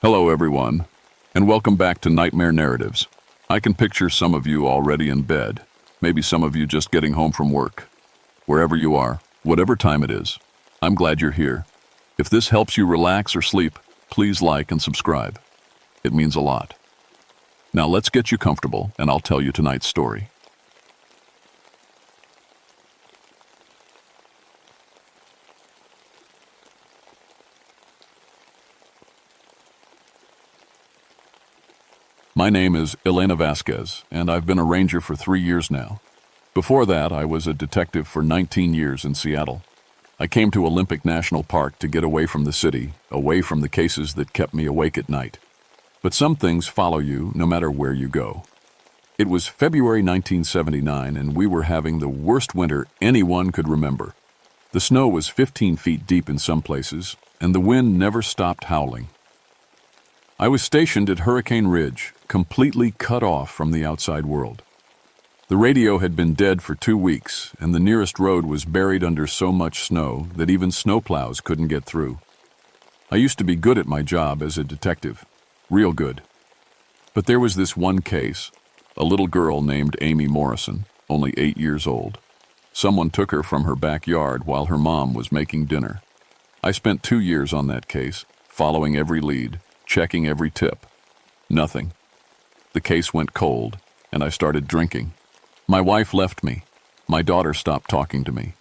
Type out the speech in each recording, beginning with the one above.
Hello, everyone, and welcome back to Nightmare Narratives. I can picture some of you already in bed, maybe some of you just getting home from work. Wherever you are, whatever time it is, I'm glad you're here. If this helps you relax or sleep, please like and subscribe. It means a lot. Now let's get you comfortable, and I'll tell you tonight's story. My name is Elena Vasquez, and I've been a ranger for 3 years now. Before that, I was a detective for 19 years in Seattle. I came to Olympic National Park to get away from the city, away from the cases that kept me awake at night. But some things follow you no matter where you go. It was February 1979, and we were having the worst winter anyone could remember. The snow was 15 feet deep in some places, and the wind never stopped howling. I was stationed at Hurricane Ridge, completely cut off from the outside world. The radio had been dead for 2 weeks, and the nearest road was buried under so much snow that even snowplows couldn't get through. I used to be good at my job as a detective, real good. But there was this one case, a little girl named Amy Morrison, only 8 years old. Someone took her from her backyard while her mom was making dinner. I spent 2 years on that case, following every lead, checking every tip. Nothing. The case went cold, and I started drinking. My wife left me. My daughter stopped talking to me.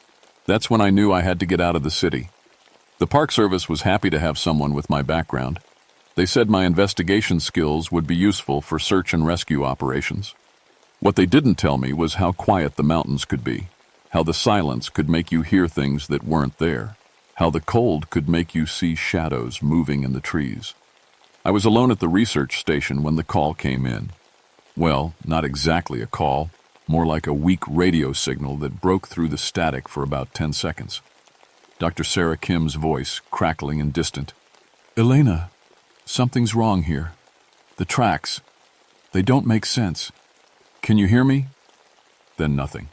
That's when I knew I had to get out of the city. The Park Service was happy to have someone with my background. They said my investigation skills would be useful for search and rescue operations. What they didn't tell me was how quiet the mountains could be, how the silence could make you hear things that weren't there, how the cold could make you see shadows moving in the trees. I was alone at the research station when the call came in. Well, not exactly a call, more like a weak radio signal that broke through the static for about 10 seconds. Dr. Sarah Kim's voice, crackling and distant. "Elena, something's wrong here. The tracks, they don't make sense. Can you hear me?" Then nothing.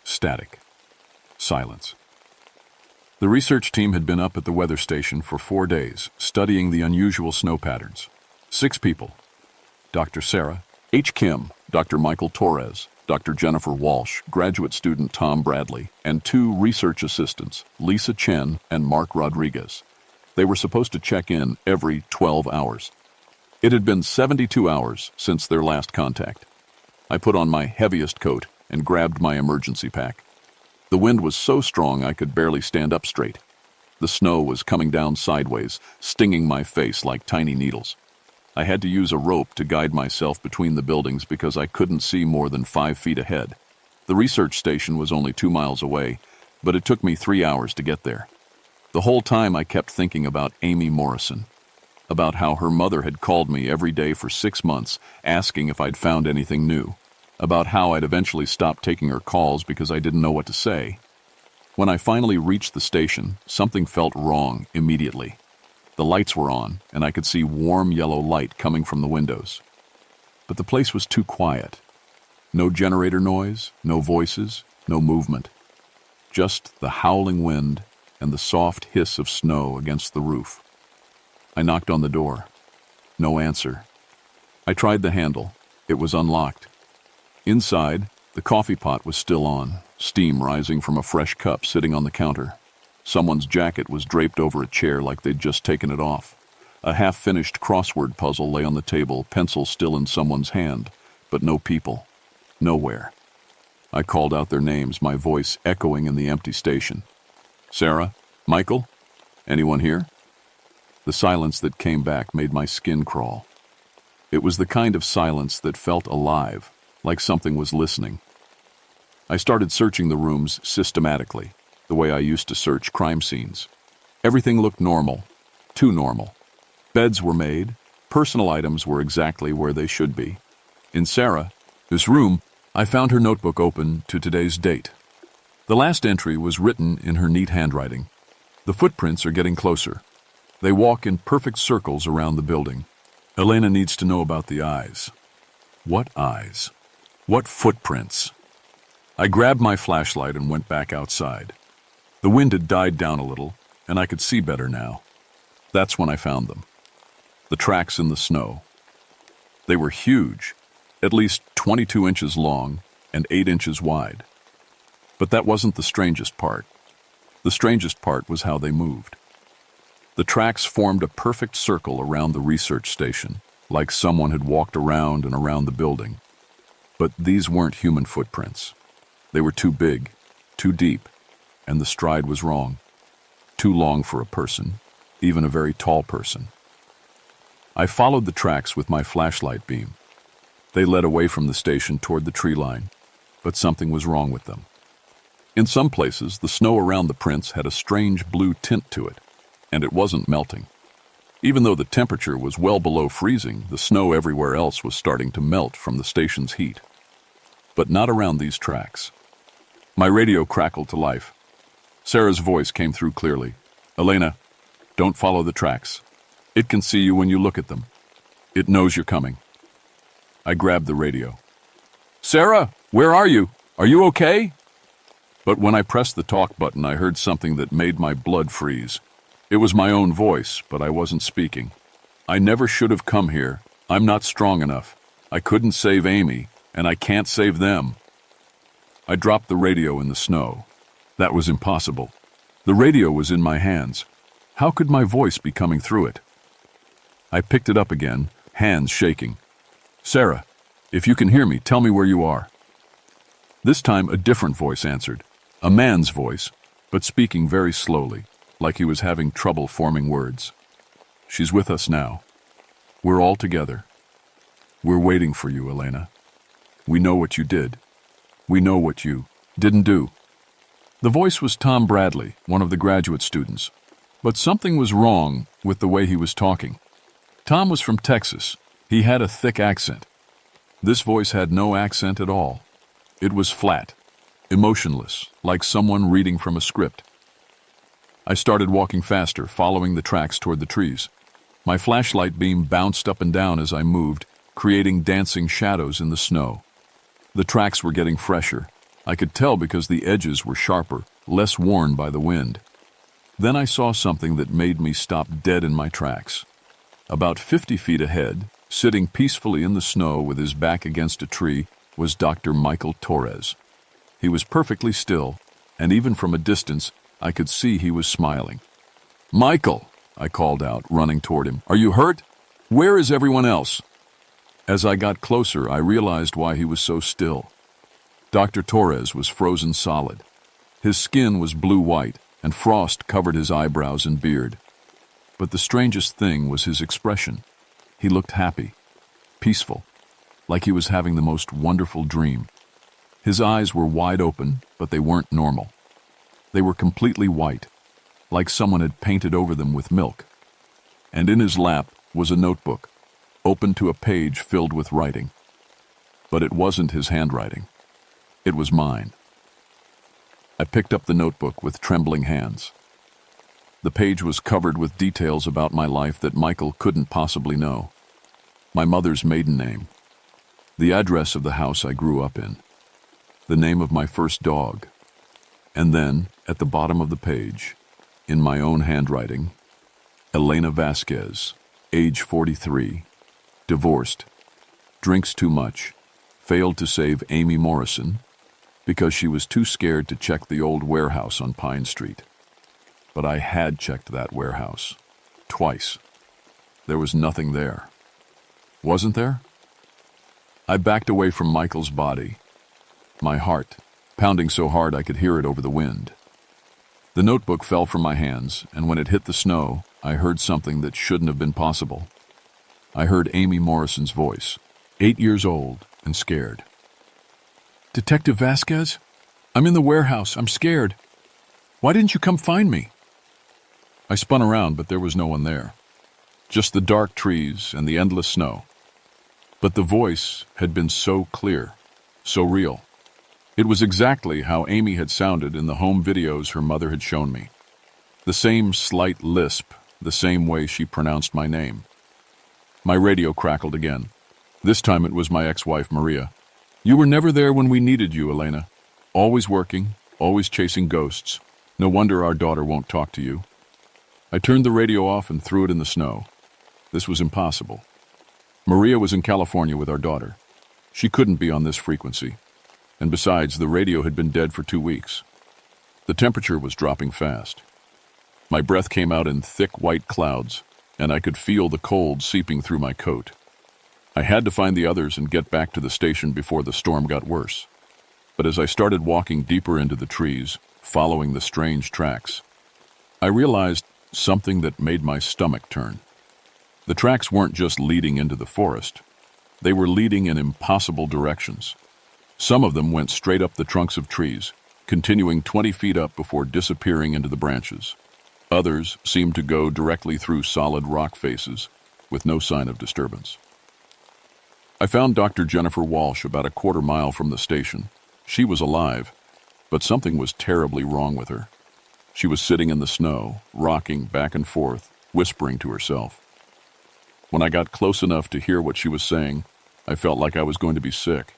Static. Silence. The research team had been up at the weather station for 4 days, studying the unusual snow patterns. 6 people. Dr. Sarah, H. Kim, Dr. Michael Torres, Dr. Jennifer Walsh, graduate student Tom Bradley, and 2 research assistants, Lisa Chen and Mark Rodriguez. They were supposed to check in every 12 hours. It had been 72 hours since their last contact. I put on my heaviest coat and grabbed my emergency pack. The wind was so strong I could barely stand up straight. The snow was coming down sideways, stinging my face like tiny needles. I had to use a rope to guide myself between the buildings because I couldn't see more than 5 feet ahead. The research station was only 2 miles away, but it took me 3 hours to get there. The whole time I kept thinking about Amy Morrison, about how her mother had called me every day for 6 months, asking if I'd found anything new, about how I'd eventually stopped taking her calls because I didn't know what to say. When I finally reached the station, something felt wrong immediately. The lights were on, and I could see warm yellow light coming from the windows. But the place was too quiet. No generator noise, no voices, no movement. Just the howling wind and the soft hiss of snow against the roof. I knocked on the door. No answer. I tried the handle. It was unlocked. Inside, the coffee pot was still on, steam rising from a fresh cup sitting on the counter. Someone's jacket was draped over a chair like they'd just taken it off. A half-finished crossword puzzle lay on the table, pencil still in someone's hand, but no people. Nowhere. I called out their names, my voice echoing in the empty station. "Sarah? Michael? Anyone here?" The silence that came back made my skin crawl. It was the kind of silence that felt alive, like something was listening. I started searching the rooms systematically, the way I used to search crime scenes. Everything looked normal, too normal. Beds were made, personal items were exactly where they should be. In Sarah's room, I found her notebook open to today's date. The last entry was written in her neat handwriting. The footprints are getting closer. They walk in perfect circles around the building. Elena needs to know about the eyes. What eyes? What footprints? I grabbed my flashlight and went back outside. The wind had died down a little, and I could see better now. That's when I found them. the tracks in the snow. They were huge, at least 22 inches long and 8 inches wide. But that wasn't the strangest part. The strangest part was how they moved. The tracks formed a perfect circle around the research station, like someone had walked around and around the building. But these weren't human footprints. They were too big, too deep, and the stride was wrong. Too long for a person, even a very tall person. I followed the tracks with my flashlight beam. They led away from the station toward the tree line, but something was wrong with them. In some places, the snow around the prints had a strange blue tint to it, and it wasn't melting. Even though the temperature was well below freezing, the snow everywhere else was starting to melt from the station's heat. But not around these tracks. My radio crackled to life. Sarah's voice came through clearly. "Elena, don't follow the tracks. It can see you when you look at them. It knows you're coming." I grabbed the radio. "Sarah, where are you? Are you okay?" But when I pressed the talk button, I heard something that made my blood freeze. It was my own voice, but I wasn't speaking. "I never should have come here. I'm not strong enough. I couldn't save Amy, and I can't save them." I dropped the radio in the snow. That was impossible. The radio was in my hands. How could my voice be coming through it? I picked it up again, hands shaking. "Sarah, if you can hear me, tell me where you are." This time a different voice answered, a man's voice, but speaking very slowly, like he was having trouble forming words. "She's with us now. We're all together. We're waiting for you, Elena. We know what you did. We know what you didn't do." The voice was Tom Bradley, one of the graduate students, but something was wrong with the way he was talking. Tom was from Texas. He had a thick accent. This voice had no accent at all. It was flat, emotionless, like someone reading from a script. I started walking faster, following the tracks toward the trees. My flashlight beam bounced up and down as I moved, creating dancing shadows in the snow. The tracks were getting fresher. I could tell because the edges were sharper, less worn by the wind. Then I saw something that made me stop dead in my tracks. About 50 feet ahead, sitting peacefully in the snow with his back against a tree, was Dr. Michael Torres. He was perfectly still, and even from a distance, I could see he was smiling. "Michael," I called out, running toward him. "Are you hurt? Where is everyone else?" As I got closer, I realized why he was so still. Dr. Torres was frozen solid. His skin was blue-white, and frost covered his eyebrows and beard. But the strangest thing was his expression. He looked happy, peaceful, like he was having the most wonderful dream. His eyes were wide open, but they weren't normal. They were completely white, like someone had painted over them with milk. And in his lap was a notebook, open to a page filled with writing. But it wasn't his handwriting. It was mine. I picked up the notebook with trembling hands. The page was covered with details about my life that Michael couldn't possibly know. My mother's maiden name, the address of the house I grew up in, the name of my first dog, and then, at the bottom of the page, in my own handwriting, Elena Vasquez, age 43, divorced, drinks too much, failed to save Amy Morrison because she was too scared to check the old warehouse on Pine Street. But I had checked that warehouse. Twice. There was nothing there. Wasn't there? I backed away from Michael's body, my heart pounding so hard I could hear it over the wind. The notebook fell from my hands, and when it hit the snow, I heard something that shouldn't have been possible. I heard Amy Morrison's voice, 8 years old and scared. "Detective Vasquez? I'm in the warehouse. I'm scared. Why didn't you come find me?" I spun around, but there was no one there. Just the dark trees and the endless snow. But the voice had been so clear, so real. It was exactly how Amy had sounded in the home videos her mother had shown me. The same slight lisp, the same way she pronounced my name. My radio crackled again. This time it was my ex-wife, Maria. "You were never there when we needed you, Elena. Always working, always chasing ghosts. No wonder our daughter won't talk to you." I turned the radio off and threw it in the snow. This was impossible. Maria was in California with our daughter. She couldn't be on this frequency. And besides, the radio had been dead for 2 weeks. The temperature was dropping fast. My breath came out in thick white clouds, and I could feel the cold seeping through my coat. I had to find the others and get back to the station before the storm got worse. But as I started walking deeper into the trees, following the strange tracks, I realized something that made my stomach turn. The tracks weren't just leading into the forest. They were leading in impossible directions. Some of them went straight up the trunks of trees, continuing 20 feet up before disappearing into the branches. Others seemed to go directly through solid rock faces, with no sign of disturbance. I found Dr. Jennifer Walsh about a quarter mile from the station. She was alive, but something was terribly wrong with her. She was sitting in the snow, rocking back and forth, whispering to herself. When I got close enough to hear what she was saying, I felt like I was going to be sick.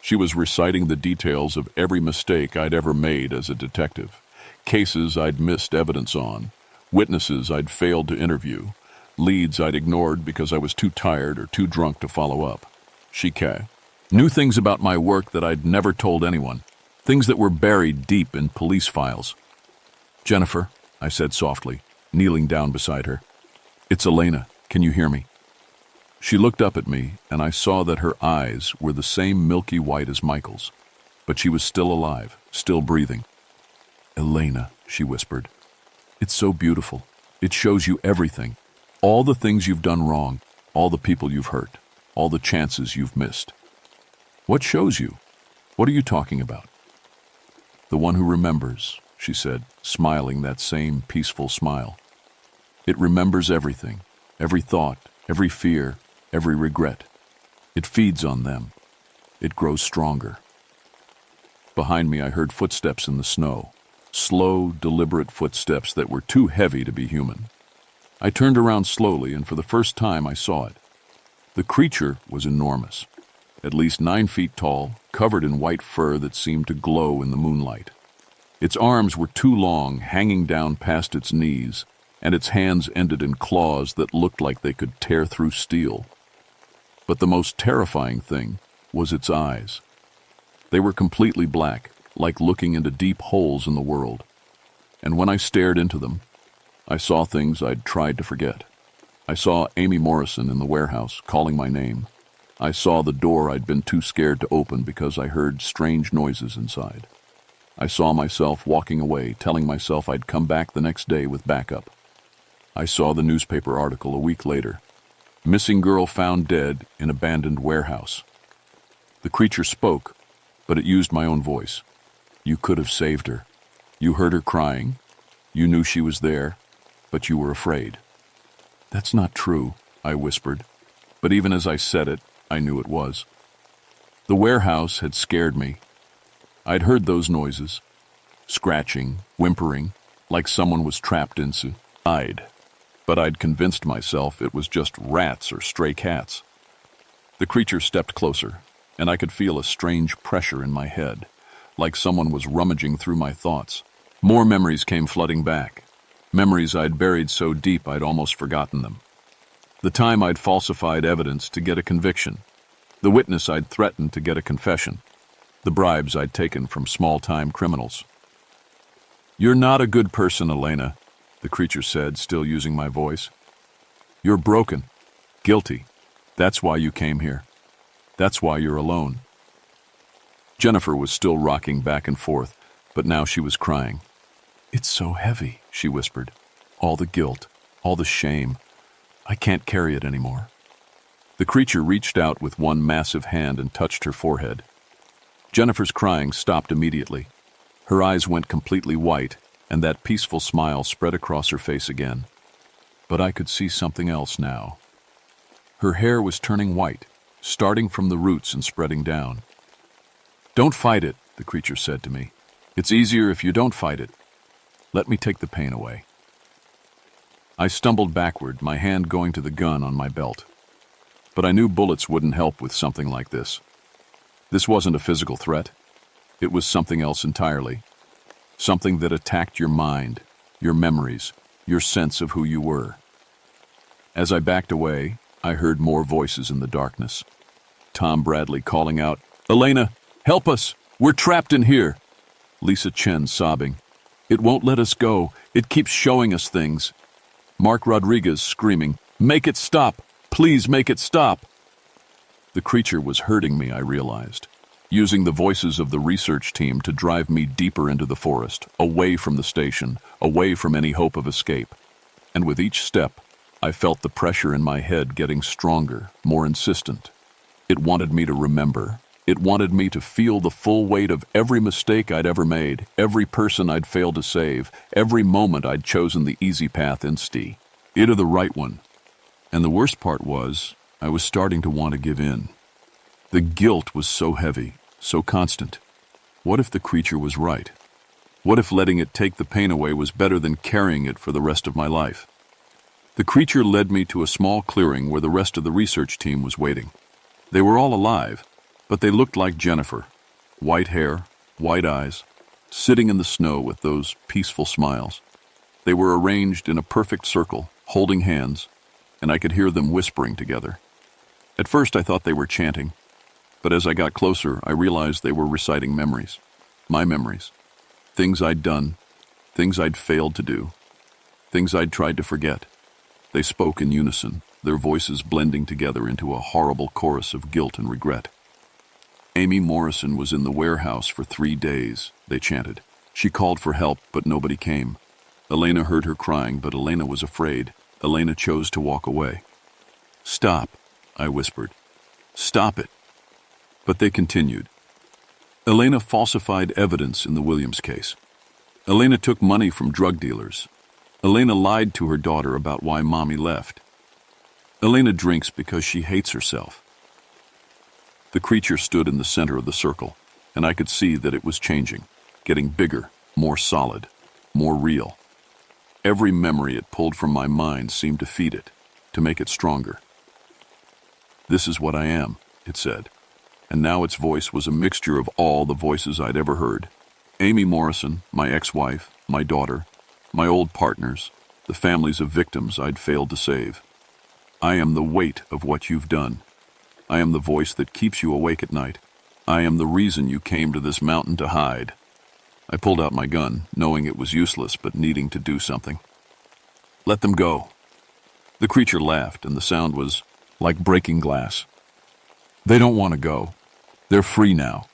She was reciting the details of every mistake I'd ever made as a detective, cases I'd missed evidence on, witnesses I'd failed to interview, leads I'd ignored because I was too tired or too drunk to follow up. She knew things about my work that I'd never told anyone, things that were buried deep in police files. "Jennifer," I said softly, kneeling down beside her. "It's Elena. Can you hear me?" She looked up at me, and I saw that her eyes were the same milky white as Michael's, but she was still alive, still breathing. "Elena," she whispered, "it's so beautiful. It shows you everything. All the things you've done wrong, all the people you've hurt, all the chances you've missed." "What shows you? What are you talking about?" "The one who remembers," she said, smiling that same peaceful smile. "It remembers everything, every thought, every fear, every regret. It feeds on them. It grows stronger." Behind me, I heard footsteps in the snow, slow, deliberate footsteps that were too heavy to be human. I turned around slowly, and for the first time I saw it. The creature was enormous, at least 9 feet tall, covered in white fur that seemed to glow in the moonlight. Its arms were too long, hanging down past its knees, and its hands ended in claws that looked like they could tear through steel. But the most terrifying thing was its eyes. They were completely black, like looking into deep holes in the world. And when I stared into them, I saw things I'd tried to forget. I saw Amy Morrison in the warehouse calling my name. I saw the door I'd been too scared to open because I heard strange noises inside. I saw myself walking away, telling myself I'd come back the next day with backup. I saw the newspaper article a week later. "Missing girl found dead in abandoned warehouse." The creature spoke, but it used my own voice. "You could have saved her. You heard her crying. You knew she was there, but you were afraid." "That's not true," I whispered. But even as I said it, I knew it was. The warehouse had scared me. I'd heard those noises, scratching, whimpering, like someone was trapped inside. But I'd convinced myself it was just rats or stray cats. The creature stepped closer, and I could feel a strange pressure in my head, like someone was rummaging through my thoughts. More memories came flooding back, memories I'd buried so deep I'd almost forgotten them. The time I'd falsified evidence to get a conviction, the witness I'd threatened to get a confession, the bribes I'd taken from small-time criminals. "You're not a good person, Elena," the creature said, still using my voice. "You're broken, guilty. That's why you came here. That's why you're alone." Jennifer was still rocking back and forth, but now she was crying. "It's so heavy," she whispered. "All the guilt, all the shame. I can't carry it anymore." The creature reached out with one massive hand and touched her forehead. Jennifer's crying stopped immediately. Her eyes went completely white, and that peaceful smile spread across her face again. But I could see something else now. Her hair was turning white, starting from the roots and spreading down. "Don't fight it," the creature said to me. "It's easier if you don't fight it. Let me take the pain away." I stumbled backward, my hand going to the gun on my belt. But I knew bullets wouldn't help with something like this. This wasn't a physical threat. It was something else entirely. Something that attacked your mind, your memories, your sense of who you were. As I backed away, I heard more voices in the darkness. Tom Bradley calling out, "Elena, help us! We're trapped in here!" Lisa Chen sobbing, "It won't let us go. It keeps showing us things." Mark Rodriguez screaming, "Make it stop! Please make it stop!" The creature was hurting me, I realized, using the voices of the research team to drive me deeper into the forest, away from the station, away from any hope of escape. And with each step, I felt the pressure in my head getting stronger, more insistent. It wanted me to remember. It wanted me to feel the full weight of every mistake I'd ever made, every person I'd failed to save, every moment I'd chosen the easy path instead. It or the right one. And the worst part was, I was starting to want to give in. The guilt was so heavy, so constant. What if the creature was right? What if letting it take the pain away was better than carrying it for the rest of my life? The creature led me to a small clearing where the rest of the research team was waiting. They were all alive, but they looked like Jennifer. White hair, white eyes, sitting in the snow with those peaceful smiles. They were arranged in a perfect circle, holding hands, and I could hear them whispering together. At first I thought they were chanting, but as I got closer, I realized they were reciting memories. My memories. Things I'd done, things I'd failed to do, things I'd tried to forget. They spoke in unison, their voices blending together into a horrible chorus of guilt and regret. "Amy Morrison was in the warehouse for 3 days," they chanted. "She called for help, but nobody came. Elena heard her crying, but Elena was afraid. Elena chose to walk away." "Stop," I whispered. "Stop it." But they continued. Elena falsified evidence in the Williams case. Elena took money from drug dealers. Elena lied to her daughter about why Mommy left. Elena drinks because she hates herself. The creature stood in the center of the circle, and I could see that it was changing, getting bigger, more solid, more real. Every memory it pulled from my mind seemed to feed it, to make it stronger. "This is what I am," it said, and now its voice was a mixture of all the voices I'd ever heard. Amy Morrison, my ex-wife, my daughter, my old partners, the families of victims I'd failed to save. "I am the weight of what you've done. I am the voice that keeps you awake at night. I am the reason you came to this mountain to hide." I pulled out my gun, knowing it was useless but needing to do something. "Let them go." The creature laughed, and the sound was like breaking glass. "They don't want to go. They're free now.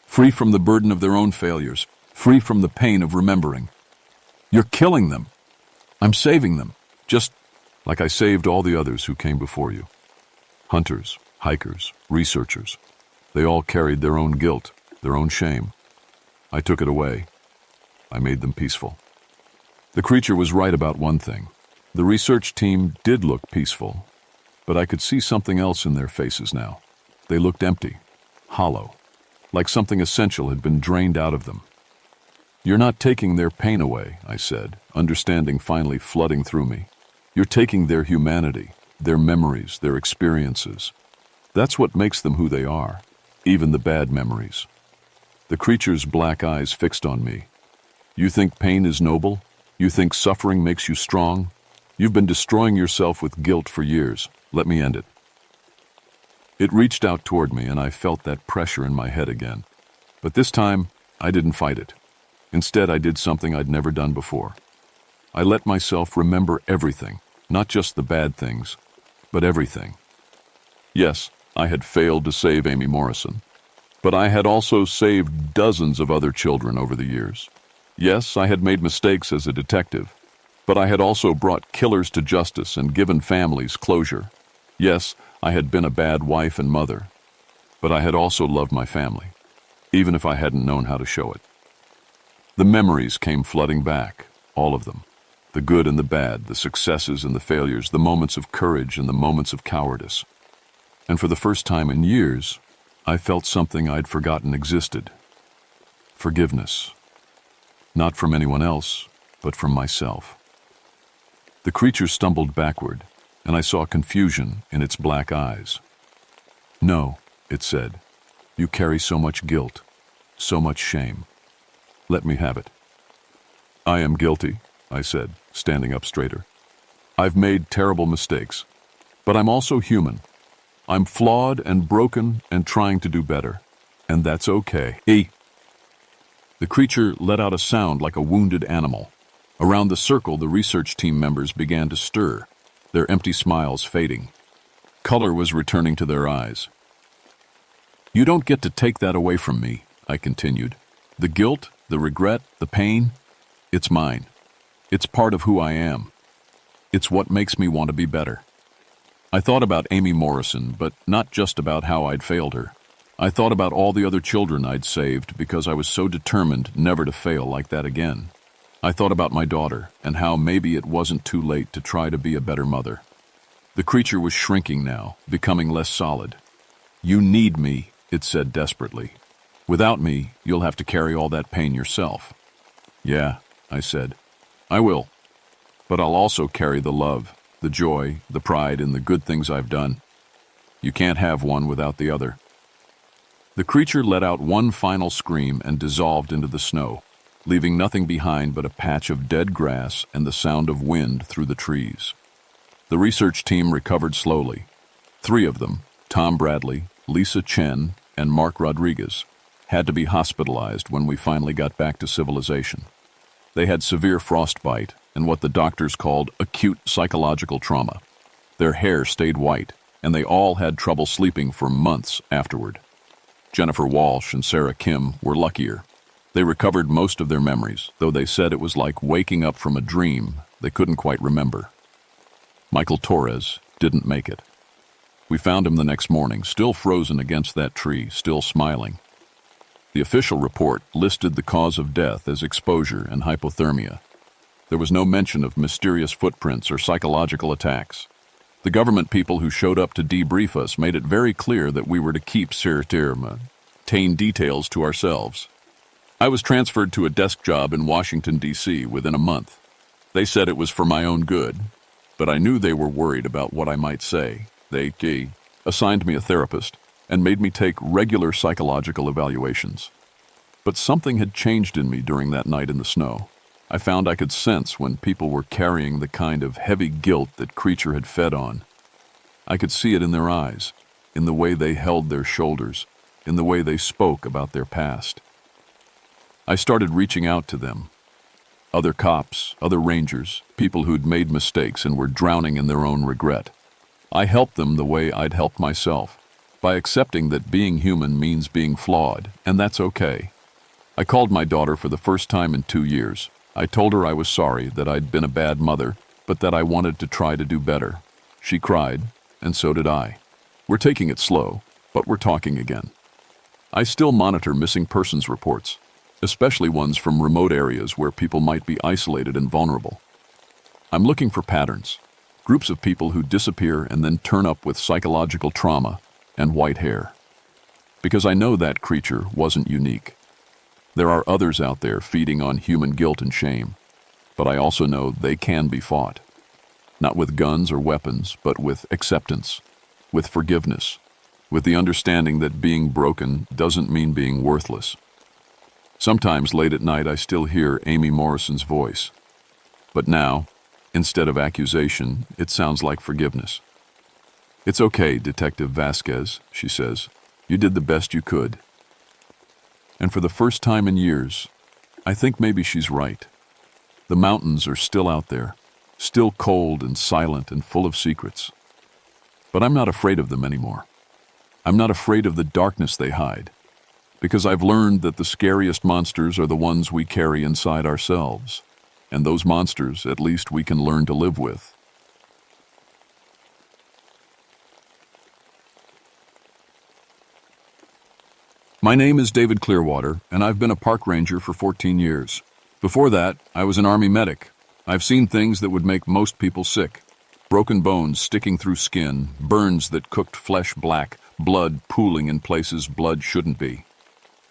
Free from the burden of their own failures. Free from the pain of remembering. You're killing them. I'm saving them. Just like I saved all the others who came before you. Hunters, hikers, researchers. They all carried their own guilt, their own shame. I took it away. I made them peaceful." The creature was right about one thing. The research team did look peaceful, but I could see something else in their faces now. They looked empty, hollow, like something essential had been drained out of them. "You're not taking their pain away," I said, understanding finally flooding through me. "You're taking their humanity, their memories, their experiences. That's what makes them who they are, even the bad memories." The creature's black eyes fixed on me. "You think pain is noble? You think suffering makes you strong? You've been destroying yourself with guilt for years. Let me end it." It reached out toward me, and I felt that pressure in my head again. But this time, I didn't fight it. Instead, I did something I'd never done before. I let myself remember everything, not just the bad things, but everything. Yes, I had failed to save Amy Morrison, but I had also saved dozens of other children over the years. Yes, I had made mistakes as a detective, but I had also brought killers to justice and given families closure. Yes, I had been a bad wife and mother, but I had also loved my family, even if I hadn't known how to show it. The memories came flooding back, all of them. The good and the bad, the successes and the failures, the moments of courage and the moments of cowardice. And for the first time in years, I felt something I'd forgotten existed. Forgiveness. Not from anyone else, but from myself. The creature stumbled backward, and I saw confusion in its black eyes. "No," it said, "you carry so much guilt, so much shame. Let me have it." "I am guilty," I said, standing up straighter. "I've made terrible mistakes. But I'm also human. I'm flawed and broken and trying to do better. And that's okay. The creature let out a sound like a wounded animal. Around the circle, the research team members began to stir, their empty smiles fading. Color was returning to their eyes. You don't get to take that away from me, I continued. The guilt, the regret, the pain, it's mine. It's part of who I am. It's what makes me want to be better. I thought about Amy Morrison, but not just about how I'd failed her. I thought about all the other children I'd saved because I was so determined never to fail like that again. I thought about my daughter and how maybe it wasn't too late to try to be a better mother. The creature was shrinking now, becoming less solid. You need me, it said desperately. Without me, you'll have to carry all that pain yourself. Yeah, I said. I will. But I'll also carry the love, the joy, the pride in the good things I've done. You can't have one without the other. The creature let out one final scream and dissolved into the snow, leaving nothing behind but a patch of dead grass and the sound of wind through the trees. The research team recovered slowly. 3 of them, Tom Bradley, Lisa Chen, and Mark Rodriguez, had to be hospitalized when we finally got back to civilization. They had severe frostbite and what the doctors called acute psychological trauma. Their hair stayed white, and they all had trouble sleeping for months afterward. Jennifer Walsh and Sarah Kim were luckier. They recovered most of their memories, though they said it was like waking up from a dream they couldn't quite remember. Michael Torres didn't make it. We found him the next morning, still frozen against that tree, still smiling. The official report listed the cause of death as exposure and hypothermia. There was no mention of mysterious footprints or psychological attacks. The government people who showed up to debrief us made it very clear that we were to keep certain details to ourselves. I was transferred to a desk job in Washington, D.C. within a month. They said it was for my own good, but I knew they were worried about what I might say. They assigned me a therapist and made me take regular psychological evaluations. But something had changed in me during that night in the snow. I found I could sense when people were carrying the kind of heavy guilt that creature had fed on. I could see it in their eyes, in the way they held their shoulders, in the way they spoke about their past. I started reaching out to them. Other cops, other rangers, people who'd made mistakes and were drowning in their own regret. I helped them the way I'd helped myself, by accepting that being human means being flawed, and that's okay. I called my daughter for the first time in 2 years. I told her I was sorry, that I'd been a bad mother, but that I wanted to try to do better. She cried, and so did I. We're taking it slow, but we're talking again. I still monitor missing persons reports, especially ones from remote areas where people might be isolated and vulnerable. I'm looking for patterns, groups of people who disappear and then turn up with psychological trauma and white hair. Because I know that creature wasn't unique. There are others out there feeding on human guilt and shame, but I also know they can be fought. Not with guns or weapons, but with acceptance, with forgiveness, with the understanding that being broken doesn't mean being worthless. Sometimes late at night I still hear Amy Morrison's voice. But now, instead of accusation, it sounds like forgiveness. It's okay, Detective Vasquez, she says. You did the best you could. And for the first time in years, I think maybe she's right. The mountains are still out there, still cold and silent and full of secrets. But I'm not afraid of them anymore. I'm not afraid of the darkness they hide, because I've learned that the scariest monsters are the ones we carry inside ourselves, and those monsters, at least, we can learn to live with. My name is David Clearwater, and I've been a park ranger for 14 years. Before that, I was an Army medic. I've seen things that would make most people sick. Broken bones sticking through skin, burns that cooked flesh black, blood pooling in places blood shouldn't be.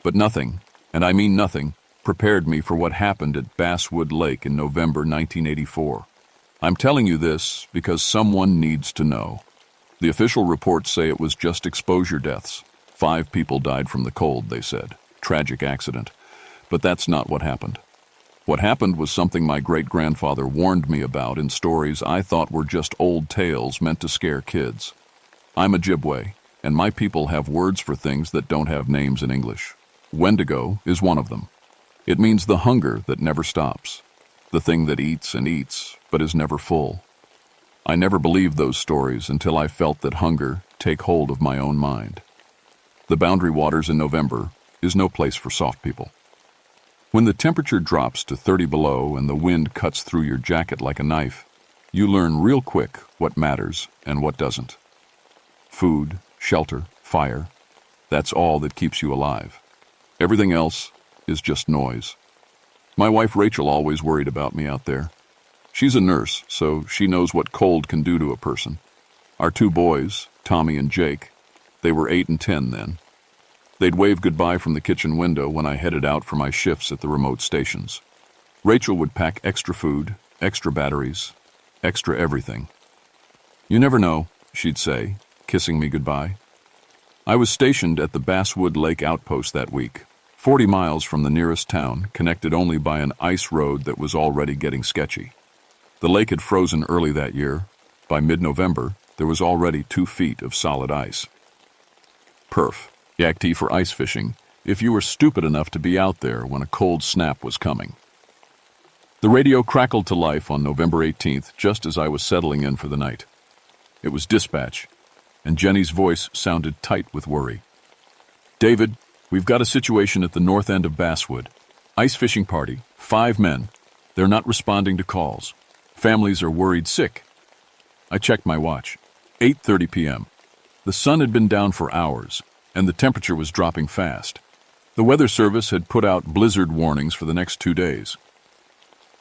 But nothing, and I mean nothing, prepared me for what happened at Basswood Lake in November 1984. I'm telling you this because someone needs to know. The official reports say it was just exposure deaths. 5 people died from the cold, they said. Tragic accident. But that's not what happened. What happened was something my great-grandfather warned me about in stories I thought were just old tales meant to scare kids. I'm Ojibwe, and my people have words for things that don't have names in English. Wendigo is one of them. It means the hunger that never stops, the thing that eats and eats but is never full. I never believed those stories until I felt that hunger take hold of my own mind. The Boundary Waters in November is no place for soft people. When the temperature drops to 30 below and the wind cuts through your jacket like a knife, you learn real quick what matters and what doesn't. Food, shelter, fire, that's all that keeps you alive. Everything else is just noise. My wife Rachel always worried about me out there. She's a nurse, so she knows what cold can do to a person. Our two boys, Tommy and Jake, they were 8 and 10 then. They'd wave goodbye from the kitchen window when I headed out for my shifts at the remote stations. Rachel would pack extra food, extra batteries, extra everything. "You never know," she'd say, kissing me goodbye. I was stationed at the Basswood Lake Outpost that week, 40 miles from the nearest town, connected only by an ice road that was already getting sketchy. The lake had frozen early that year. By mid-November, there was already 2 feet of solid ice. Perf, Yak-T for ice fishing, if you were stupid enough to be out there when a cold snap was coming. The radio crackled to life on November 18th, just as I was settling in for the night. It was dispatch, and Jenny's voice sounded tight with worry. "David, we've got a situation at the north end of Basswood. Ice fishing party, 5 men. They're not responding to calls. Families are worried sick." I checked my watch. 8:30 p.m. The sun had been down for hours, and the temperature was dropping fast. The Weather Service had put out blizzard warnings for the next 2 days.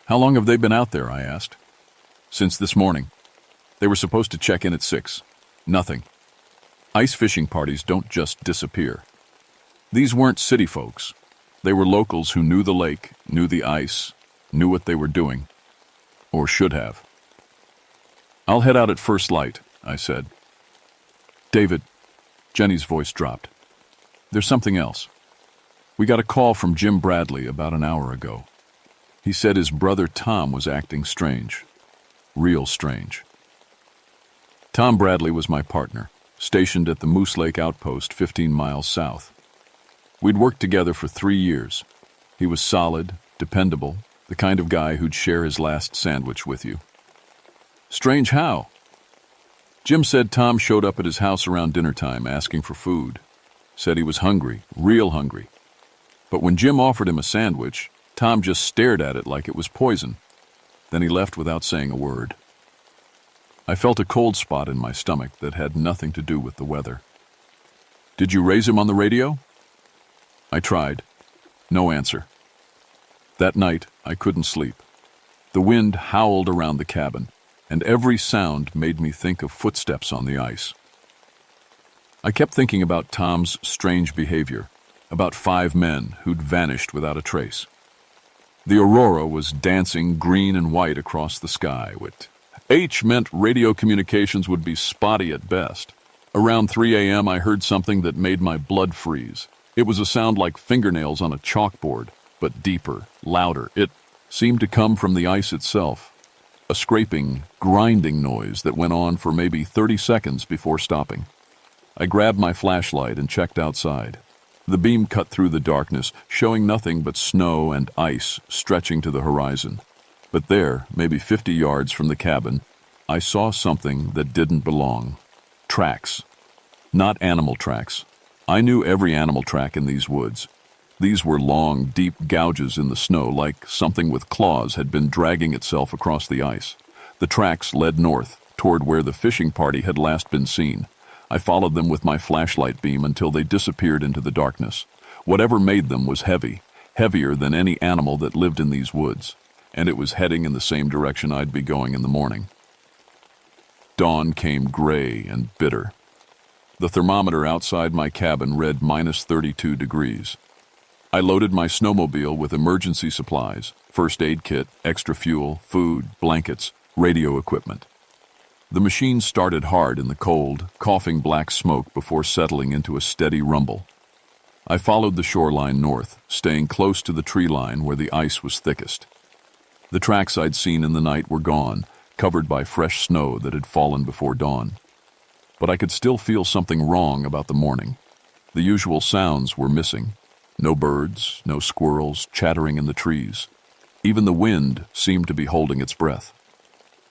"How long have they been out there?" I asked. "Since this morning. They were supposed to check in at 6. Nothing." Ice fishing parties don't just disappear. These weren't city folks. They were locals who knew the lake, knew the ice, knew what they were doing. Or should have. "I'll head out at first light," I said. "David," Jenny's voice dropped. "There's something else. We got a call from Jim Bradley about an hour ago. He said his brother Tom was acting strange. Real strange." Tom Bradley was my partner, stationed at the Moose Lake Outpost 15 miles south. We'd worked together for 3 years. He was solid, dependable, the kind of guy who'd share his last sandwich with you. "Strange how?" "Jim said Tom showed up at his house around dinner time asking for food. Said he was hungry, real hungry. But when Jim offered him a sandwich, Tom just stared at it like it was poison. Then he left without saying a word." I felt a cold spot in my stomach that had nothing to do with the weather. "Did you raise him on the radio?" I tried. No answer. That night, I couldn't sleep. The wind howled around the cabin, and every sound made me think of footsteps on the ice. I kept thinking about Tom's strange behavior, about 5 men who'd vanished without a trace. The aurora was dancing green and white across the sky, with H meant radio communications would be spotty at best. Around 3 a.m. I heard something that made my blood freeze. It was a sound like fingernails on a chalkboard, but deeper, louder. It seemed to come from the ice itself. A scraping, grinding noise that went on for maybe 30 seconds before stopping. I grabbed my flashlight and checked outside. The beam cut through the darkness, showing nothing but snow and ice stretching to the horizon. But there, maybe 50 yards from the cabin, I saw something that didn't belong. Tracks. Not animal tracks. I knew every animal track in these woods. These were long, deep gouges in the snow, like something with claws had been dragging itself across the ice. The tracks led north, toward where the fishing party had last been seen. I followed them with my flashlight beam until they disappeared into the darkness. Whatever made them was heavy, heavier than any animal that lived in these woods, and it was heading in the same direction I'd be going in the morning. Dawn came gray and bitter. The thermometer outside my cabin read -32 degrees. I loaded my snowmobile with emergency supplies, first aid kit, extra fuel, food, blankets, radio equipment. The machine started hard in the cold, coughing black smoke before settling into a steady rumble. I followed the shoreline north, staying close to the tree line where the ice was thickest. The tracks I'd seen in the night were gone, covered by fresh snow that had fallen before dawn. But I could still feel something wrong about the morning. The usual sounds were missing. No birds, no squirrels chattering in the trees. Even the wind seemed to be holding its breath.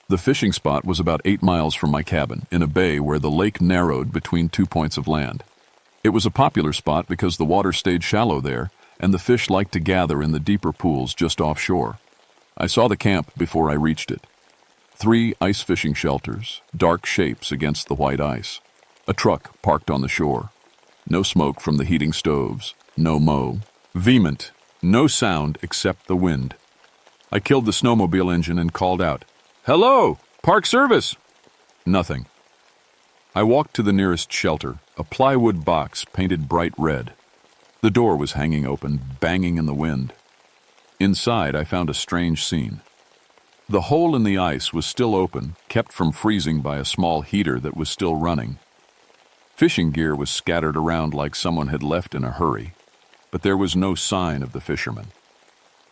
The fishing spot was about 8 miles from my cabin, in a bay where the lake narrowed between 2 points of land. It was a popular spot because the water stayed shallow there, and the fish liked to gather in the deeper pools just offshore. I saw the camp before I reached it. 3 ice fishing shelters, dark shapes against the white ice. A truck parked on the shore. No smoke from the heating stoves, no mow. Vehement, no sound except the wind. I killed the snowmobile engine and called out, "Hello, Park Service!" Nothing. I walked to the nearest shelter, a plywood box painted bright red. The door was hanging open, banging in the wind. Inside, I found a strange scene. The hole in the ice was still open, kept from freezing by a small heater that was still running. Fishing gear was scattered around like someone had left in a hurry, but there was no sign of the fishermen.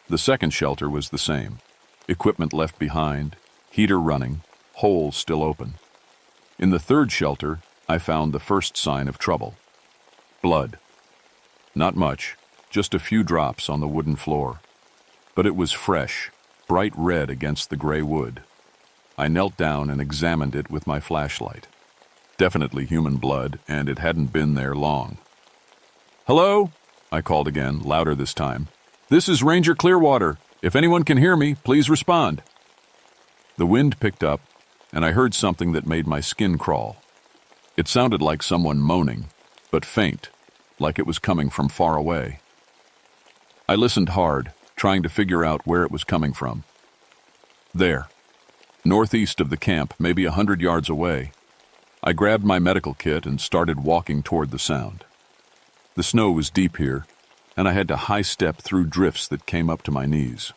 The second shelter was the same. Equipment left behind, heater running, hole still open. In the third shelter, I found the first sign of trouble. Blood. Not much, just a few drops on the wooden floor. But it was fresh, bright red against the gray wood. I knelt down and examined it with my flashlight. Definitely human blood, and it hadn't been there long. "Hello?" I called again, louder this time. "This is Ranger Clearwater. If anyone can hear me, please respond." The wind picked up, and I heard something that made my skin crawl. It sounded like someone moaning, but faint, like it was coming from far away. I listened hard, trying to figure out where it was coming from. There, northeast of the camp, maybe 100 yards away. I grabbed my medical kit and started walking toward the sound. The snow was deep here, and I had to high-step through drifts that came up to my knees.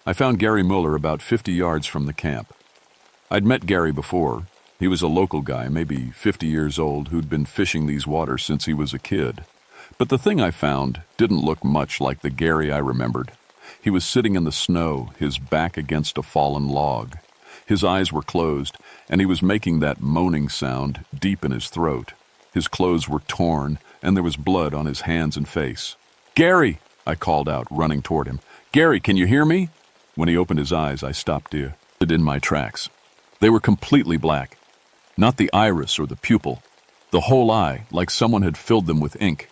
I found Gary Mueller about 50 yards from the camp. I'd met Gary before. He was a local guy, maybe 50 years old, who'd been fishing these waters since he was a kid. But the thing I found didn't look much like the Gary I remembered. He was sitting in the snow, his back against a fallen log. His eyes were closed, and he was making that moaning sound deep in his throat. His clothes were torn, and there was blood on his hands and face. "Gary!" I called out, running toward him. "Gary, can you hear me?" When he opened his eyes, I stopped dead in my tracks. They were completely black. Not the iris or the pupil. The whole eye, like someone had filled them with ink.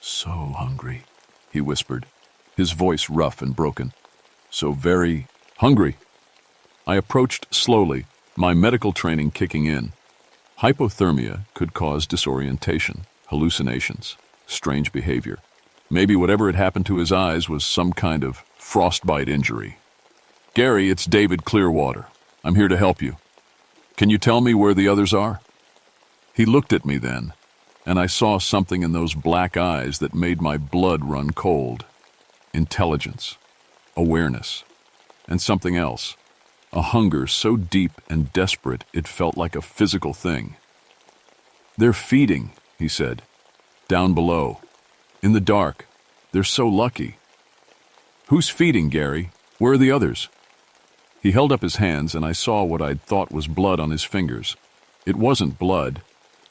"So hungry," he whispered, his voice rough and broken. "So very hungry." I approached slowly, my medical training kicking in. Hypothermia could cause disorientation, hallucinations, strange behavior. Maybe whatever had happened to his eyes was some kind of frostbite injury. "Gary, it's David Clearwater. I'm here to help you. Can you tell me where the others are?" He looked at me then, and I saw something in those black eyes that made my blood run cold. Intelligence, awareness, and something else. A hunger so deep and desperate it felt like a physical thing. "They're feeding," he said. "Down below. In the dark. They're so lucky." "Who's feeding, Gary? Where are the others?" He held up his hands, and I saw what I'd thought was blood on his fingers. It wasn't blood.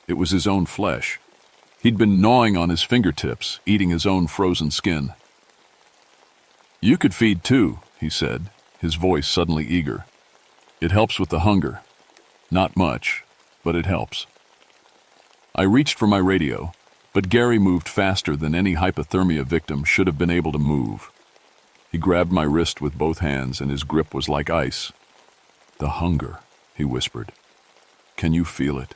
It was his own flesh. He'd been gnawing on his fingertips, eating his own frozen skin. "You could feed too," he said, his voice suddenly eager. "It helps with the hunger. Not much, but it helps." I reached for my radio, but Gary moved faster than any hypothermia victim should have been able to move. He grabbed my wrist with both hands, and his grip was like ice. "The hunger," he whispered. "Can you feel it?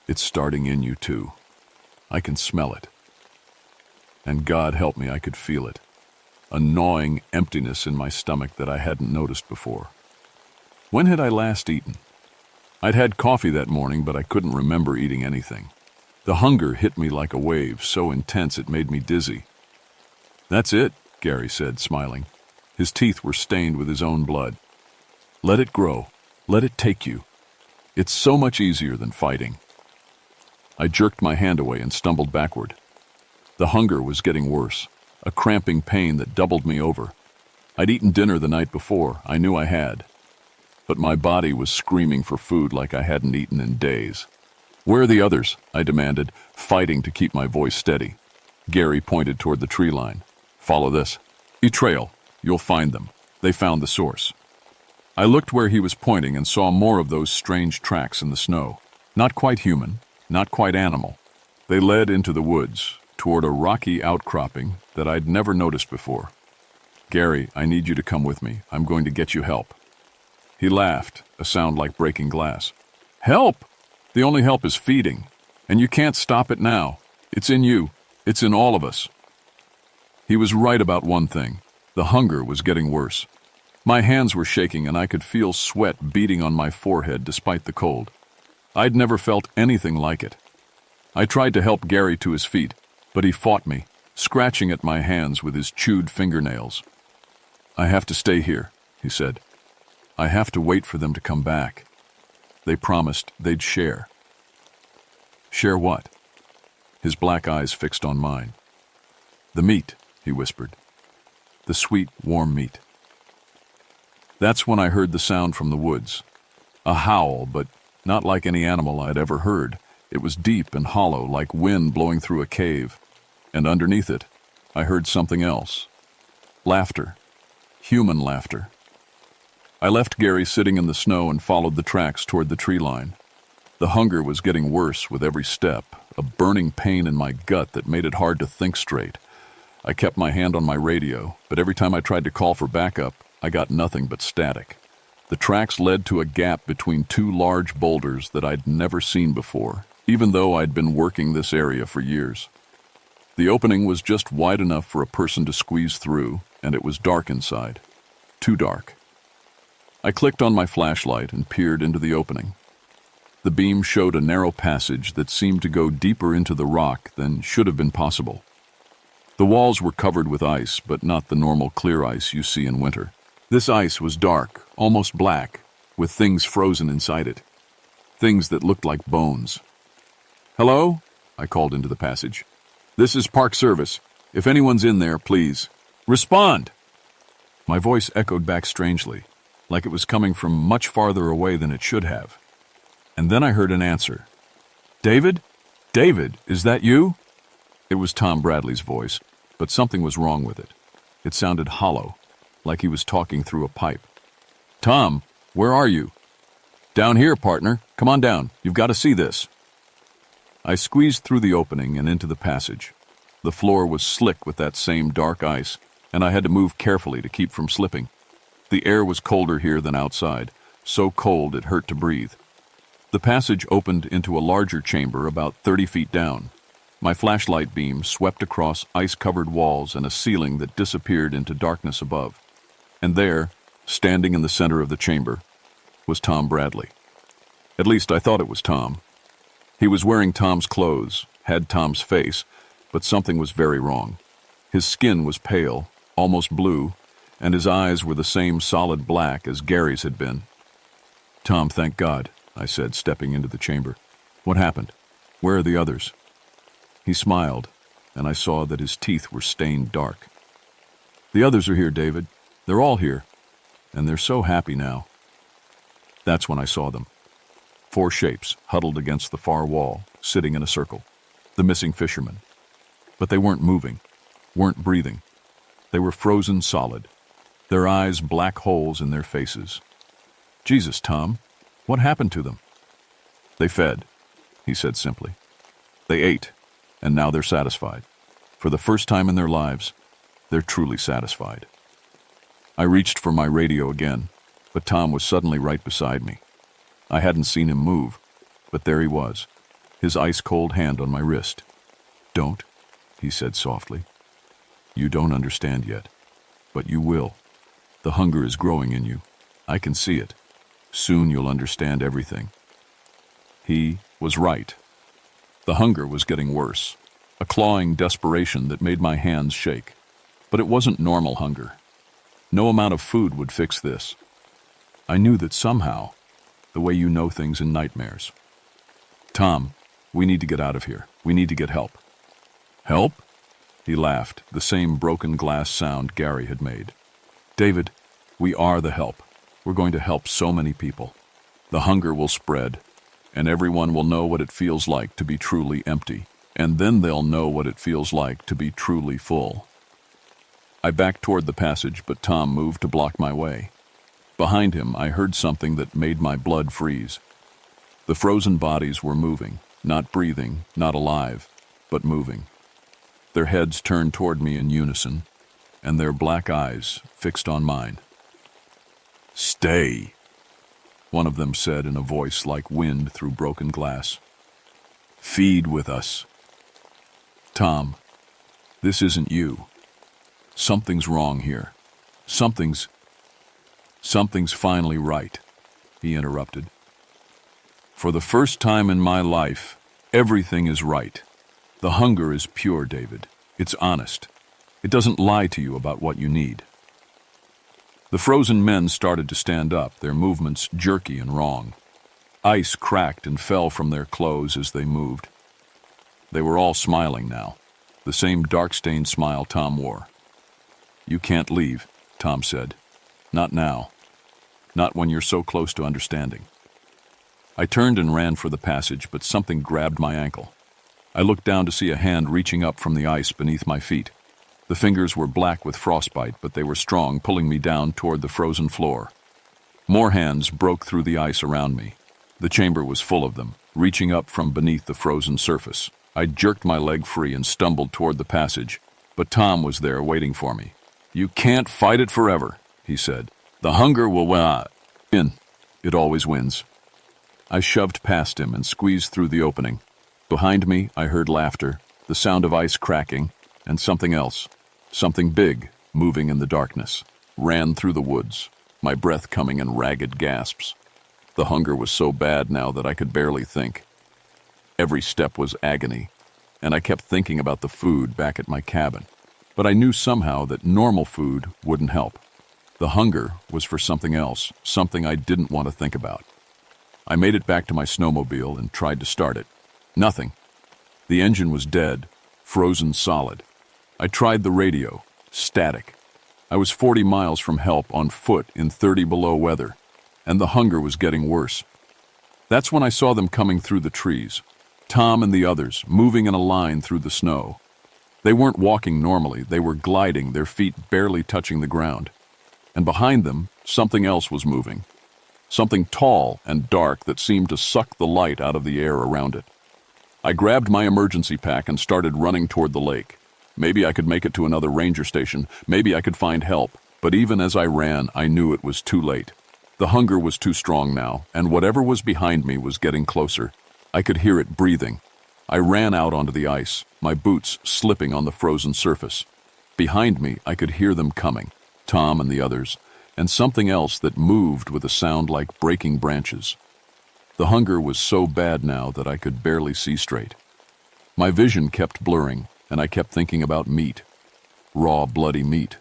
It's starting in you too. I can smell it." And God help me, I could feel it. A gnawing emptiness in my stomach that I hadn't noticed before. When had I last eaten? I'd had coffee that morning, but I couldn't remember eating anything. The hunger hit me like a wave, so intense it made me dizzy. "That's it," Gary said, smiling. His teeth were stained with his own blood. "Let it grow. Let it take you. It's so much easier than fighting." I jerked my hand away and stumbled backward. The hunger was getting worse, a cramping pain that doubled me over. I'd eaten dinner the night before, I knew I had. But my body was screaming for food like I hadn't eaten in days. "Where are the others?" I demanded, fighting to keep my voice steady. Gary pointed toward the tree line. "Follow this. Trail. You'll find them. They found the source." I looked where he was pointing and saw more of those strange tracks in the snow. Not quite human, not quite animal. They led into the woods, toward a rocky outcropping that I'd never noticed before. "Gary, I need you to come with me. I'm going to get you help." He laughed, a sound like breaking glass. "Help? The only help is feeding. And you can't stop it now. It's in you. It's in all of us." He was right about one thing. The hunger was getting worse. My hands were shaking and I could feel sweat beading on my forehead despite the cold. I'd never felt anything like it. I tried to help Gary to his feet, but he fought me, scratching at my hands with his chewed fingernails. "I have to stay here," he said. "I have to wait for them to come back. They promised they'd share." "Share what?" His black eyes fixed on mine. "The meat," he whispered. "The sweet, warm meat." That's when I heard the sound from the woods. A howl, but not like any animal I'd ever heard. It was deep and hollow, like wind blowing through a cave. And underneath it, I heard something else. Laughter. Human laughter. I left Gary sitting in the snow and followed the tracks toward the tree line. The hunger was getting worse with every step, a burning pain in my gut that made it hard to think straight. I kept my hand on my radio, but every time I tried to call for backup, I got nothing but static. The tracks led to a gap between two large boulders that I'd never seen before, even though I'd been working this area for years. The opening was just wide enough for a person to squeeze through, and it was dark inside. Too dark. I clicked on my flashlight and peered into the opening. The beam showed a narrow passage that seemed to go deeper into the rock than should have been possible. The walls were covered with ice, but not the normal clear ice you see in winter. This ice was dark, almost black, with things frozen inside it. Things that looked like bones. "Hello?" I called into the passage. "This is Park Service. If anyone's in there, please respond." My voice echoed back strangely, like it was coming from much farther away than it should have. And then I heard an answer. "David? David, is that you?" It was Tom Bradley's voice, but something was wrong with it. It sounded hollow, like he was talking through a pipe. "Tom, where are you?" "Down here, partner. Come on down. You've got to see this." I squeezed through the opening and into the passage. The floor was slick with that same dark ice, and I had to move carefully to keep from slipping. The air was colder here than outside, so cold it hurt to breathe. The passage opened into a larger chamber about 30 feet down. My flashlight beam swept across ice-covered walls and a ceiling that disappeared into darkness above. And there, standing in the center of the chamber, was Tom Bradley. At least I thought it was Tom. He was wearing Tom's clothes, had Tom's face, but something was very wrong. His skin was pale, almost blue, and his eyes were the same solid black as Gary's had been. "Tom, thank God," I said, stepping into the chamber. "What happened? Where are the others?" He smiled, and I saw that his teeth were stained dark. "The others are here, David. They're all here, and they're so happy now." That's when I saw them. 4 shapes huddled against the far wall, sitting in a circle. The missing fishermen. But they weren't moving, weren't breathing. They were frozen solid, their eyes black holes in their faces. "Jesus, Tom, what happened to them?" "They fed," he said simply. "They ate, and now they're satisfied. For the first time in their lives, they're truly satisfied." I reached for my radio again, but Tom was suddenly right beside me. I hadn't seen him move, but there he was, his ice-cold hand on my wrist. "Don't," he said softly. "You don't understand yet, but you will. The hunger is growing in you. I can see it. Soon you'll understand everything." He was right. The hunger was getting worse, a clawing desperation that made my hands shake. But it wasn't normal hunger. No amount of food would fix this. I knew that somehow, the way you know things in nightmares. "Tom, we need to get out of here. We need to get help." "Help?" He laughed, the same broken glass sound Gary had made. David, we are the help. We're going to help so many people. The hunger will spread, and everyone will know what it feels like to be truly empty, and then they'll know what it feels like to be truly full. I backed toward the passage, but Tom moved to block my way. Behind him, I heard something that made my blood freeze. The frozen bodies were moving, not breathing, not alive, but moving. Their heads turned toward me in unison, and their black eyes fixed on mine. "Stay," one of them said in a voice like wind through broken glass. "Feed with us." "Tom, this isn't you. Something's wrong here. Something's finally right," he interrupted. "For the first time in my life, everything is right. The hunger is pure, David. It's honest. It doesn't lie to you about what you need." The frozen men started to stand up, their movements jerky and wrong. Ice cracked and fell from their clothes as they moved. They were all smiling now, the same dark-stained smile Tom wore. "You can't leave," Tom said. "Not now. Not when you're so close to understanding." I turned and ran for the passage, but something grabbed my ankle. I looked down to see a hand reaching up from the ice beneath my feet. The fingers were black with frostbite, but they were strong, pulling me down toward the frozen floor. More hands broke through the ice around me. The chamber was full of them, reaching up from beneath the frozen surface. I jerked my leg free and stumbled toward the passage, but Tom was there waiting for me. "You can't fight it forever," he said. "The hunger will win. It always wins." I shoved past him and squeezed through the opening. Behind me, I heard laughter, the sound of ice cracking, and something else, something big, moving in the darkness, ran through the woods, my breath coming in ragged gasps. The hunger was so bad now that I could barely think. Every step was agony, and I kept thinking about the food back at my cabin. But I knew somehow that normal food wouldn't help. The hunger was for something else, something I didn't want to think about. I made it back to my snowmobile and tried to start it. Nothing. The engine was dead, frozen solid. I tried the radio. Static. I was 40 miles from help on foot in 30 below weather, and the hunger was getting worse. That's when I saw them coming through the trees. Tom and the others, moving in a line through the snow. They weren't walking normally, they were gliding, their feet barely touching the ground. And behind them, something else was moving. Something tall and dark that seemed to suck the light out of the air around it. I grabbed my emergency pack and started running toward the lake. Maybe I could make it to another ranger station, maybe I could find help, but even as I ran, I knew it was too late. The hunger was too strong now, and whatever was behind me was getting closer. I could hear it breathing. I ran out onto the ice, my boots slipping on the frozen surface. Behind me, I could hear them coming, Tom and the others, and something else that moved with a sound like breaking branches. The hunger was so bad now that I could barely see straight. My vision kept blurring, and I kept thinking about meat. Raw, bloody meat.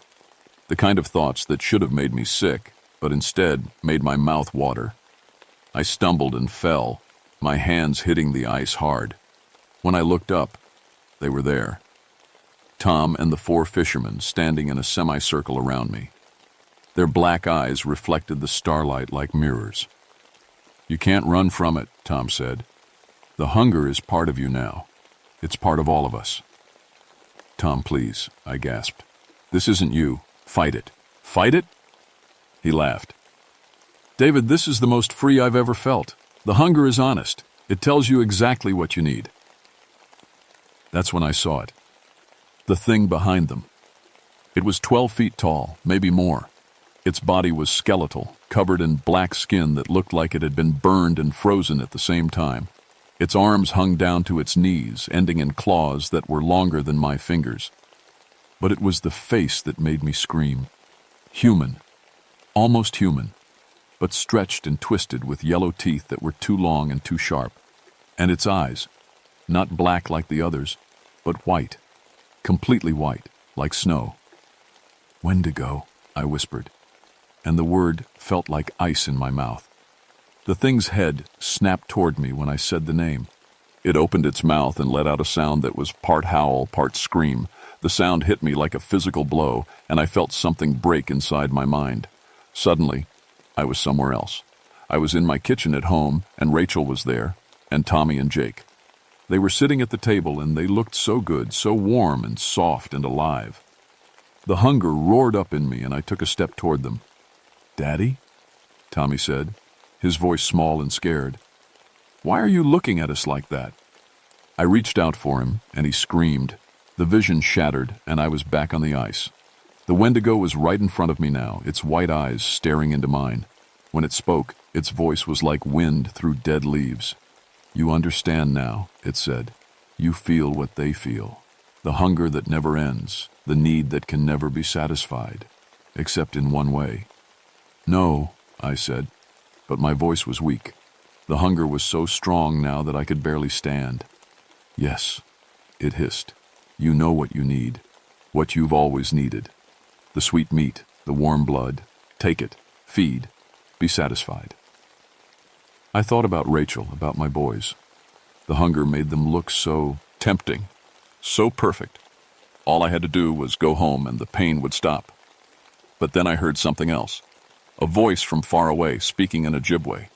The kind of thoughts that should have made me sick, but instead made my mouth water. I stumbled and fell, my hands hitting the ice hard. When I looked up, they were there. Tom and the 4 fishermen standing in a semicircle around me. Their black eyes reflected the starlight like mirrors. "You can't run from it," Tom said. "The hunger is part of you now. It's part of all of us." "Tom, please," I gasped. "This isn't you. Fight it." "Fight it?" He laughed. "David, this is the most free I've ever felt. The hunger is honest. It tells you exactly what you need." That's when I saw it. The thing behind them. It was 12 feet tall, maybe more. Its body was skeletal, covered in black skin that looked like it had been burned and frozen at the same time. Its arms hung down to its knees, ending in claws that were longer than my fingers. But it was the face that made me scream. Human. Almost human, but stretched and twisted with yellow teeth that were too long and too sharp. And its eyes, not black like the others, but white. Completely white, like snow. "Wendigo," I whispered, and the word felt like ice in my mouth. The thing's head snapped toward me when I said the name. It opened its mouth and let out a sound that was part howl, part scream, The sound hit me like a physical blow, and I felt something break inside my mind. Suddenly, I was somewhere else. I was in my kitchen at home, and Rachel was there, and Tommy and Jake. They were sitting at the table, and they looked so good, so warm and soft and alive. The hunger roared up in me, and I took a step toward them. "Daddy?" Tommy said, his voice small and scared. "Why are you looking at us like that?" I reached out for him, and he screamed. The vision shattered, and I was back on the ice. The Wendigo was right in front of me now, its white eyes staring into mine. When it spoke, its voice was like wind through dead leaves. "You understand now," it said. "You feel what they feel. The hunger that never ends, the need that can never be satisfied, except in one way." "No," I said, but my voice was weak. The hunger was so strong now that I could barely stand. "Yes," it hissed. "You know what you need, what you've always needed. The sweet meat, the warm blood. Take it, feed, be satisfied." I thought about Rachel, about my boys. The hunger made them look so tempting, so perfect. All I had to do was go home and the pain would stop. But then I heard something else. A voice from far away speaking in Ojibwe.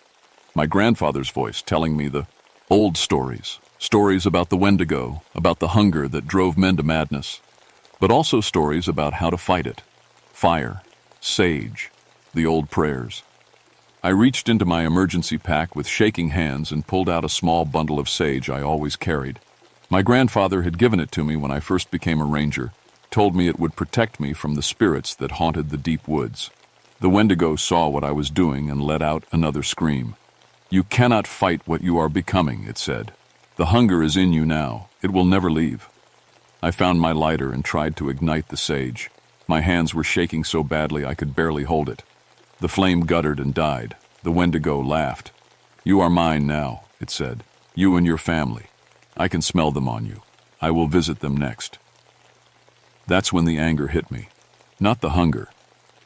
My grandfather's voice telling me the old stories. Stories about the Wendigo, about the hunger that drove men to madness. But also stories about how to fight it. Fire, sage, the old prayers. I reached into my emergency pack with shaking hands and pulled out a small bundle of sage I always carried. My grandfather had given it to me when I first became a ranger, told me it would protect me from the spirits that haunted the deep woods. The Wendigo saw what I was doing and let out another scream. "You cannot fight what you are becoming," it said. "The hunger is in you now. It will never leave." I found my lighter and tried to ignite the sage. My hands were shaking so badly I could barely hold it. The flame guttered and died. The Wendigo laughed. "You are mine now," it said. "You and your family. I can smell them on you. I will visit them next." That's when the anger hit me. Not the hunger.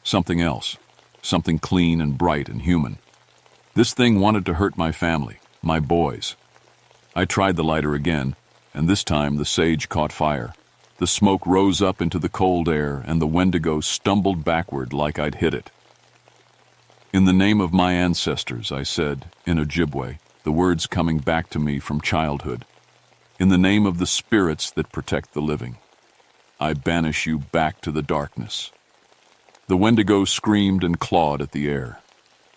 Something else. Something clean and bright and human. This thing wanted to hurt my family, my boys. I tried the lighter again, and this time the sage caught fire. The smoke rose up into the cold air, and the Wendigo stumbled backward like I'd hit it. "In the name of my ancestors," I said, in Ojibwe, the words coming back to me from childhood. "In the name of the spirits that protect the living, I banish you back to the darkness." The Wendigo screamed and clawed at the air.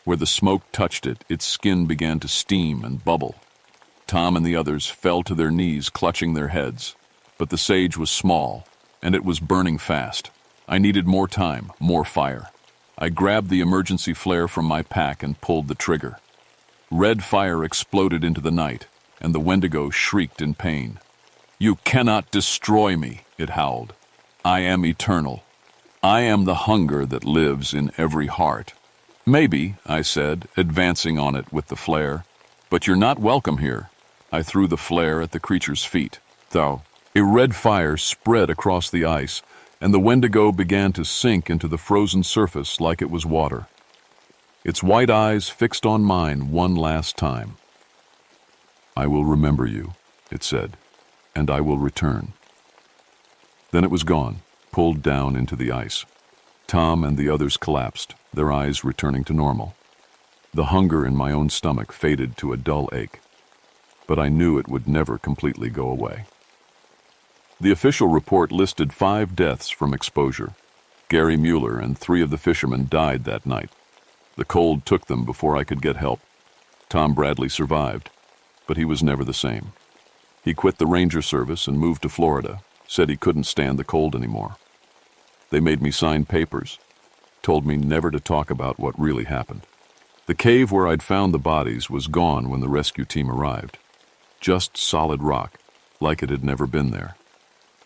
Where the smoke touched it, its skin began to steam and bubble. Tom and the others fell to their knees, clutching their heads. But the sage was small, and it was burning fast. I needed more time, more fire. I grabbed the emergency flare from my pack and pulled the trigger. Red fire exploded into the night, and the Wendigo shrieked in pain. "You cannot destroy me," it howled. "I am eternal. I am the hunger that lives in every heart." "Maybe," I said, advancing on it with the flare. "But you're not welcome here." I threw the flare at the creature's feet. Though a red fire spread across the ice, and the Wendigo began to sink into the frozen surface like it was water. Its white eyes fixed on mine one last time. "I will remember you," it said, "and I will return." Then it was gone, pulled down into the ice. Tom and the others collapsed, their eyes returning to normal. The hunger in my own stomach faded to a dull ache, but I knew it would never completely go away. The official report listed 5 deaths from exposure. Gary Mueller and 3 of the fishermen died that night. The cold took them before I could get help. Tom Bradley survived, but he was never the same. He quit the ranger service and moved to Florida, said he couldn't stand the cold anymore. They made me sign papers, told me never to talk about what really happened. The cave where I'd found the bodies was gone when the rescue team arrived. Just solid rock, like it had never been there.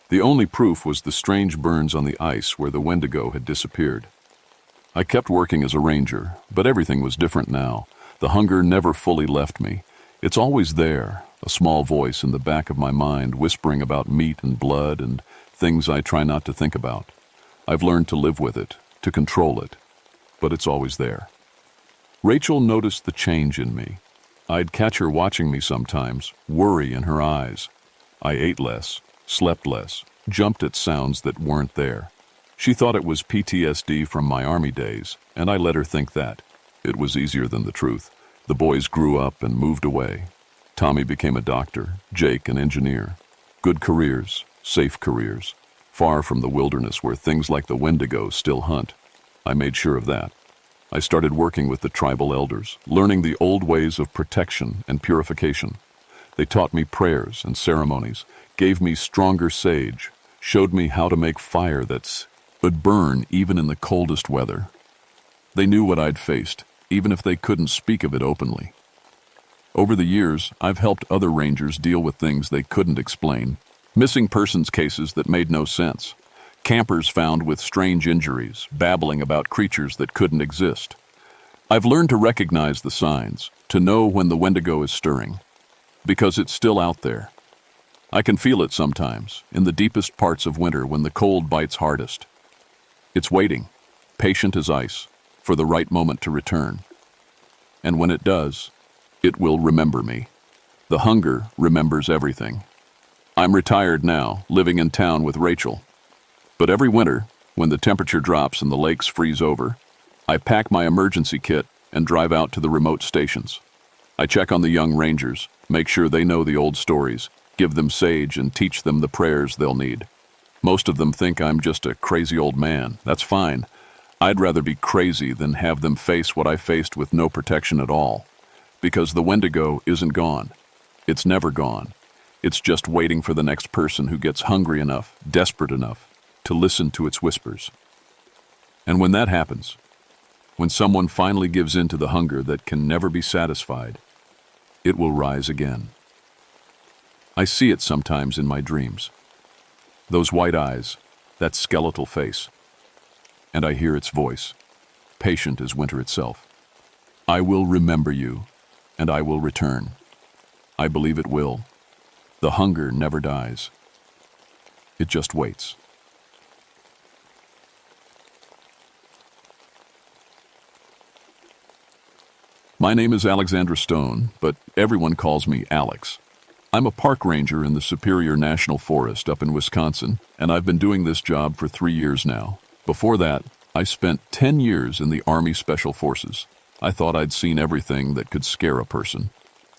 The only proof was the strange burns on the ice where the Wendigo had disappeared. I kept working as a ranger, but everything was different now. The hunger never fully left me. It's always there, a small voice in the back of my mind whispering about meat and blood and things I try not to think about. I've learned to live with it, to control it, but it's always there. Rachel noticed the change in me. I'd catch her watching me sometimes, worry in her eyes. I ate less, slept less, jumped at sounds that weren't there. She thought it was PTSD from my army days, and I let her think that. It was easier than the truth. The boys grew up and moved away. Tommy became a doctor, Jake an engineer. Good careers, safe careers, far from the wilderness where things like the Wendigo still hunt. I made sure of that. I started working with the tribal elders, learning the old ways of protection and purification. They taught me prayers and ceremonies, gave me stronger sage, showed me how to make fire that would burn even in the coldest weather. They knew what I'd faced, even if they couldn't speak of it openly. Over the years, I've helped other rangers deal with things they couldn't explain, missing persons cases that made no sense, campers found with strange injuries, babbling about creatures that couldn't exist. I've learned to recognize the signs, to know when the Wendigo is stirring, because it's still out there. I can feel it sometimes, in the deepest parts of winter when the cold bites hardest. It's waiting, patient as ice, for the right moment to return. And when it does, it will remember me. The hunger remembers everything. I'm retired now, living in town with Rachel. But every winter, when the temperature drops and the lakes freeze over, I pack my emergency kit and drive out to the remote stations. I check on the young rangers, make sure they know the old stories, give them sage and teach them the prayers they'll need. Most of them think I'm just a crazy old man. That's fine. I'd rather be crazy than have them face what I faced with no protection at all. Because the Wendigo isn't gone. It's never gone. It's just waiting for the next person who gets hungry enough, desperate enough, to listen to its whispers. And when that happens, when someone finally gives in to the hunger that can never be satisfied, it will rise again. I see it sometimes in my dreams. Those white eyes, that skeletal face. And I hear its voice, patient as winter itself. I will remember you, and I will return. I believe it will. The hunger never dies. It just waits. My name is Alexandra Stone, but everyone calls me Alex. I'm a park ranger in the Superior National Forest up in Wisconsin, and I've been doing this job for 3 years now. Before that, I spent 10 years in the Army Special Forces. I thought I'd seen everything that could scare a person.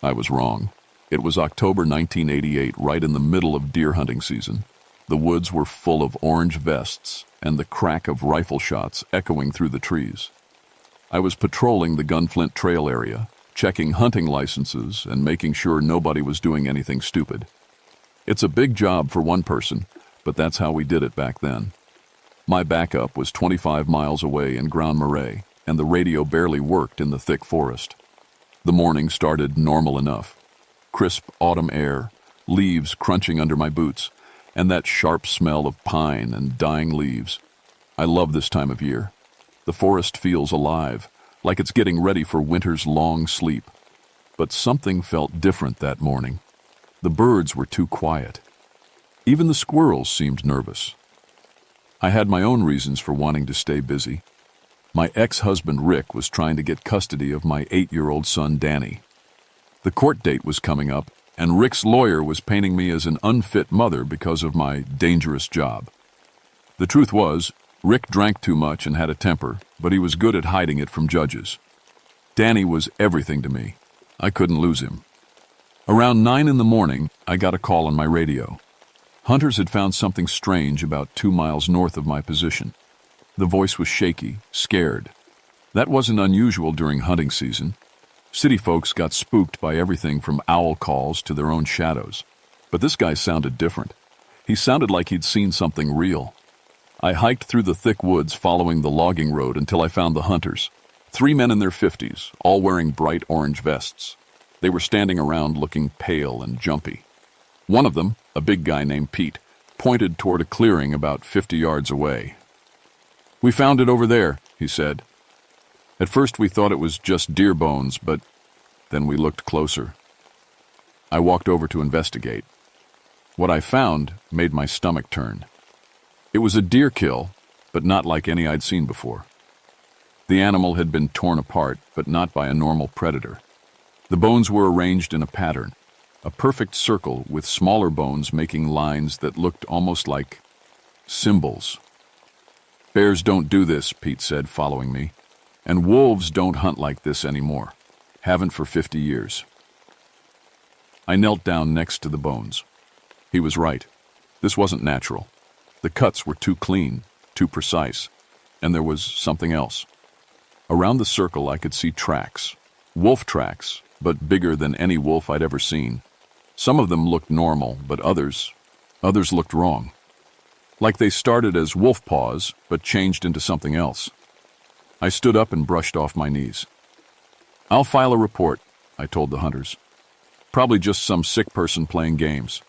I was wrong. It was October 1988, right in the middle of deer hunting season. The woods were full of orange vests and the crack of rifle shots echoing through the trees. I was patrolling the Gunflint Trail area, checking hunting licenses and making sure nobody was doing anything stupid. It's a big job for one person, but that's how we did it back then. My backup was 25 miles away in Grand Marais, and the radio barely worked in the thick forest. The morning started normal enough. Crisp autumn air, leaves crunching under my boots, and that sharp smell of pine and dying leaves. I love this time of year. The forest feels alive, like it's getting ready for winter's long sleep. But something felt different that morning. The birds were too quiet. Even the squirrels seemed nervous. I had my own reasons for wanting to stay busy. My ex-husband Rick was trying to get custody of my 8-year-old son Danny. The court date was coming up, and Rick's lawyer was painting me as an unfit mother because of my dangerous job. The truth was, Rick drank too much and had a temper, but he was good at hiding it from judges. Danny was everything to me. I couldn't lose him. Around 9 in the morning, I got a call on my radio. Hunters had found something strange about 2 miles north of my position. The voice was shaky, scared. That wasn't unusual during hunting season. City folks got spooked by everything from owl calls to their own shadows. But this guy sounded different. He sounded like he'd seen something real. I hiked through the thick woods following the logging road until I found the hunters. 3 men in their 50s, all wearing bright orange vests. They were standing around looking pale and jumpy. One of them, a big guy named Pete, pointed toward a clearing about 50 yards away. "We found it over there," he said. At first we thought it was just deer bones, but then we looked closer. I walked over to investigate. What I found made my stomach turn. It was a deer kill, but not like any I'd seen before. The animal had been torn apart, but not by a normal predator. The bones were arranged in a pattern. A perfect circle with smaller bones making lines that looked almost like symbols. "Bears don't do this," Pete said, following me. "And wolves don't hunt like this anymore. Haven't for 50 years. I knelt down next to the bones. He was right. This wasn't natural. The cuts were too clean, too precise, and there was something else. Around the circle I could see tracks. Wolf tracks, but bigger than any wolf I'd ever seen. Some of them looked normal, but others looked wrong. Like they started as wolf paws, but changed into something else. I stood up and brushed off my knees. "I'll file a report," I told the hunters. "Probably just some sick person playing games."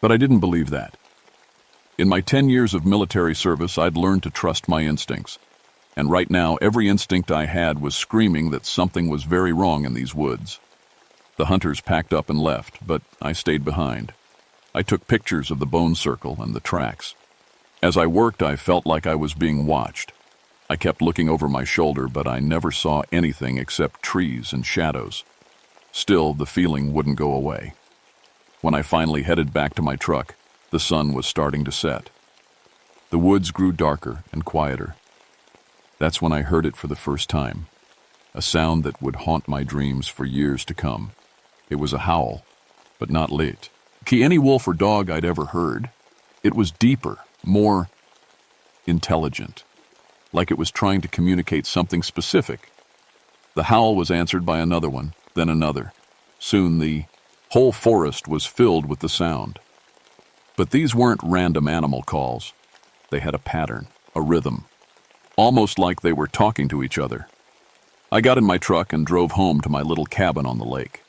But I didn't believe that. In my 10 years of military service, I'd learned to trust my instincts. And right now, every instinct I had was screaming that something was very wrong in these woods. The hunters packed up and left, but I stayed behind. I took pictures of the bone circle and the tracks. As I worked, I felt like I was being watched. I kept looking over my shoulder, but I never saw anything except trees and shadows. Still, the feeling wouldn't go away. When I finally headed back to my truck, the sun was starting to set. The woods grew darker and quieter. That's when I heard it for the first time, a sound that would haunt my dreams for years to come. It was a howl, but not like any wolf or dog I'd ever heard. It was deeper, more intelligent, like it was trying to communicate something specific. The howl was answered by another one, then another. Soon the whole forest was filled with the sound. But these weren't random animal calls. They had a pattern, a rhythm, almost like they were talking to each other. I got in my truck and drove home to my little cabin on the lake.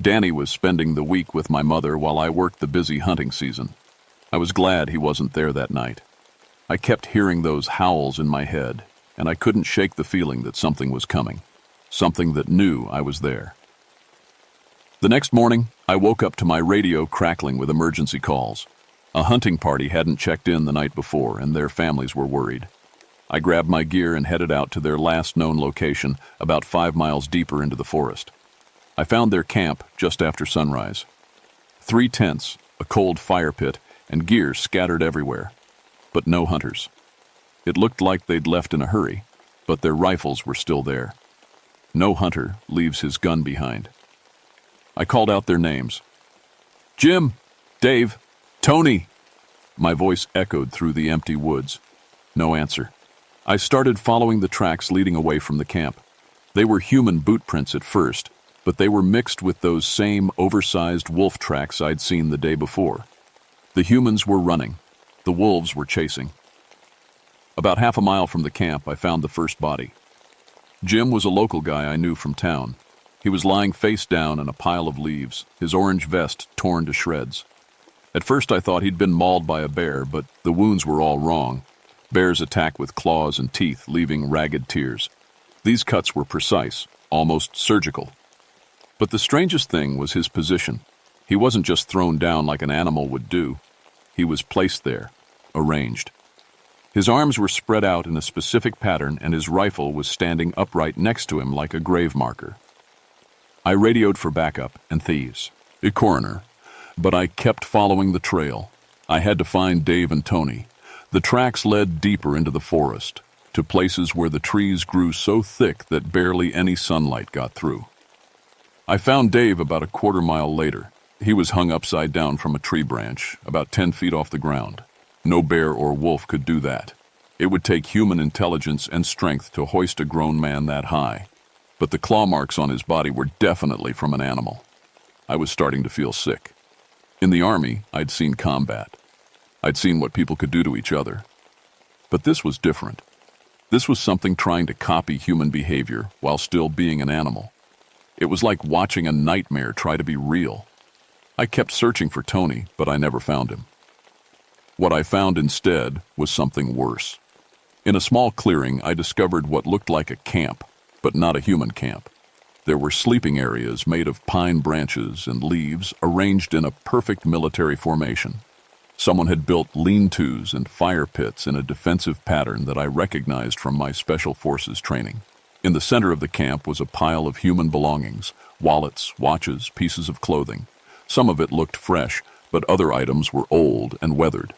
Danny was spending the week with my mother while I worked the busy hunting season. I was glad he wasn't there that night. I kept hearing those howls in my head, and I couldn't shake the feeling that something was coming, something that knew I was there. The next morning, I woke up to my radio crackling with emergency calls. A hunting party hadn't checked in the night before, and their families were worried. I grabbed my gear and headed out to their last known location, about 5 miles deeper into the forest. I found their camp just after sunrise. 3 tents, a cold fire pit, and gear scattered everywhere. But no hunters. It looked like they'd left in a hurry, but their rifles were still there. No hunter leaves his gun behind. I called out their names. "Jim, Dave, Tony." My voice echoed through the empty woods. No answer. I started following the tracks leading away from the camp. They were human boot prints at first, but they were mixed with those same oversized wolf tracks I'd seen the day before. The humans were running. The wolves were chasing. About half a mile from the camp, I found the first body. Jim was a local guy I knew from town. He was lying face down in a pile of leaves, his orange vest torn to shreds. At first I thought he'd been mauled by a bear, but the wounds were all wrong. Bears attack with claws and teeth, leaving ragged tears. These cuts were precise, almost surgical. But the strangest thing was his position. He wasn't just thrown down like an animal would do. He was placed there, arranged. His arms were spread out in a specific pattern, and his rifle was standing upright next to him like a grave marker. I radioed for backup and thieves, a coroner, but I kept following the trail. I had to find Dave and Tony. The tracks led deeper into the forest, to places where the trees grew so thick that barely any sunlight got through. I found Dave about a quarter-mile later. He was hung upside down from a tree branch, about 10 feet off the ground. No bear or wolf could do that. It would take human intelligence and strength to hoist a grown man that high. But the claw marks on his body were definitely from an animal. I was starting to feel sick. In the Army, I'd seen combat. I'd seen what people could do to each other. But this was different. This was something trying to copy human behavior while still being an animal. It was like watching a nightmare try to be real. I kept searching for Tony, but I never found him. What I found instead was something worse. In a small clearing, I discovered what looked like a camp, but not a human camp. There were sleeping areas made of pine branches and leaves arranged in a perfect military formation. Someone had built lean-tos and fire pits in a defensive pattern that I recognized from my Special Forces training. In the center of the camp was a pile of human belongings, wallets, watches, pieces of clothing. Some of it looked fresh, but other items were old and weathered.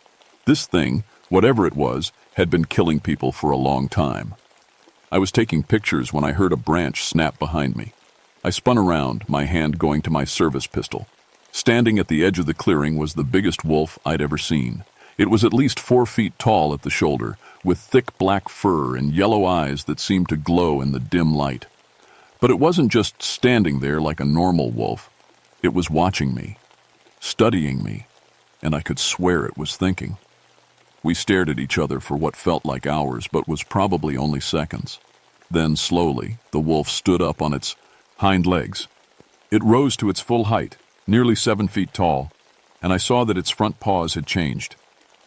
This thing, whatever it was, had been killing people for a long time. I was taking pictures when I heard a branch snap behind me. I spun around, my hand going to my service pistol. Standing at the edge of the clearing was the biggest wolf I'd ever seen. It was at least 4 feet tall at the shoulder, with thick black fur and yellow eyes that seemed to glow in the dim light. But it wasn't just standing there like a normal wolf. It was watching me, studying me, and I could swear it was thinking. We stared at each other for what felt like hours, but was probably only seconds. Then, slowly, the wolf stood up on its hind legs. It rose to its full height, nearly 7 feet tall, and I saw that its front paws had changed.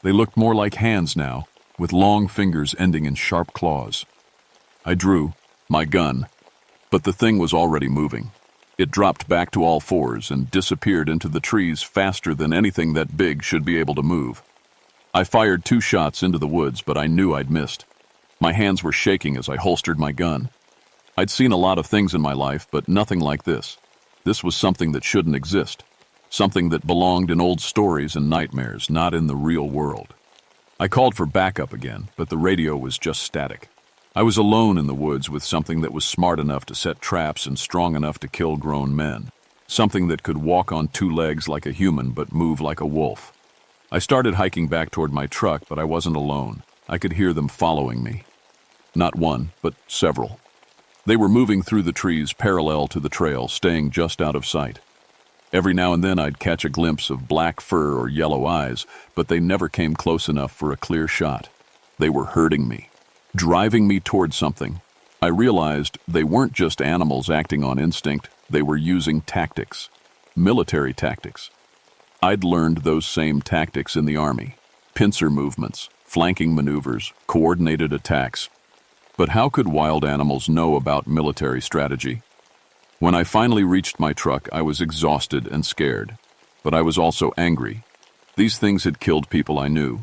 They looked more like hands now, with long fingers ending in sharp claws. I drew my gun, but the thing was already moving. It dropped back to all fours and disappeared into the trees faster than anything that big should be able to move. I fired 2 shots into the woods, but I knew I'd missed. My hands were shaking as I holstered my gun. I'd seen a lot of things in my life, but nothing like this. This was something that shouldn't exist. Something that belonged in old stories and nightmares, not in the real world. I called for backup again, but the radio was just static. I was alone in the woods with something that was smart enough to set traps and strong enough to kill grown men. Something that could walk on 2 legs like a human but move like a wolf. I started hiking back toward my truck, but I wasn't alone. I could hear them following me. Not one, but several. They were moving through the trees parallel to the trail, staying just out of sight. Every now and then I'd catch a glimpse of black fur or yellow eyes, but they never came close enough for a clear shot. They were herding me, driving me toward something. I realized they weren't just animals acting on instinct, they were using tactics, military tactics. I'd learned those same tactics in the army, pincer movements, flanking maneuvers, coordinated attacks. But how could wild animals know about military strategy? When I finally reached my truck, I was exhausted and scared, but I was also angry. These things had killed people I knew.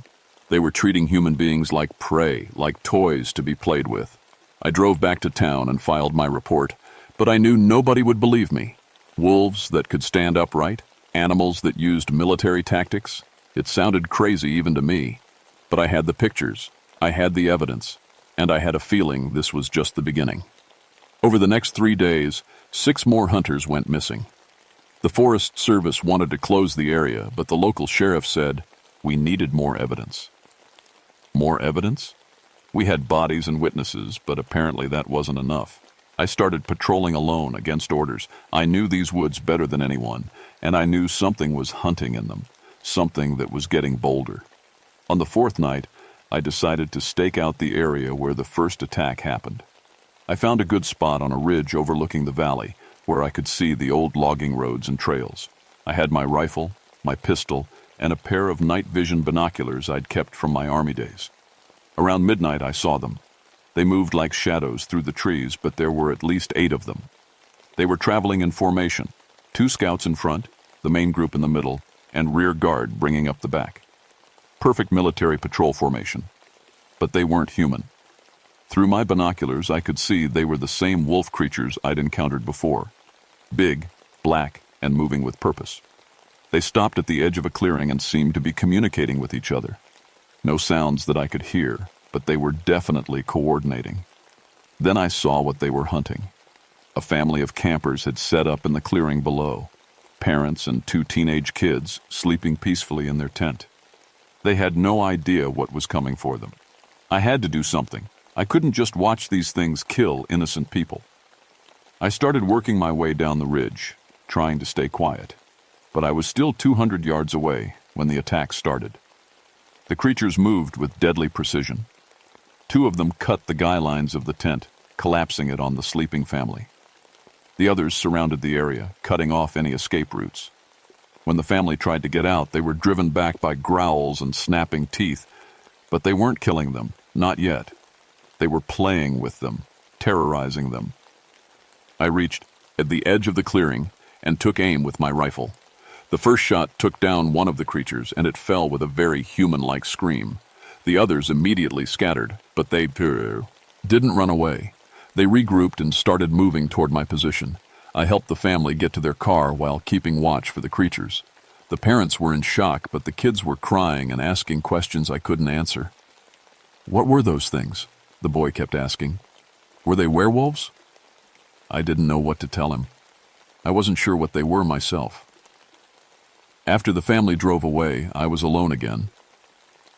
They were treating human beings like prey, like toys to be played with. I drove back to town and filed my report, but I knew nobody would believe me. Wolves that could stand upright? Animals that used military tactics? It sounded crazy even to me. But I had the pictures, I had the evidence, and I had a feeling this was just the beginning. Over the next 3 days, 6 more hunters went missing. The Forest Service wanted to close the area, but the local sheriff said we needed more evidence. More evidence? We had bodies and witnesses, but apparently that wasn't enough. I started patrolling alone against orders. I knew these woods better than anyone, and I knew something was hunting in them, something that was getting bolder. On the 4th night, I decided to stake out the area where the first attack happened. I found a good spot on a ridge overlooking the valley, where I could see the old logging roads and trails. I had my rifle, my pistol, and a pair of night vision binoculars I'd kept from my army days. Around midnight, I saw them. They moved like shadows through the trees, but there were at least 8 of them. They were traveling in formation, 2 scouts in front, the main group in the middle, and rear guard bringing up the back. Perfect military patrol formation. But they weren't human. Through my binoculars, I could see they were the same wolf creatures I'd encountered before. Big, black, and moving with purpose. They stopped at the edge of a clearing and seemed to be communicating with each other. No sounds that I could hear, but they were definitely coordinating. Then I saw what they were hunting. A family of campers had set up in the clearing below. Parents and 2 teenage kids sleeping peacefully in their tent. They had no idea what was coming for them. I had to do something. I couldn't just watch these things kill innocent people. I started working my way down the ridge, trying to stay quiet. But I was still 200 yards away when the attack started. The creatures moved with deadly precision. 2 of them cut the guy lines of the tent, collapsing it on the sleeping family. The others surrounded the area, cutting off any escape routes. When the family tried to get out, they were driven back by growls and snapping teeth. But they weren't killing them, not yet. They were playing with them, terrorizing them. I reached at the edge of the clearing and took aim with my rifle. The first shot took down one of the creatures, and it fell with a very human-like scream. The others immediately scattered, but they didn't run away. They regrouped and started moving toward my position. I helped the family get to their car while keeping watch for the creatures. The parents were in shock, but the kids were crying and asking questions I couldn't answer. "What were those things?" the boy kept asking. "Were they werewolves?" I didn't know what to tell him. I wasn't sure what they were myself. After the family drove away, I was alone again,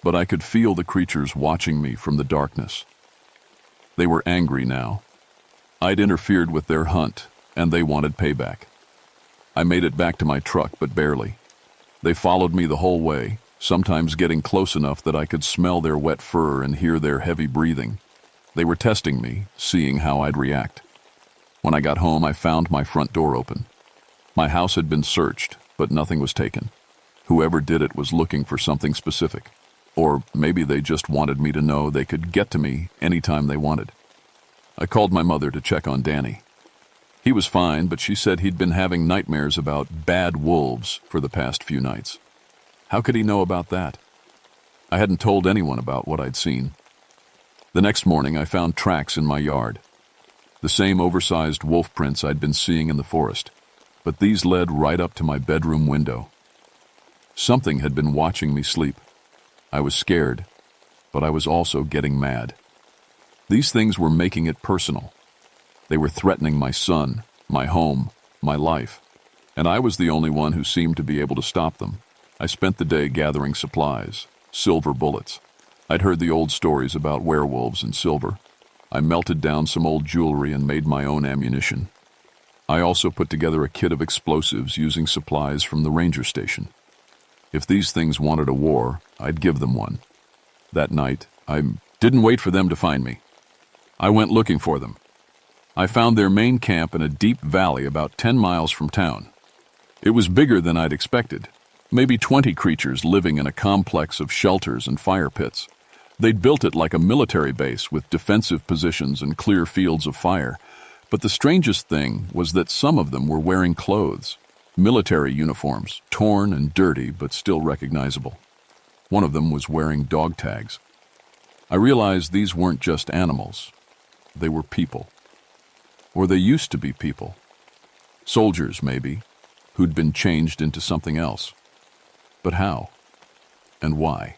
but I could feel the creatures watching me from the darkness. They were angry now. I'd interfered with their hunt, and they wanted payback. I made it back to my truck, but barely. They followed me the whole way, sometimes getting close enough that I could smell their wet fur and hear their heavy breathing. They were testing me, seeing how I'd react. When I got home, I found my front door open. My house had been searched, but nothing was taken. Whoever did it was looking for something specific. Or maybe they just wanted me to know they could get to me anytime they wanted. I called my mother to check on Danny. He was fine, but she said he'd been having nightmares about bad wolves for the past few nights. How could he know about that? I hadn't told anyone about what I'd seen. The next morning, I found tracks in my yard. The same oversized wolf prints I'd been seeing in the forest, but these led right up to my bedroom window. Something had been watching me sleep. I was scared, but I was also getting mad. These things were making it personal. They were threatening my son, my home, my life, and I was the only one who seemed to be able to stop them. I spent the day gathering supplies, silver bullets. I'd heard the old stories about werewolves and silver. I melted down some old jewelry and made my own ammunition. I also put together a kit of explosives using supplies from the ranger station. If these things wanted a war, I'd give them one. That night, I didn't wait for them to find me. I went looking for them. I found their main camp in a deep valley about 10 miles from town. It was bigger than I'd expected. Maybe 20 creatures living in a complex of shelters and fire pits. They'd built it like a military base with defensive positions and clear fields of fire. But the strangest thing was that some of them were wearing clothes. Military uniforms, torn and dirty but still recognizable. One of them was wearing dog tags. I realized these weren't just animals. They were people. Or they used to be people. Soldiers, maybe, who'd been changed into something else. But how? And why?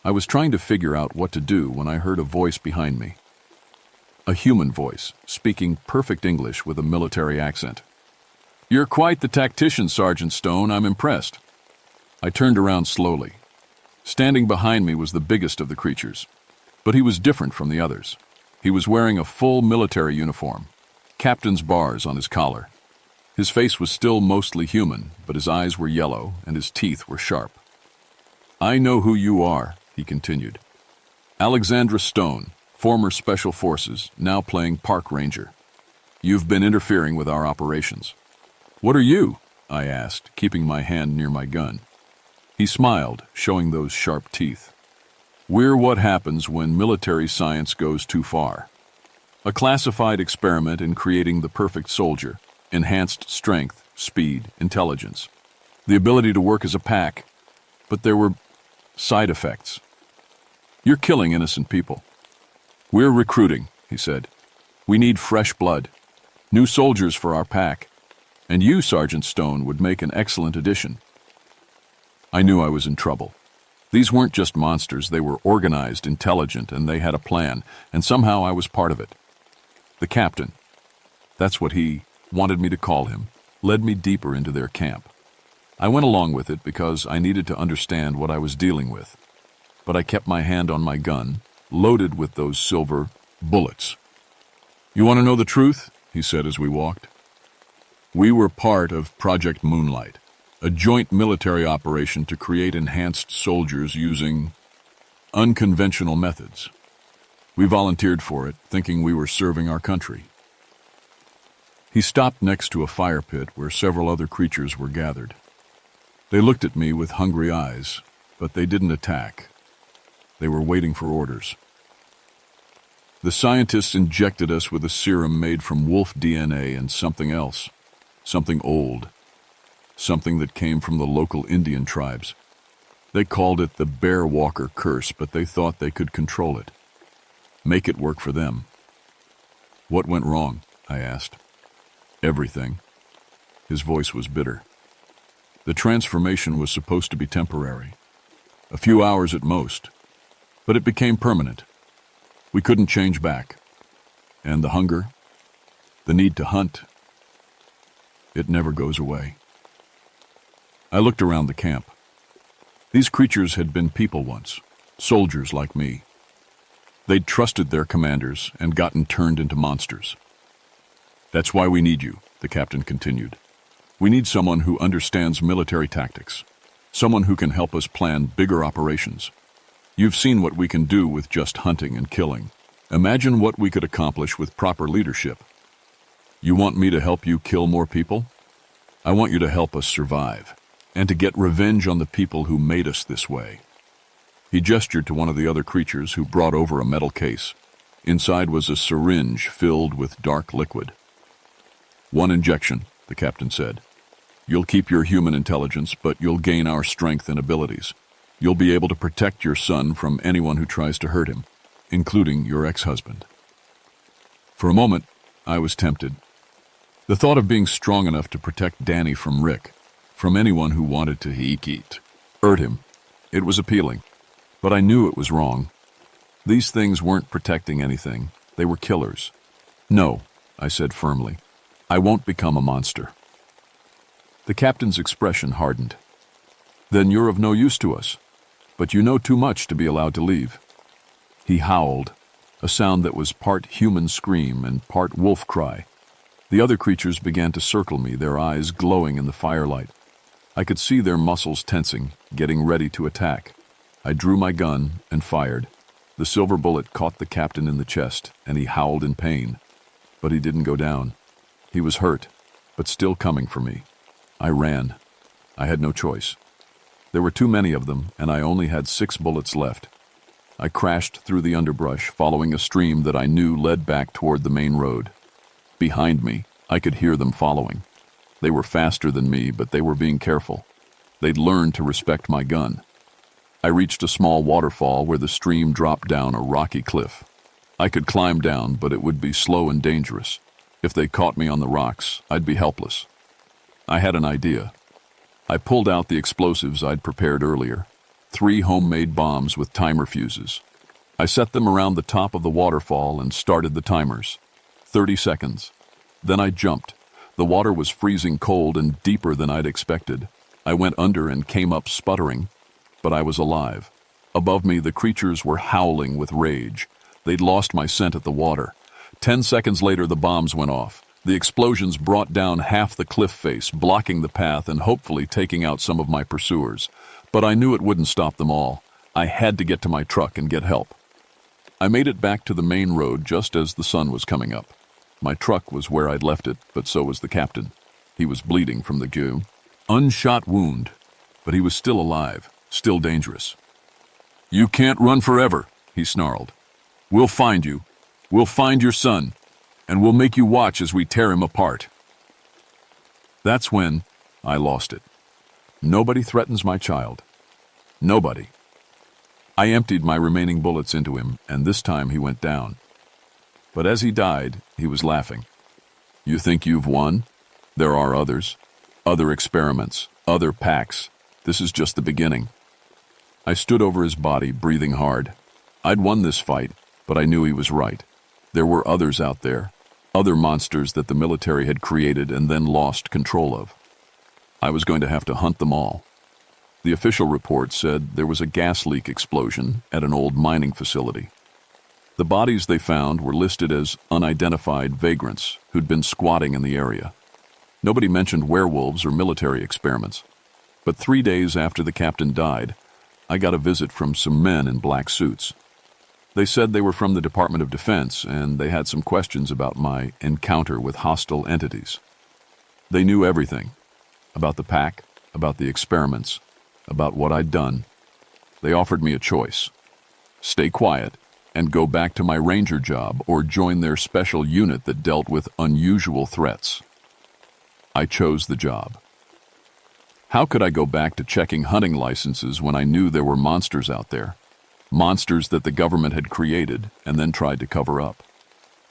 I was trying to figure out what to do when I heard a voice behind me. A human voice, speaking perfect English with a military accent. "You're quite the tactician, Sergeant Stone. I'm impressed." I turned around slowly. Standing behind me was the biggest of the creatures, but he was different from the others. He was wearing a full military uniform, captain's bars on his collar. His face was still mostly human, but his eyes were yellow and his teeth were sharp. "I know who you are," he continued. "Alexandra Stone, former Special Forces, now playing park ranger. You've been interfering with our operations." "What are you?" I asked, keeping my hand near my gun. He smiled, showing those sharp teeth. "We're what happens when military science goes too far. A classified experiment in creating the perfect soldier, enhanced strength, speed, intelligence, the ability to work as a pack, but there were side effects. You're killing innocent people." "We're recruiting," he said. "We need fresh blood, new soldiers for our pack, and you, Sergeant Stone, would make an excellent addition." I knew I was in trouble. These weren't just monsters, they were organized, intelligent, and they had a plan, and somehow I was part of it. The captain, that's what he wanted me to call him, led me deeper into their camp. I went along with it because I needed to understand what I was dealing with, but I kept my hand on my gun, loaded with those silver bullets. "You want to know the truth?" he said as we walked. "We were part of Project Moonlight, a joint military operation to create enhanced soldiers using unconventional methods. We volunteered for it, thinking we were serving our country." He stopped next to a fire pit where several other creatures were gathered. They looked at me with hungry eyes, but they didn't attack. They were waiting for orders. "The scientists injected us with a serum made from wolf DNA and something else, something old, something that came from the local Indian tribes. They called it the Bear Walker Curse, but they thought they could control it, make it work for them." "What went wrong?" I asked. Everything. His voice was bitter. The transformation was supposed to be temporary, a few hours at most, but it became permanent. We couldn't change back. And the hunger, the need to hunt, it never goes away. I looked around the camp. These creatures had been people once, soldiers like me. They'd trusted their commanders and gotten turned into monsters. That's why we need you, the captain continued. We need someone who understands military tactics, someone who can help us plan bigger operations. You've seen what we can do with just hunting and killing. Imagine what we could accomplish with proper leadership. You want me to help you kill more people? I want you to help us survive, and to get revenge on the people who made us this way. He gestured to one of the other creatures who brought over a metal case. Inside was a syringe filled with dark liquid. One injection, the captain said. You'll keep your human intelligence, but you'll gain our strength and abilities. You'll be able to protect your son from anyone who tries to hurt him, including your ex-husband. For a moment, I was tempted. The thought of being strong enough to protect Danny from Rick, from anyone who wanted to hurt him, it was appealing. But I knew it was wrong. These things weren't protecting anything. They were killers. No, I said firmly. I won't become a monster. The captain's expression hardened. Then you're of no use to us, but you know too much to be allowed to leave. He howled, a sound that was part human scream and part wolf cry. The other creatures began to circle me, their eyes glowing in the firelight. I could see their muscles tensing, getting ready to attack. I drew my gun and fired. The silver bullet caught the captain in the chest, and he howled in pain. But he didn't go down. He was hurt, but still coming for me. I ran. I had no choice. There were too many of them, and I only had 6 bullets left. I crashed through the underbrush, following a stream that I knew led back toward the main road. Behind me, I could hear them following. They were faster than me, but they were being careful. They'd learned to respect my gun. I reached a small waterfall where the stream dropped down a rocky cliff. I could climb down, but it would be slow and dangerous. If they caught me on the rocks, I'd be helpless. I had an idea. I pulled out the explosives I'd prepared earlier, 3 homemade bombs with timer fuses. I set them around the top of the waterfall and started the timers. 30 seconds. Then I jumped. The water was freezing cold and deeper than I'd expected. I went under and came up sputtering, but I was alive. Above me, the creatures were howling with rage. They'd lost my scent at the water. 10 seconds later, the bombs went off. The explosions brought down half the cliff face, blocking the path and hopefully taking out some of my pursuers. But I knew it wouldn't stop them all. I had to get to my truck and get help. I made it back to the main road just as the sun was coming up. My truck was where I'd left it, but so was the captain. He was bleeding from the unshot wound, but he was still alive, still dangerous. You can't run forever, he snarled. We'll find you. We'll find your son, and we'll make you watch as we tear him apart. That's when I lost it. Nobody threatens my child. Nobody. I emptied my remaining bullets into him, and this time he went down. But as he died, he was laughing. You think you've won? There are others. Other experiments, other packs. This is just the beginning. I stood over his body, breathing hard. I'd won this fight, but I knew he was right. There were others out there, other monsters that the military had created and then lost control of. I was going to have to hunt them all. The official report said there was a gas leak explosion at an old mining facility. The bodies they found were listed as unidentified vagrants who'd been squatting in the area. Nobody mentioned werewolves or military experiments. But 3 days after the captain died, I got a visit from some men in black suits. They said they were from the Department of Defense, and they had some questions about my encounter with hostile entities. They knew everything, about the pack, about the experiments, about what I'd done. They offered me a choice: stay quiet and go back to my ranger job, or join their special unit that dealt with unusual threats. I chose the job. How could I go back to checking hunting licenses when I knew there were monsters out there? Monsters that the government had created and then tried to cover up.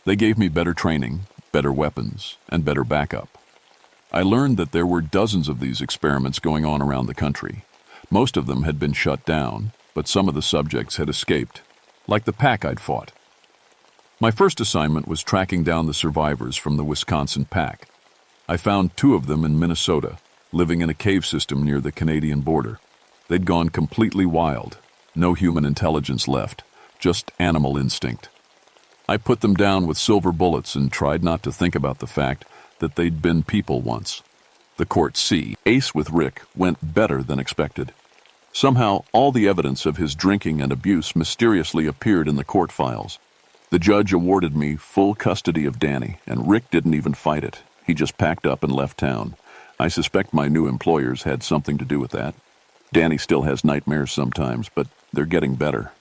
They gave me better training, better weapons, and better backup. I learned that there were dozens of these experiments going on around the country. Most of them had been shut down, but some of the subjects had escaped, like the pack I'd fought. My first assignment was tracking down the survivors from the Wisconsin pack. I found 2 of them in Minnesota, living in a cave system near the Canadian border. They'd gone completely wild. No human intelligence left, just animal instinct. I put them down with silver bullets and tried not to think about the fact that they'd been people once. The Court C case with Rick went better than expected. Somehow, all the evidence of his drinking and abuse mysteriously appeared in the court files. The judge awarded me full custody of Danny, and Rick didn't even fight it. He just packed up and left town. I suspect my new employers had something to do with that. Danny still has nightmares sometimes, but they're getting better.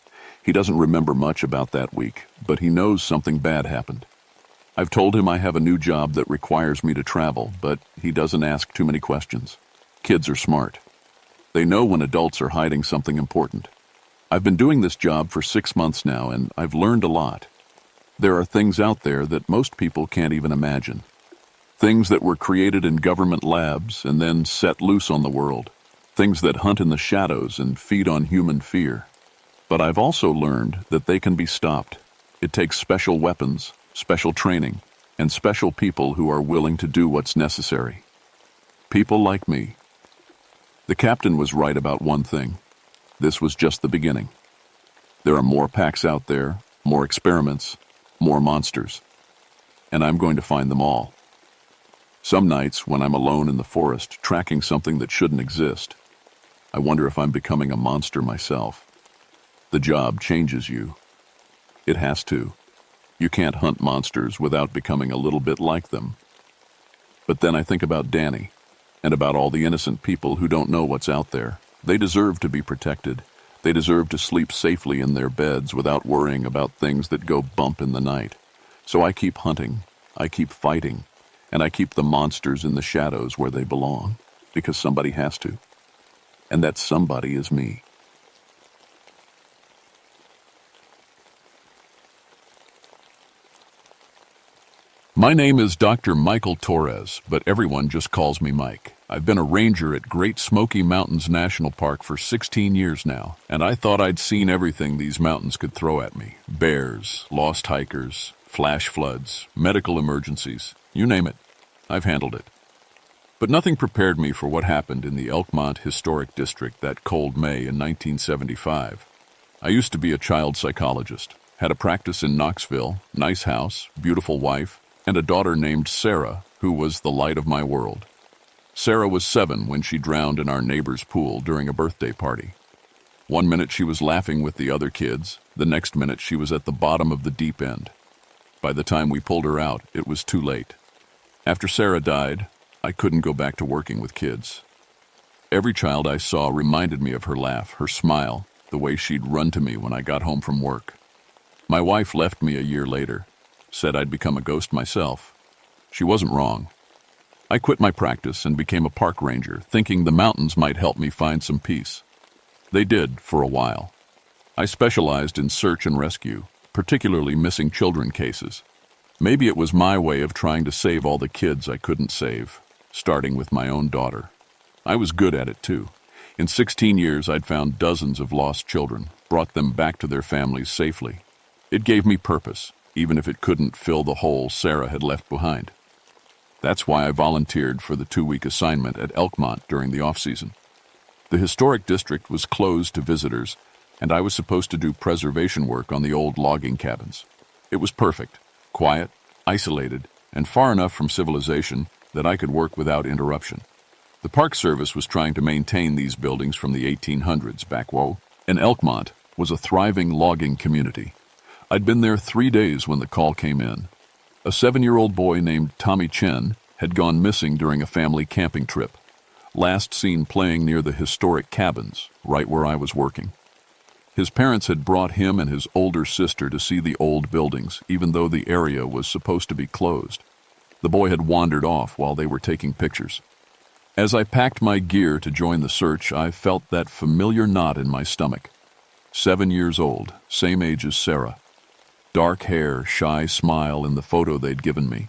He doesn't remember much about that week, but he knows something bad happened. I've told him I have a new job that requires me to travel, but he doesn't ask too many questions. Kids are smart. They know when adults are hiding something important. I've been doing this job for 6 months now, and I've learned a lot. There are things out there that most people can't even imagine. Things that were created in government labs and then set loose on the world. Things that hunt in the shadows and feed on human fear. But I've also learned that they can be stopped. It takes special weapons, special training, and special people who are willing to do what's necessary. People like me. The captain was right about one thing. This was just the beginning. There are more packs out there, more experiments, more monsters. And I'm going to find them all. Some nights, when I'm alone in the forest, tracking something that shouldn't exist, I wonder if I'm becoming a monster myself. The job changes you. It has to. You can't hunt monsters without becoming a little bit like them. But then I think about Danny, and about all the innocent people who don't know what's out there. They deserve to be protected. They deserve to sleep safely in their beds without worrying about things that go bump in the night. So I keep hunting, I keep fighting, and I keep the monsters in the shadows where they belong, because somebody has to. And that somebody is me. My name is Dr. Michael Torres, but everyone just calls me Mike. I've been a ranger at Great Smoky Mountains National Park for 16 years now, and I thought I'd seen everything these mountains could throw at me. Bears, lost hikers, flash floods, medical emergencies, you name it. I've handled it. But nothing prepared me for what happened in the Elkmont Historic District that cold May in 1975. I used to be a child psychologist, had a practice in Knoxville, nice house, beautiful wife, and a daughter named Sarah, who was the light of my world. Sarah was 7 when she drowned in our neighbor's pool during a birthday party. One minute she was laughing with the other kids, the next minute she was at the bottom of the deep end. By the time we pulled her out, it was too late. After Sarah died, I couldn't go back to working with kids. Every child I saw reminded me of her laugh, her smile, the way she'd run to me when I got home from work. My wife left me a year later. Said I'd become a ghost myself. She wasn't wrong. I quit my practice and became a park ranger, thinking the mountains might help me find some peace. They did, for a while. I specialized in search and rescue, particularly missing children cases. Maybe it was my way of trying to save all the kids I couldn't save, starting with my own daughter. I was good at it, too. In 16 years, I'd found dozens of lost children, brought them back to their families safely. It gave me purpose, even if it couldn't fill the hole Sarah had left behind. That's why I volunteered for the 2-week assignment at Elkmont during the off-season. The historic district was closed to visitors, and I was supposed to do preservation work on the old logging cabins. It was perfect, quiet, isolated, and far enough from civilization that I could work without interruption. The Park Service was trying to maintain these buildings from the 1800s back whoa, and Elkmont was a thriving logging community. I'd been there 3 days when the call came in. A 7-year-old boy named Tommy Chen had gone missing during a family camping trip. Last seen playing near the historic cabins, right where I was working. His parents had brought him and his older sister to see the old buildings, even though the area was supposed to be closed. The boy had wandered off while they were taking pictures. As I packed my gear to join the search, I felt that familiar knot in my stomach. 7 years old, same age as Sarah. Dark hair, shy smile in the photo they'd given me.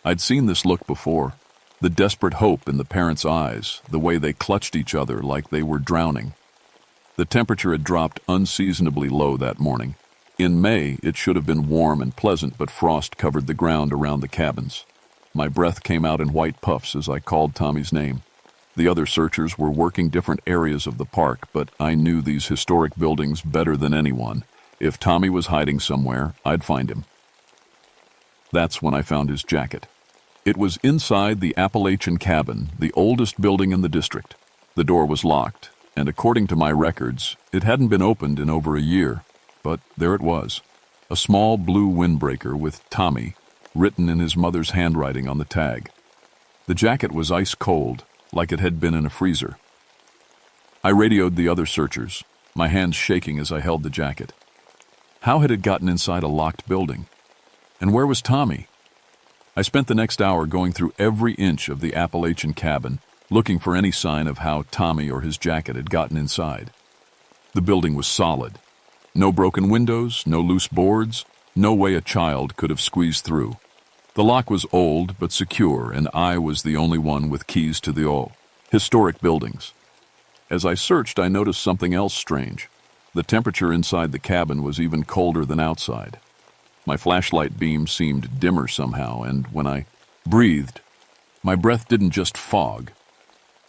I'd seen this look before. The desperate hope in the parents' eyes, the way they clutched each other like they were drowning. The temperature had dropped unseasonably low that morning. In May, it should have been warm and pleasant, but frost covered the ground around the cabins. My breath came out in white puffs as I called Tommy's name. The other searchers were working different areas of the park, but I knew these historic buildings better than anyone. If Tommy was hiding somewhere, I'd find him. That's when I found his jacket. It was inside the Appalachian Cabin, the oldest building in the district. The door was locked, and according to my records, it hadn't been opened in over a year. But there it was, a small blue windbreaker with Tommy written in his mother's handwriting on the tag. The jacket was ice cold, like it had been in a freezer. I radioed the other searchers, my hands shaking as I held the jacket. How had it gotten inside a locked building? And where was Tommy? I spent the next hour going through every inch of the Appalachian Cabin, looking for any sign of how Tommy or his jacket had gotten inside. The building was solid. No broken windows, no loose boards, no way a child could have squeezed through. The lock was old but secure, and I was the only one with keys to the all historic buildings. As I searched, I noticed something else strange. The temperature inside the cabin was even colder than outside. My flashlight beam seemed dimmer somehow, and when I breathed, my breath didn't just fog.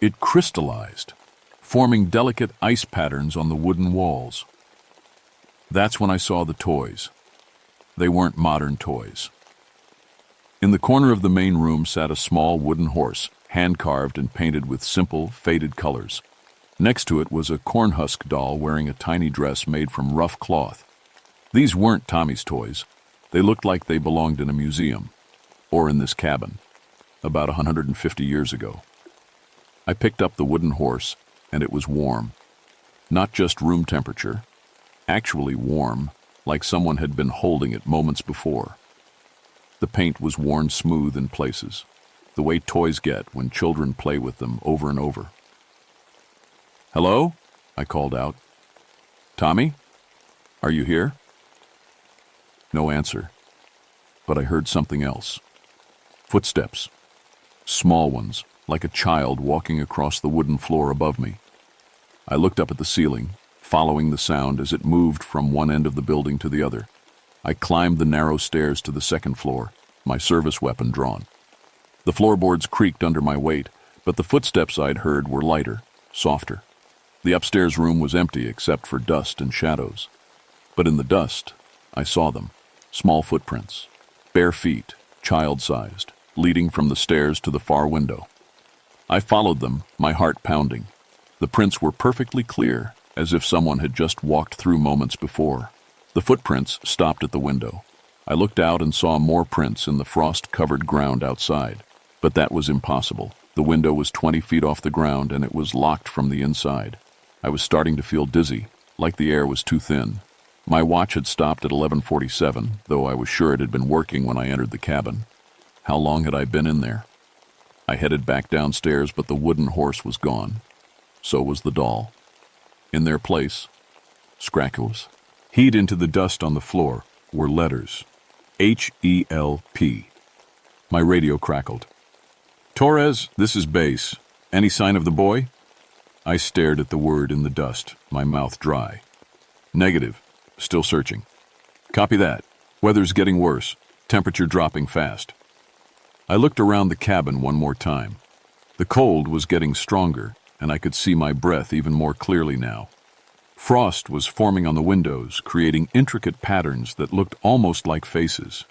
It crystallized, forming delicate ice patterns on the wooden walls. That's when I saw the toys. They weren't modern toys. In the corner of the main room sat a small wooden horse, hand-carved and painted with simple, faded colors. Next to it was a cornhusk doll wearing a tiny dress made from rough cloth. These weren't Tommy's toys. They looked like they belonged in a museum, or in this cabin, about 150 years ago. I picked up the wooden horse, and it was warm. Not just room temperature, actually warm, like someone had been holding it moments before. The paint was worn smooth in places, the way toys get when children play with them over and over. "Hello?" I called out. "Tommy? Are you here?" No answer, but I heard something else. Footsteps. Small ones, like a child walking across the wooden floor above me. I looked up at the ceiling, following the sound as it moved from one end of the building to the other. I climbed the narrow stairs to the second floor, my service weapon drawn. The floorboards creaked under my weight, but the footsteps I'd heard were lighter, softer. The upstairs room was empty except for dust and shadows. But in the dust, I saw them, small footprints, bare feet, child-sized, leading from the stairs to the far window. I followed them, my heart pounding. The prints were perfectly clear, as if someone had just walked through moments before. The footprints stopped at the window. I looked out and saw more prints in the frost-covered ground outside. But that was impossible. The window was 20 feet off the ground, and it was locked from the inside. I was starting to feel dizzy, like the air was too thin. My watch had stopped at 11:47, though I was sure it had been working when I entered the cabin. How long had I been in there? I headed back downstairs, but the wooden horse was gone. So was the doll. In their place, scrackles. Heat into the dust on the floor were letters. H-E-L-P. My radio crackled. "Torres, this is Base. Any sign of the boy?" I stared at the word in the dust, my mouth dry. "Negative. Still searching." "Copy that. Weather's getting worse. Temperature dropping fast." I looked around the cabin one more time. The cold was getting stronger, and I could see my breath even more clearly now. Frost was forming on the windows, creating intricate patterns that looked almost like faces.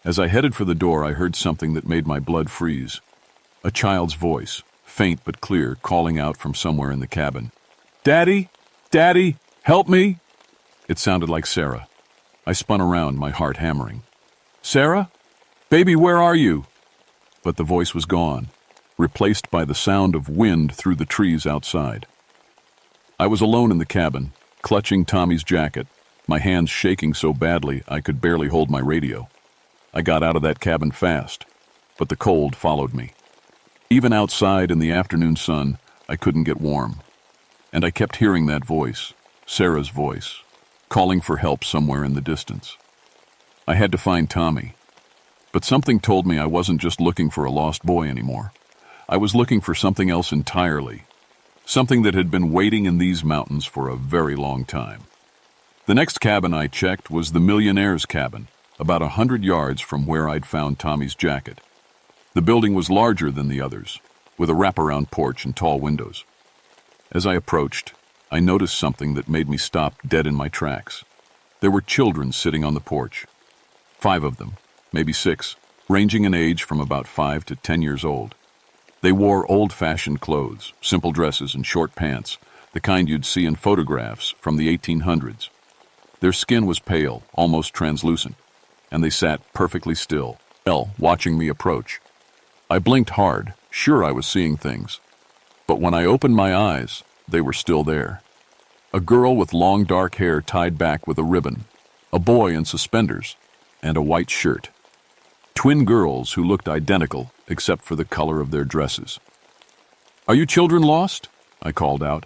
As I headed for the door, I heard something that made my blood freeze. A child's voice, faint but clear, calling out from somewhere in the cabin. "Daddy! Daddy! Help me!" It sounded like Sarah. I spun around, my heart hammering. "Sarah? Baby, where are you?" But the voice was gone, replaced by the sound of wind through the trees outside. I was alone in the cabin, clutching Tommy's jacket, my hands shaking so badly I could barely hold my radio. I got out of that cabin fast, but the cold followed me. Even outside in the afternoon sun, I couldn't get warm. And I kept hearing that voice, Sarah's voice, calling for help somewhere in the distance. I had to find Tommy. But something told me I wasn't just looking for a lost boy anymore. I was looking for something else entirely. Something that had been waiting in these mountains for a very long time. The next cabin I checked was the Millionaire's cabin, about 100 yards from where I'd found Tommy's jacket. The building was larger than the others, with a wraparound porch and tall windows. As I approached, I noticed something that made me stop dead in my tracks. There were children sitting on the porch. 5 of them, maybe 6, ranging in age from about 5 to 10 years old. They wore old-fashioned clothes, simple dresses and short pants, the kind you'd see in photographs from the 1800s. Their skin was pale, almost translucent, and they sat perfectly still, watching me approach. I blinked hard, sure I was seeing things. But when I opened my eyes, they were still there. A girl with long dark hair tied back with a ribbon, a boy in suspenders, and a white shirt. Twin girls who looked identical except for the color of their dresses. "Are you children lost?" I called out,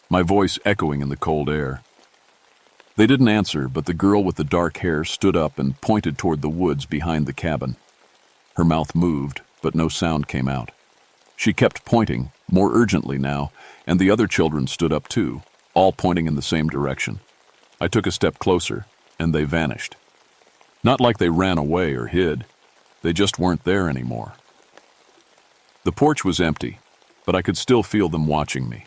my voice echoing in the cold air. They didn't answer, but the girl with the dark hair stood up and pointed toward the woods behind the cabin. Her mouth moved, but no sound came out. She kept pointing, more urgently now, and the other children stood up too, all pointing in the same direction. I took a step closer, and they vanished. Not like they ran away or hid. They just weren't there anymore. The porch was empty, but I could still feel them watching me.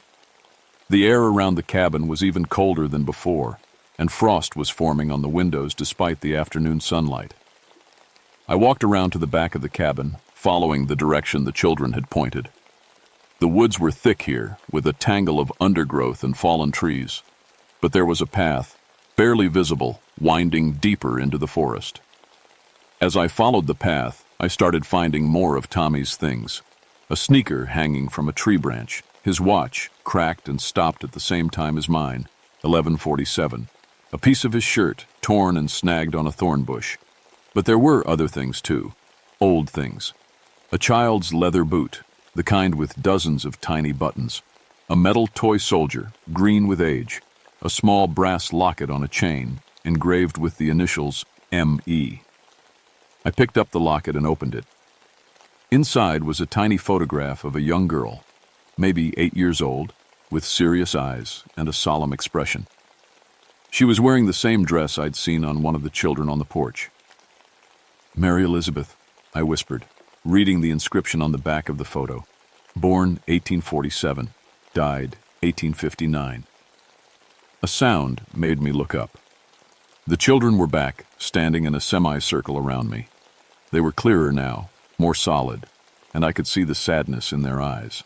The air around the cabin was even colder than before, and frost was forming on the windows despite the afternoon sunlight. I walked around to the back of the cabin, following the direction the children had pointed. The woods were thick here, with a tangle of undergrowth and fallen trees, but there was a path, barely visible, winding deeper into the forest. As I followed the path, I started finding more of Tommy's things. A sneaker hanging from a tree branch, his watch, cracked and stopped at the same time as mine, 11:47. A piece of his shirt, torn and snagged on a thorn bush. But there were other things too, old things. A child's leather boot, the kind with dozens of tiny buttons. A metal toy soldier, green with age. A small brass locket on a chain, engraved with the initials M.E. I picked up the locket and opened it. Inside was a tiny photograph of a young girl, maybe 8 years old, with serious eyes and a solemn expression. She was wearing the same dress I'd seen on one of the children on the porch. "Mary Elizabeth," I whispered, reading the inscription on the back of the photo. "Born 1847, died 1859. A sound made me look up. The children were back, standing in a semicircle around me. They were clearer now, more solid, and I could see the sadness in their eyes.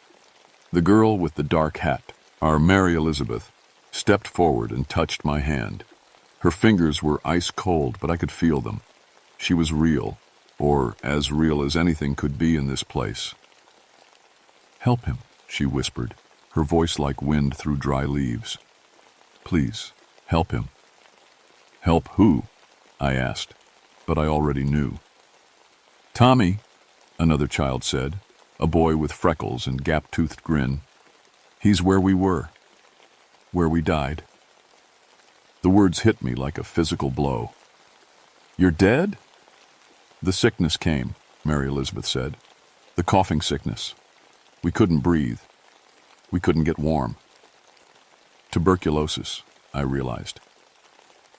The girl with the dark hat, our Mary Elizabeth, stepped forward and touched my hand. Her fingers were ice cold, but I could feel them. She was real, or as real as anything could be in this place. "Help him," she whispered, her voice like wind through dry leaves. "Please, help him." "Help who?" I asked, but I already knew. "Tommy," another child said, a boy with freckles and gap-toothed grin. "He's where we were. Where we died." The words hit me like a physical blow. "You're dead?" "The sickness came," Mary Elizabeth said. "The coughing sickness. We couldn't breathe. We couldn't get warm." Tuberculosis, I realized.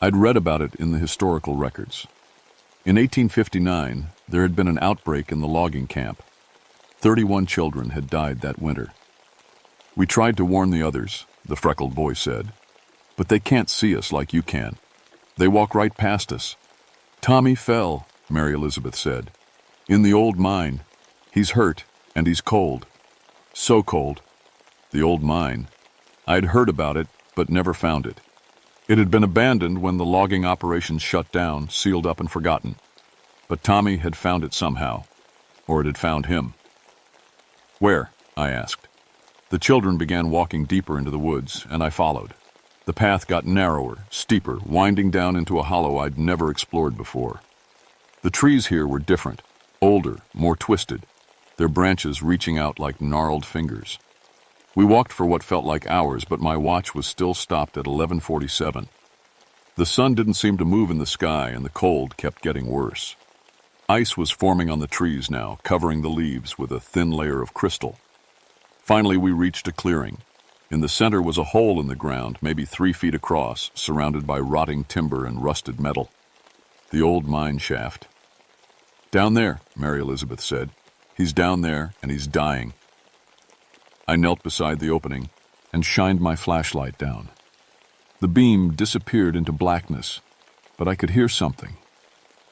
I'd read about it in the historical records. In 1859, there had been an outbreak in the logging camp. 31 children had died that winter. "We tried to warn the others," the freckled boy said, "but they can't see us like you can. They walk right past us." "Tommy fell," Mary Elizabeth said. "In the old mine. He's hurt, and he's cold. So cold." The old mine. I'd heard about it, but never found it. It had been abandoned when the logging operations shut down, sealed up and forgotten. But Tommy had found it somehow, or it had found him. "Where?" I asked. The children began walking deeper into the woods, and I followed. The path got narrower, steeper, winding down into a hollow I'd never explored before. The trees here were different, older, more twisted, their branches reaching out like gnarled fingers. We walked for what felt like hours, but my watch was still stopped at 11:47. The sun didn't seem to move in the sky, and the cold kept getting worse. Ice was forming on the trees now, covering the leaves with a thin layer of crystal. Finally, we reached a clearing. In the center was a hole in the ground, maybe 3 feet across, surrounded by rotting timber and rusted metal. The old mine shaft. "Down there," Mary Elizabeth said. "He's down there, and he's dying." I knelt beside the opening and shined my flashlight down. The beam disappeared into blackness, but I could hear something.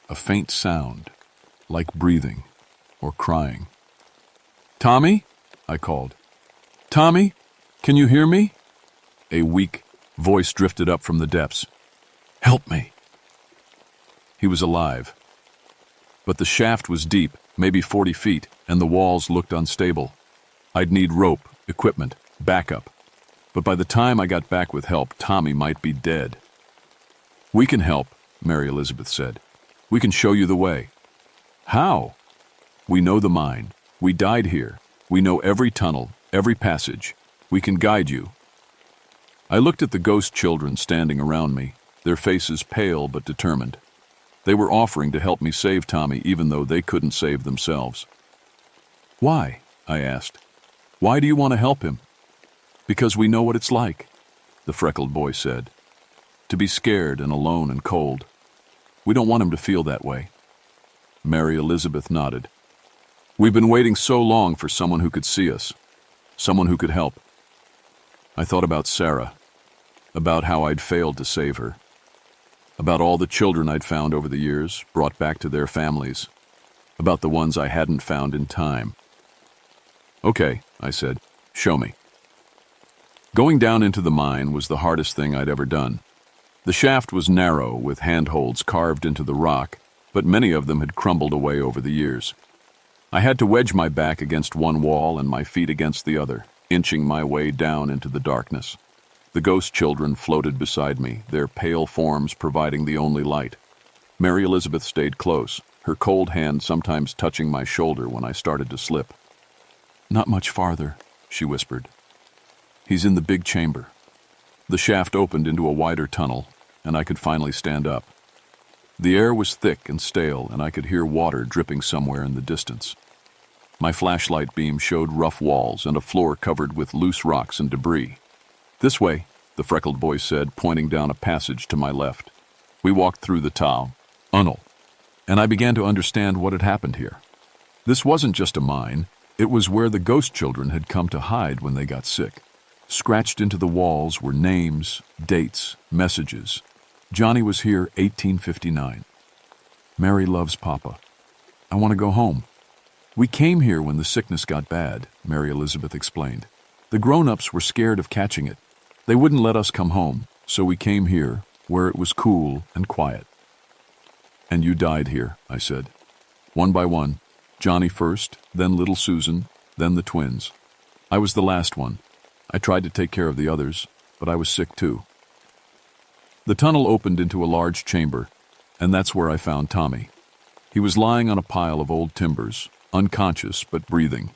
A faint sound, like breathing or crying. "Tommy?" I called. "Tommy, can you hear me?" A weak voice drifted up from the depths. "Help me." He was alive. But the shaft was deep, maybe 40 feet, and the walls looked unstable. I'd need rope, equipment, backup. But by the time I got back with help, Tommy might be dead. "We can help," Mary Elizabeth said. "We can show you the way." "How?" "We know the mine. We died here. We know every tunnel, every passage. We can guide you." I looked at the ghost children standing around me, their faces pale but determined. They were offering to help me save Tommy even though they couldn't save themselves. "Why?" I asked. "Why do you want to help him?" "Because we know what it's like," the freckled boy said. "To be scared and alone and cold. We don't want him to feel that way." Mary Elizabeth nodded. "We've been waiting so long for someone who could see us, someone who could help." I thought about Sarah, about how I'd failed to save her, about all the children I'd found over the years, brought back to their families, about the ones I hadn't found in time. "Okay," I said, "show me." Going down into the mine was the hardest thing I'd ever done. The shaft was narrow, with handholds carved into the rock, but many of them had crumbled away over the years. I had to wedge my back against one wall and my feet against the other, inching my way down into the darkness. The ghost children floated beside me, their pale forms providing the only light. Mary Elizabeth stayed close, her cold hand sometimes touching my shoulder when I started to slip. "Not much farther," she whispered. "He's in the big chamber." The shaft opened into a wider tunnel, and I could finally stand up. The air was thick and stale, and I could hear water dripping somewhere in the distance. My flashlight beam showed rough walls and a floor covered with loose rocks and debris. "This way," the freckled boy said, pointing down a passage to my left. We walked through the tunnel, and I began to understand what had happened here. This wasn't just a mine. It was where the ghost children had come to hide when they got sick. Scratched into the walls were names, dates, messages. Johnny was here 1859. Mary loves Papa. I want to go home. We came here when the sickness got bad, Mary Elizabeth explained. The grown-ups were scared of catching it. They wouldn't let us come home, so we came here, where it was cool and quiet. "And you died here," I said. "One by one. Johnny first, then little Susan, then the twins. I was the last one. I tried to take care of the others, but I was sick too." The tunnel opened into a large chamber, and that's where I found Tommy. He was lying on a pile of old timbers, unconscious but breathing.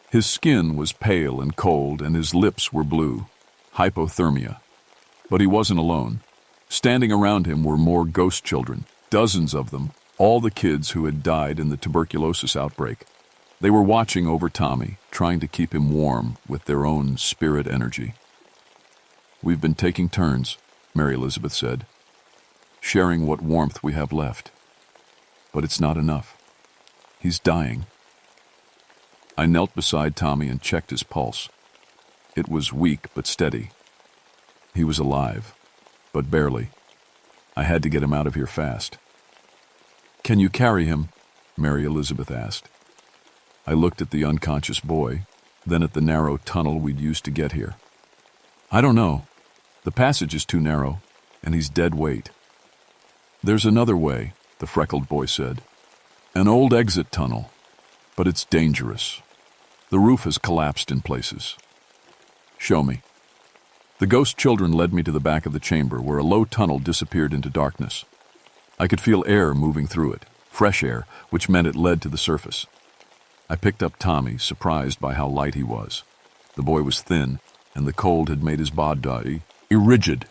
His skin was pale and cold, and his lips were blue. Hypothermia. But he wasn't alone. Standing around him were more ghost children, dozens of them, all the kids who had died in the tuberculosis outbreak. They were watching over Tommy, trying to keep him warm with their own spirit energy. "We've been taking turns," Mary Elizabeth said, "sharing what warmth we have left. But it's not enough. He's dying." I knelt beside Tommy and checked his pulse. It was weak but steady. He was alive, but barely. I had to get him out of here fast. "Can you carry him?" Mary Elizabeth asked. I looked at the unconscious boy, then at the narrow tunnel we'd used to get here. "I don't know. The passage is too narrow, and he's dead weight." "There's another way," the freckled boy said. "An old exit tunnel, but it's dangerous. The roof has collapsed in places." "Show me." The ghost children led me to the back of the chamber, where a low tunnel disappeared into darkness. I could feel air moving through it, fresh air, which meant it led to the surface. I picked up Tommy, surprised by how light he was. The boy was thin, and the cold had made his body rigid.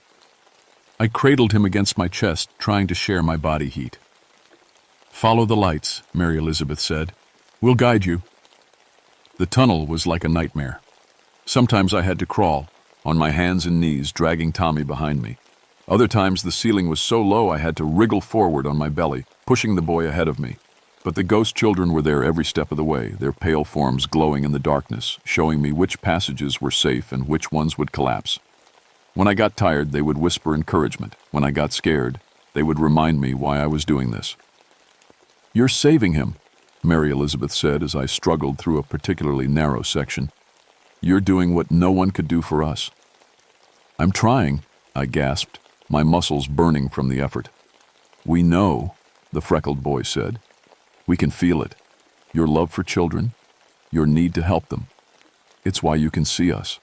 I cradled him against my chest, trying to share my body heat. Follow the lights, Mary Elizabeth said. We'll guide you. The tunnel was like a nightmare. Sometimes I had to crawl, on my hands and knees, dragging Tommy behind me. Other times the ceiling was so low I had to wriggle forward on my belly, pushing the boy ahead of me. But the ghost children were there every step of the way, their pale forms glowing in the darkness, showing me which passages were safe and which ones would collapse. When I got tired, they would whisper encouragement. When I got scared, they would remind me why I was doing this. You're saving him, Mary Elizabeth said as I struggled through a particularly narrow section. You're doing what no one could do for us. I'm trying, I gasped, my muscles burning from the effort. We know, the freckled boy said. We can feel it. Your love for children, your need to help them. It's why you can see us.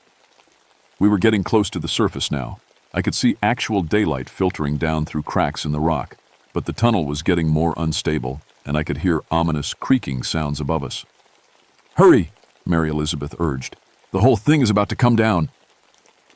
We were getting close to the surface now. I could see actual daylight filtering down through cracks in the rock, but the tunnel was getting more unstable, and I could hear ominous creaking sounds above us. Hurry, Mary Elizabeth urged. The whole thing is about to come down.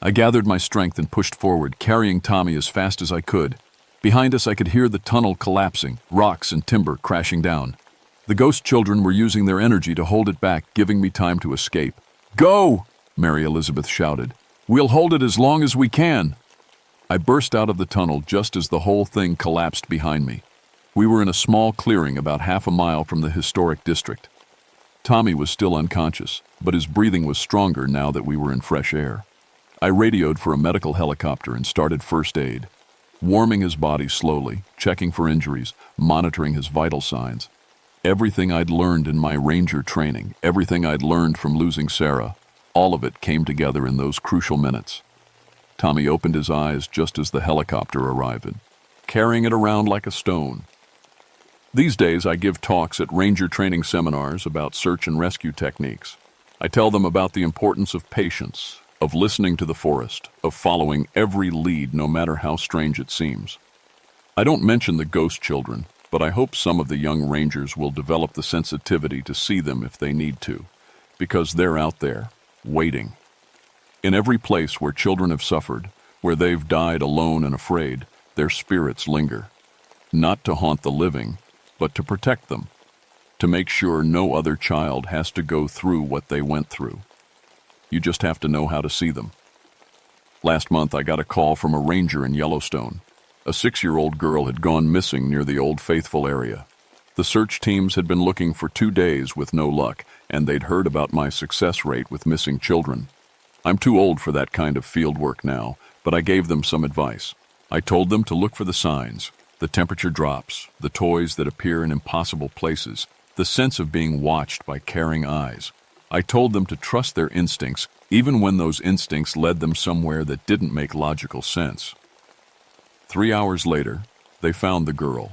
I gathered my strength and pushed forward, carrying Tommy as fast as I could. Behind us I could hear the tunnel collapsing, rocks and timber crashing down. The ghost children were using their energy to hold it back, giving me time to escape. Go! Mary Elizabeth shouted. We'll hold it as long as we can. I burst out of the tunnel just as the whole thing collapsed behind me. We were in a small clearing about half a mile from the historic district. Tommy was still unconscious, but his breathing was stronger now that we were in fresh air. I radioed for a medical helicopter and started first aid, warming his body slowly, checking for injuries, monitoring his vital signs. Everything I'd learned in my ranger training, everything I'd learned from losing Sarah, all of it came together in those crucial minutes. Tommy opened his eyes just as the helicopter arrived, carrying it around like a stone. These days I give talks at ranger training seminars about search and rescue techniques. I tell them about the importance of patience, of listening to the forest, of following every lead no matter how strange it seems. I don't mention the ghost children, but I hope some of the young rangers will develop the sensitivity to see them if they need to, because they're out there, waiting. In every place where children have suffered, where they've died alone and afraid, their spirits linger, not to haunt the living, but to protect them, to make sure no other child has to go through what they went through. You just have to know how to see them. Last month I got a call from a ranger in Yellowstone. A 6-year-old girl had gone missing near the Old Faithful area. The search teams had been looking for 2 days with no luck, and they'd heard about my success rate with missing children. I'm too old for that kind of field work now, but I gave them some advice. I told them to look for the signs, the temperature drops, the toys that appear in impossible places, the sense of being watched by caring eyes. I told them to trust their instincts, even when those instincts led them somewhere that didn't make logical sense. 3 hours later, they found the girl.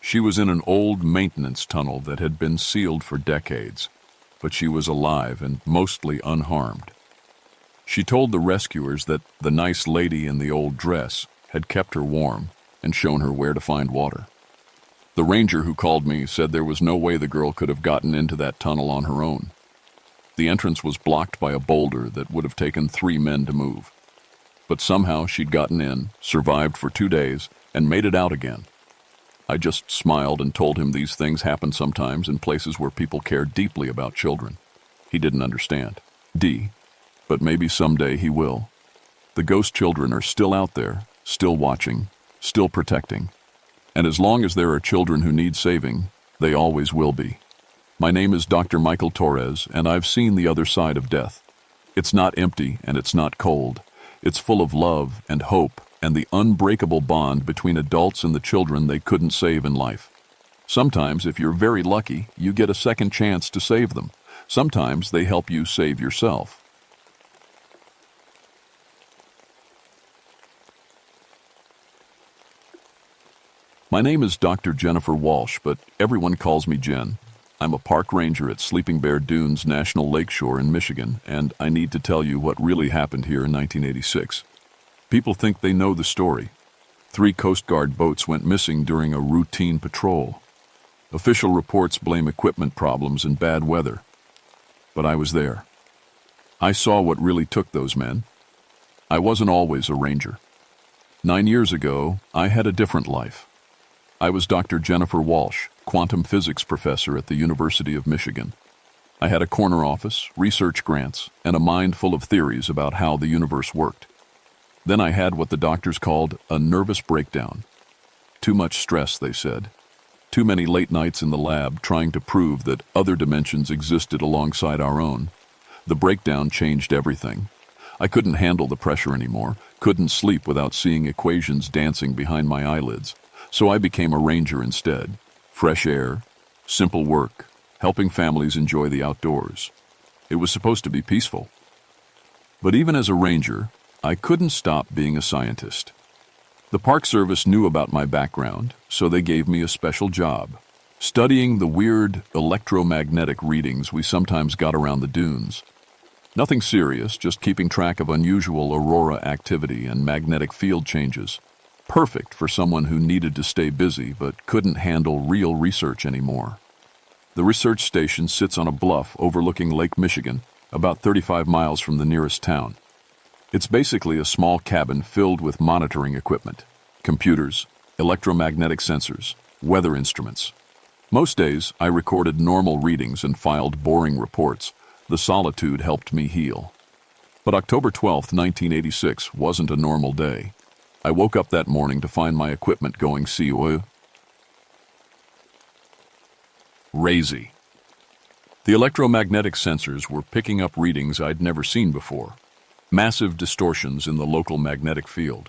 She was in an old maintenance tunnel that had been sealed for decades, but she was alive and mostly unharmed. She told the rescuers that the nice lady in the old dress had kept her warm and shown her where to find water. The ranger who called me said there was no way the girl could have gotten into that tunnel on her own. The entrance was blocked by a boulder that would have taken 3 men to move. But somehow she'd gotten in, survived for 2 days, and made it out again. I just smiled and told him these things happen sometimes in places where people care deeply about children. He didn't understand. But maybe someday he will. The ghost children are still out there, still watching, still protecting. And as long as there are children who need saving, they always will be. My name is Dr. Michael Torres, and I've seen the other side of death. It's not empty and it's not cold. It's full of love and hope and the unbreakable bond between adults and the children they couldn't save in life. Sometimes, if you're very lucky, you get a second chance to save them. Sometimes they help you save yourself. My name is Dr. Jennifer Walsh, but everyone calls me Jen. I'm a park ranger at Sleeping Bear Dunes National Lakeshore in Michigan, and I need to tell you what really happened here in 1986. People think they know the story. 3 Coast Guard boats went missing during a routine patrol. Official reports blame equipment problems and bad weather. But I was there. I saw what really took those men. I wasn't always a ranger. 9 years ago, I had a different life. I was Dr. Jennifer Walsh, quantum physics professor at the University of Michigan. I had a corner office, research grants, and a mind full of theories about how the universe worked. Then I had what the doctors called a nervous breakdown. Too much stress, they said. Too many late nights in the lab trying to prove that other dimensions existed alongside our own. The breakdown changed everything. I couldn't handle the pressure anymore, couldn't sleep without seeing equations dancing behind my eyelids. So I became a ranger instead. Fresh air, simple work, helping families enjoy the outdoors. It was supposed to be peaceful. But even as a ranger, I couldn't stop being a scientist. The Park Service knew about my background, so they gave me a special job, studying the weird electromagnetic readings we sometimes got around the dunes. Nothing serious, just keeping track of unusual aurora activity and magnetic field changes. Perfect for someone who needed to stay busy but couldn't handle real research anymore. The research station sits on a bluff overlooking Lake Michigan, about 35 miles from the nearest town. It's basically a small cabin filled with monitoring equipment, computers, electromagnetic sensors, weather instruments. Most days, I recorded normal readings and filed boring reports. The solitude helped me heal. But October 12, 1986 wasn't a normal day. I woke up that morning to find my equipment going crazy. The electromagnetic sensors were picking up readings I'd never seen before. Massive distortions in the local magnetic field.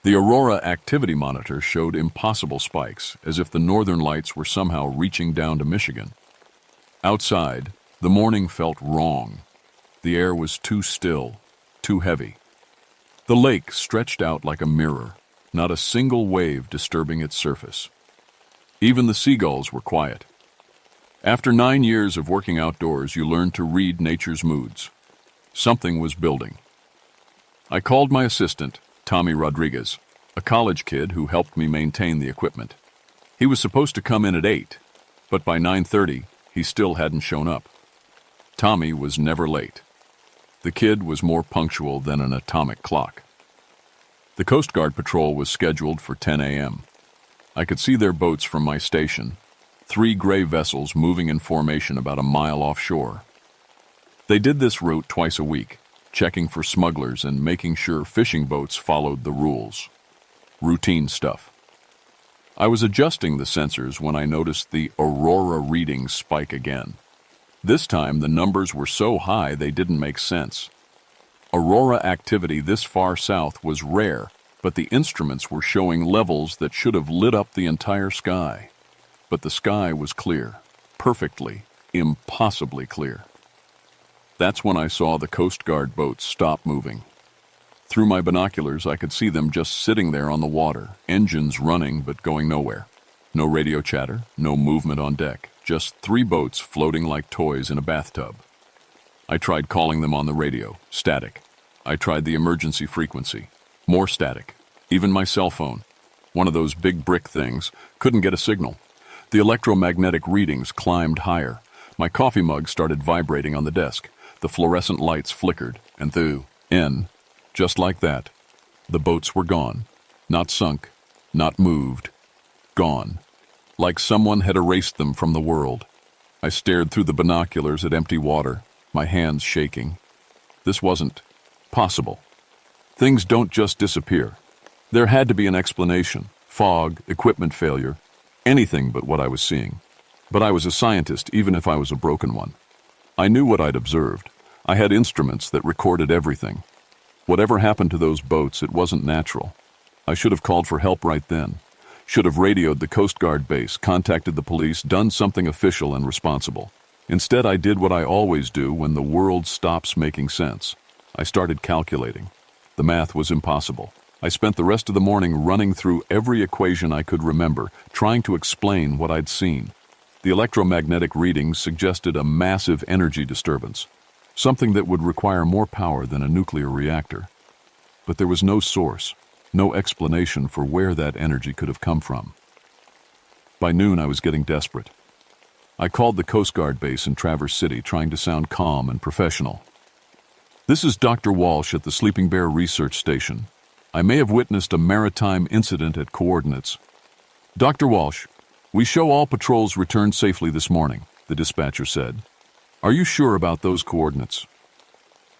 The Aurora Activity Monitor showed impossible spikes, as if the northern lights were somehow reaching down to Michigan. Outside, the morning felt wrong. The air was too still, too heavy. The lake stretched out like a mirror, not a single wave disturbing its surface. Even the seagulls were quiet. After 9 years of working outdoors, you learn to read nature's moods. Something was building. I called my assistant, Tommy Rodriguez, a college kid who helped me maintain the equipment. He was supposed to come in at 8, but by 9:30, he still hadn't shown up. Tommy was never late. The kid was more punctual than an atomic clock. The Coast Guard patrol was scheduled for 10 a.m. I could see their boats from my station, 3 gray vessels moving in formation about a mile offshore. They did this route twice a week, checking for smugglers and making sure fishing boats followed the rules. Routine stuff. I was adjusting the sensors when I noticed the aurora readings spike again. This time, the numbers were so high they didn't make sense. Aurora activity this far south was rare, but the instruments were showing levels that should have lit up the entire sky. But the sky was clear, perfectly, impossibly clear. That's when I saw the Coast Guard boats stop moving. Through my binoculars, I could see them just sitting there on the water, engines running but going nowhere. No radio chatter, no movement on deck, just 3 boats floating like toys in a bathtub. I tried calling them on the radio, static. I tried the emergency frequency, more static. Even my cell phone, one of those big brick things, couldn't get a signal. The electromagnetic readings climbed higher. My coffee mug started vibrating on the desk. The fluorescent lights flickered, and just like that, the boats were gone. Not sunk, not moved. Gone. Like someone had erased them from the world. I stared through the binoculars at empty water, my hands shaking. This wasn't possible. Things don't just disappear. There had to be an explanation. Fog, equipment failure, anything but what I was seeing. But I was a scientist, even if I was a broken one. I knew what I'd observed. I had instruments that recorded everything. Whatever happened to those boats, it wasn't natural. I should have called for help right then. Should have radioed the Coast Guard base, contacted the police, done something official and responsible. Instead, I did what I always do when the world stops making sense. I started calculating. The math was impossible. I spent the rest of the morning running through every equation I could remember, trying to explain what I'd seen. The electromagnetic readings suggested a massive energy disturbance, something that would require more power than a nuclear reactor. But there was no source, no explanation for where that energy could have come from. By noon, I was getting desperate. I called the Coast Guard base in Traverse City, trying to sound calm and professional. "This is Dr. Walsh at the Sleeping Bear Research Station. I may have witnessed a maritime incident at coordinates." Dr. Walsh, we show all patrols returned safely this morning, the dispatcher said. Are you sure about those coordinates?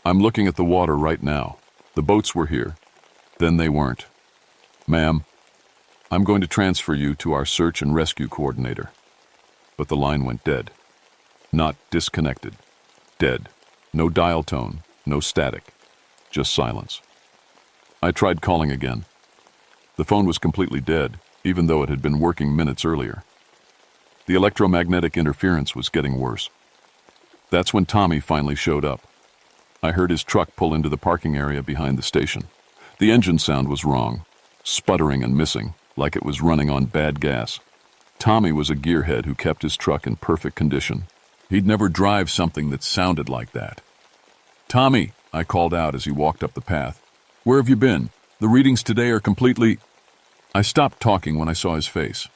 I'm looking at the water right now. The boats were here. Then they weren't. Ma'am, I'm going to transfer you to our search and rescue coordinator. But the line went dead. Not disconnected. Dead. No dial tone, no static. Just silence. I tried calling again. The phone was completely dead, even though it had been working minutes earlier. The electromagnetic interference was getting worse. That's when Tommy finally showed up. I heard his truck pull into the parking area behind the station. The engine sound was wrong, sputtering and missing, like it was running on bad gas. Tommy was a gearhead who kept his truck in perfect condition. He'd never drive something that sounded like that. Tommy, I called out as he walked up the path. Where have you been? The readings today are completely... I stopped talking when I saw his face.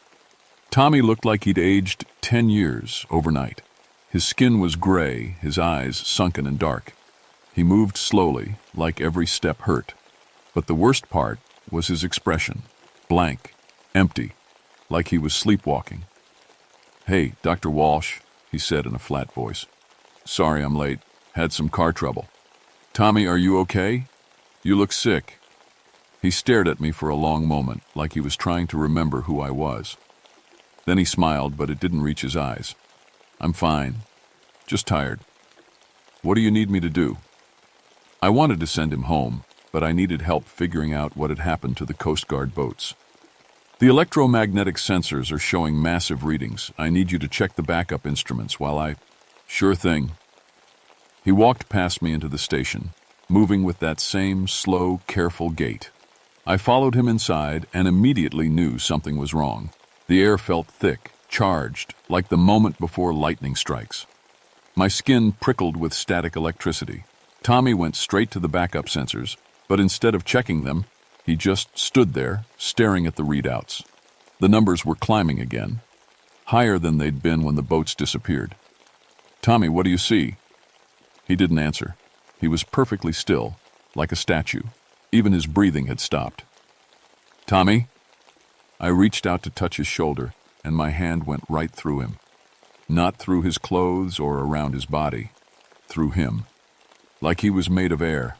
Tommy looked like he'd aged 10 years overnight. His skin was gray, his eyes sunken and dark. He moved slowly, like every step hurt. But the worst part was his expression. Blank, empty, like he was sleepwalking. Hey, Dr. Walsh, he said in a flat voice. Sorry I'm late. Had some car trouble. Tommy, are you okay? You look sick. He stared at me for a long moment, like he was trying to remember who I was. Then he smiled, but it didn't reach his eyes. I'm fine. Just tired. What do you need me to do? I wanted to send him home, but I needed help figuring out what had happened to the Coast Guard boats. The electromagnetic sensors are showing massive readings. I need you to check the backup instruments while I... Sure thing. He walked past me into the station, moving with that same slow, careful gait. I followed him inside and immediately knew something was wrong. The air felt thick, charged, like the moment before lightning strikes. My skin prickled with static electricity. Tommy went straight to the backup sensors, but instead of checking them, he just stood there, staring at the readouts. The numbers were climbing again, higher than they'd been when the boats disappeared. Tommy, what do you see? He didn't answer. He was perfectly still, like a statue. Even his breathing had stopped. Tommy? I reached out to touch his shoulder, and my hand went right through him. Not through his clothes or around his body. Through him. Like he was made of air.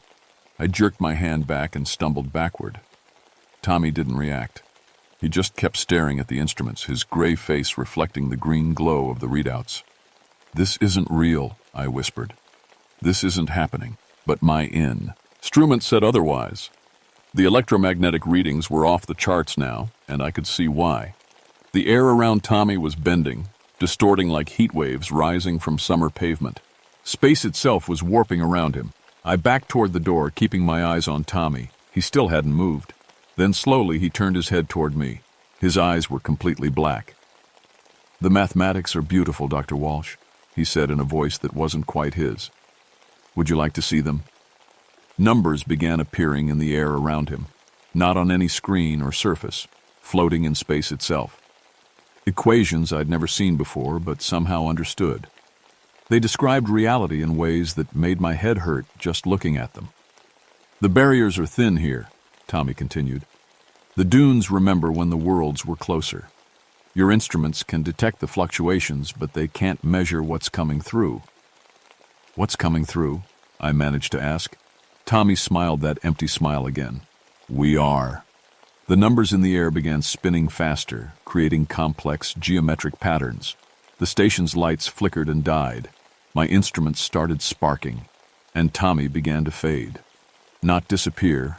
I jerked my hand back and stumbled backward. Tommy didn't react. He just kept staring at the instruments, his gray face reflecting the green glow of the readouts. This isn't real, I whispered. This isn't happening, but my inn. Strument said otherwise. The electromagnetic readings were off the charts now, and I could see why. The air around Tommy was bending, distorting like heat waves rising from summer pavement. Space itself was warping around him. I backed toward the door, keeping my eyes on Tommy. He still hadn't moved. Then slowly he turned his head toward me. His eyes were completely black. The mathematics are beautiful, Dr. Walsh, he said in a voice that wasn't quite his. Would you like to see them? Numbers began appearing in the air around him, not on any screen or surface, floating in space itself. Equations I'd never seen before, but somehow understood. They described reality in ways that made my head hurt just looking at them. The barriers are thin here, Tommy continued. The dunes remember when the worlds were closer. Your instruments can detect the fluctuations, but they can't measure what's coming through. What's coming through? I managed to ask. Tommy smiled that empty smile again. We are. The numbers in the air began spinning faster, creating complex geometric patterns. The station's lights flickered and died. My instruments started sparking, and Tommy began to fade. Not disappear,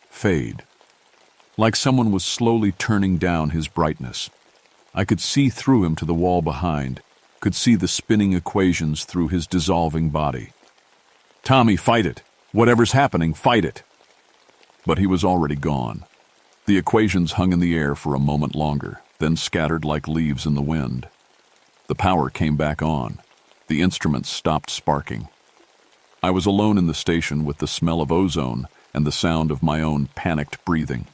fade. Like someone was slowly turning down his brightness. I could see through him to the wall behind, could see the spinning equations through his dissolving body. Tommy, fight it! Whatever's happening, fight it! But he was already gone. The equations hung in the air for a moment longer, then scattered like leaves in the wind. The power came back on. The instruments stopped sparking. I was alone in the station with the smell of ozone and the sound of my own panicked breathing.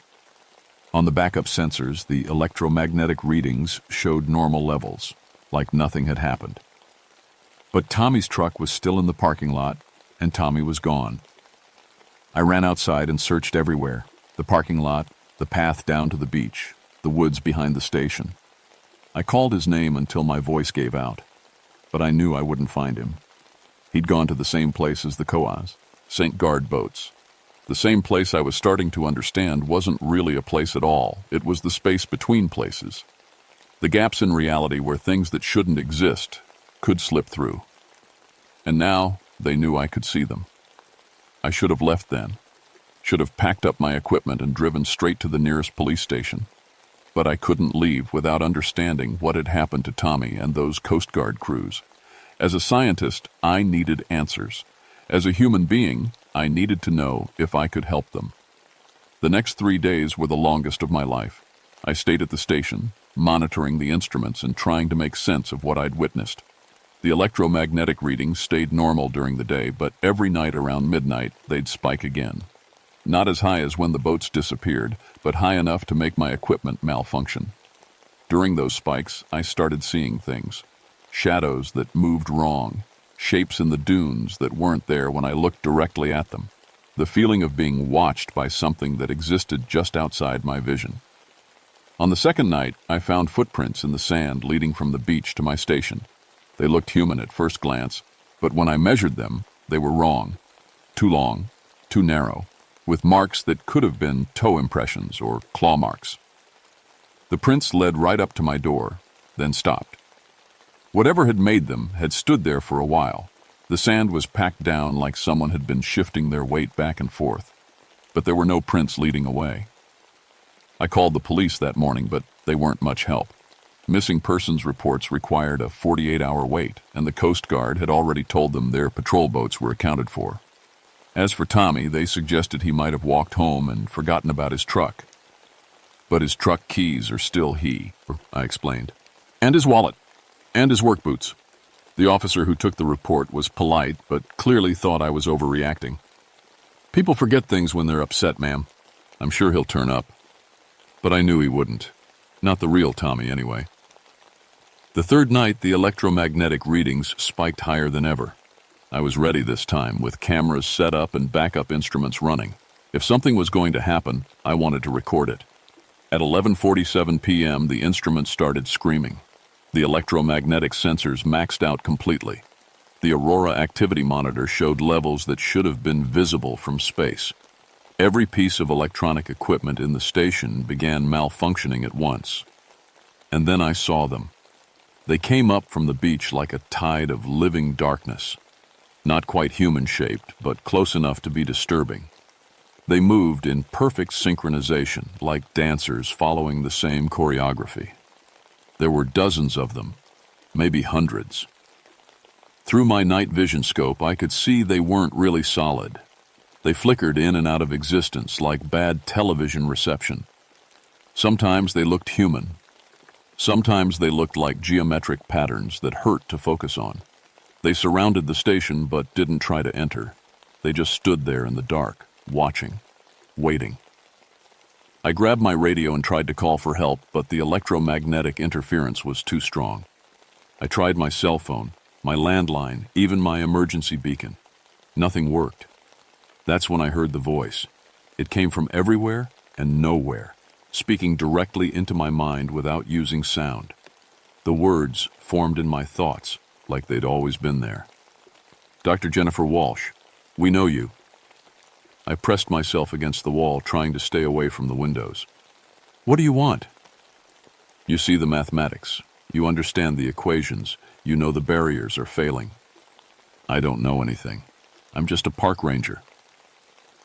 On the backup sensors, the electromagnetic readings showed normal levels, like nothing had happened. But Tommy's truck was still in the parking lot, and Tommy was gone. I ran outside and searched everywhere, the parking lot, the path down to the beach. the woods behind the station. I called his name until my voice gave out, but I knew I wouldn't find him. He'd gone to the same place as the Coas, St. Gard boats. The same place I was starting to understand wasn't really a place at all. It was the space between places. The gaps in reality where things that shouldn't exist could slip through. And now they knew I could see them. I should have left then. Should have packed up my equipment and driven straight to the nearest police station. But I couldn't leave without understanding what had happened to Tommy and those Coast Guard crews. As a scientist, I needed answers. As a human being, I needed to know if I could help them. The next 3 days were the longest of my life. I stayed at the station, monitoring the instruments and trying to make sense of what I'd witnessed. The electromagnetic readings stayed normal during the day, but every night around midnight, they'd spike again. Not as high as when the boats disappeared, but high enough to make my equipment malfunction. During those spikes, I started seeing things. Shadows that moved wrong, shapes in the dunes that weren't there when I looked directly at them. The feeling of being watched by something that existed just outside my vision. On the second night, I found footprints in the sand leading from the beach to my station. They looked human at first glance, but when I measured them, they were wrong. Too long, too narrow, with marks that could have been toe impressions or claw marks. The prints led right up to my door, then stopped. Whatever had made them had stood there for a while. The sand was packed down like someone had been shifting their weight back and forth, but there were no prints leading away. I called the police that morning, but they weren't much help. Missing persons reports required a 48-hour wait, and the Coast Guard had already told them their patrol boats were accounted for. As for Tommy, they suggested he might have walked home and forgotten about his truck. But his truck keys are still I explained. And his wallet. And his work boots. The officer who took the report was polite, but clearly thought I was overreacting. People forget things when they're upset, ma'am. I'm sure he'll turn up. But I knew he wouldn't. Not the real Tommy, anyway. The third night, the electromagnetic readings spiked higher than ever. I was ready this time, with cameras set up and backup instruments running. If something was going to happen, I wanted to record it. At 11:47 p.m., the instruments started screaming. The electromagnetic sensors maxed out completely. The Aurora activity monitor showed levels that should have been visible from space. Every piece of electronic equipment in the station began malfunctioning at once. And then I saw them. They came up from the beach like a tide of living darkness. Not quite human-shaped, but close enough to be disturbing. They moved in perfect synchronization, like dancers following the same choreography. There were dozens of them, maybe hundreds. Through my night vision scope, I could see they weren't really solid. They flickered in and out of existence like bad television reception. Sometimes they looked human. Sometimes they looked like geometric patterns that hurt to focus on. They surrounded the station but didn't try to enter. They just stood there in the dark, watching, waiting. I grabbed my radio and tried to call for help, but the electromagnetic interference was too strong. I tried my cell phone, my landline, even my emergency beacon. Nothing worked. That's when I heard the voice. It came from everywhere and nowhere, speaking directly into my mind without using sound. The words formed in my thoughts, like they'd always been there. Dr. Jennifer Walsh, we know you. I pressed myself against the wall, trying to stay away from the windows. What do you want? You see the mathematics. You understand the equations. You know the barriers are failing. I don't know anything. I'm just a park ranger.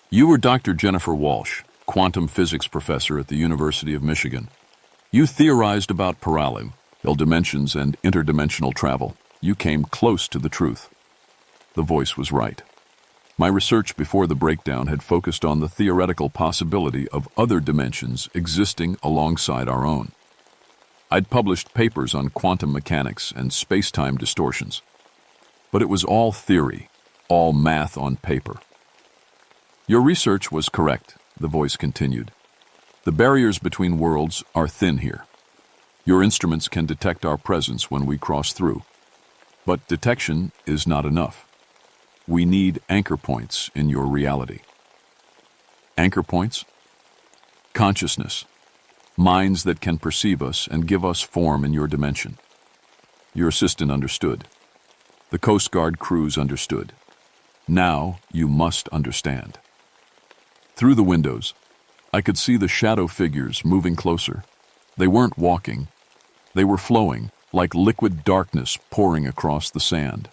You were Dr. Jennifer Walsh, quantum physics professor at the University of Michigan. You theorized about parallel dimensions and interdimensional travel. You came close to the truth. The voice was right. My research before the breakdown had focused on the theoretical possibility of other dimensions existing alongside our own. I'd published papers on quantum mechanics and space-time distortions. But it was all theory, all math on paper. Your research was correct, the voice continued. The barriers between worlds are thin here. Your instruments can detect our presence when we cross through. But detection is not enough. We need anchor points in your reality. Anchor points? Consciousness. Minds that can perceive us and give us form in your dimension. Your assistant understood. The Coast Guard crews understood. Now you must understand. Through the windows, I could see the shadow figures moving closer. They weren't walking. They were flowing, like liquid darkness pouring across the sand.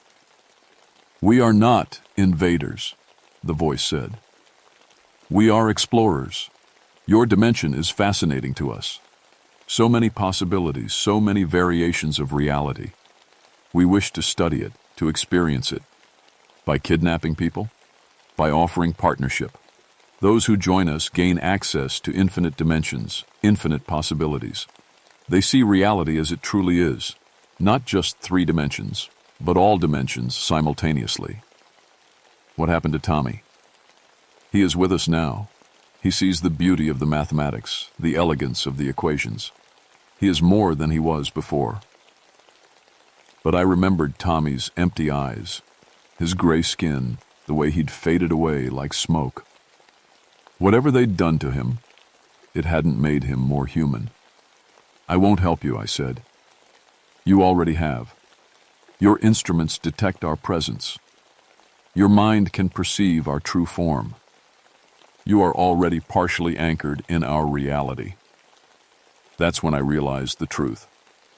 "We are not invaders," the voice said. "We are explorers. Your dimension is fascinating to us. So many possibilities, so many variations of reality. We wish to study it, to experience it. By kidnapping people? By offering partnership. Those who join us gain access to infinite dimensions, infinite possibilities. They see reality as it truly is, not just 3 dimensions, but all dimensions simultaneously." What happened to Tommy? He is with us now. He sees the beauty of the mathematics, the elegance of the equations. He is more than he was before. But I remembered Tommy's empty eyes, his gray skin, the way he'd faded away like smoke. Whatever they'd done to him, it hadn't made him more human. "I won't help you," I said. "You already have. Your instruments detect our presence. Your mind can perceive our true form. You are already partially anchored in our reality." That's when I realized the truth.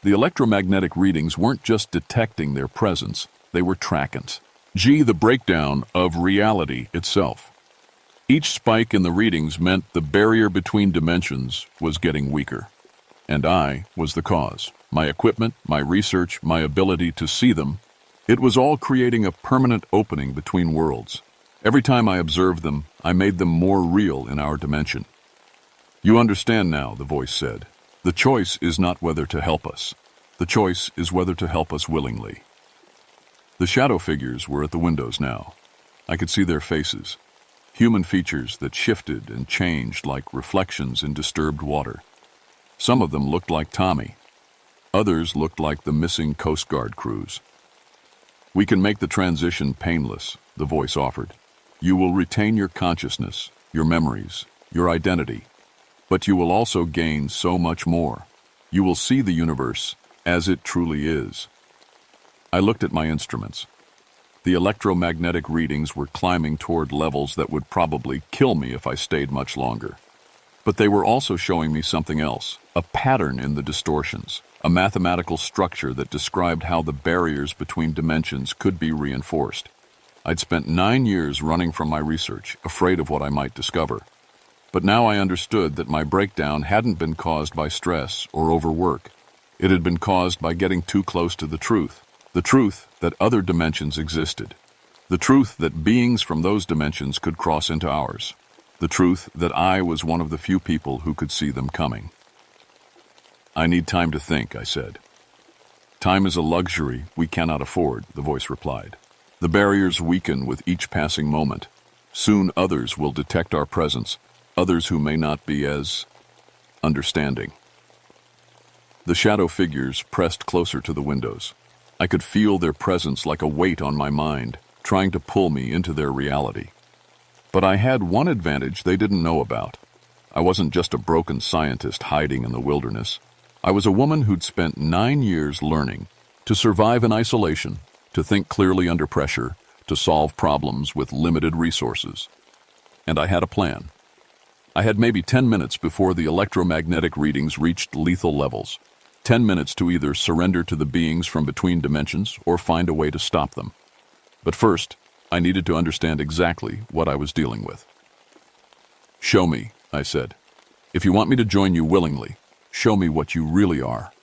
The electromagnetic readings weren't just detecting their presence, they were trackants. The breakdown of reality itself. Each spike in the readings meant the barrier between dimensions was getting weaker. And I was the cause. My equipment, my research, my ability to see them, it was all creating a permanent opening between worlds. Every time I observed them, I made them more real in our dimension. "You understand now," the voice said. "The choice is not whether to help us. The choice is whether to help us willingly." The shadow figures were at the windows now. I could see their faces, human features that shifted and changed like reflections in disturbed water. Some of them looked like Tommy. Others looked like the missing Coast Guard crews. "We can make the transition painless," the voice offered. "You will retain your consciousness, your memories, your identity, but you will also gain so much more. You will see the universe as it truly is." I looked at my instruments. The electromagnetic readings were climbing toward levels that would probably kill me if I stayed much longer. But they were also showing me something else, a pattern in the distortions, a mathematical structure that described how the barriers between dimensions could be reinforced. I'd spent 9 years running from my research, afraid of what I might discover. But now I understood that my breakdown hadn't been caused by stress or overwork. It had been caused by getting too close to the truth that other dimensions existed, the truth that beings from those dimensions could cross into ours, the truth that I was one of the few people who could see them coming. "I need time to think," I said. "Time is a luxury we cannot afford," the voice replied. "The barriers weaken with each passing moment. Soon others will detect our presence, others who may not be as understanding." The shadow figures pressed closer to the windows. I could feel their presence like a weight on my mind, trying to pull me into their reality. But I had one advantage they didn't know about. I wasn't just a broken scientist hiding in the wilderness. I was a woman who'd spent 9 years learning to survive in isolation, to think clearly under pressure, to solve problems with limited resources. And I had a plan. I had maybe 10 minutes before the electromagnetic readings reached lethal levels. 10 minutes to either surrender to the beings from between dimensions or find a way to stop them. But first, I needed to understand exactly what I was dealing with. "Show me," I said. "If you want me to join you willingly, show me what you really are."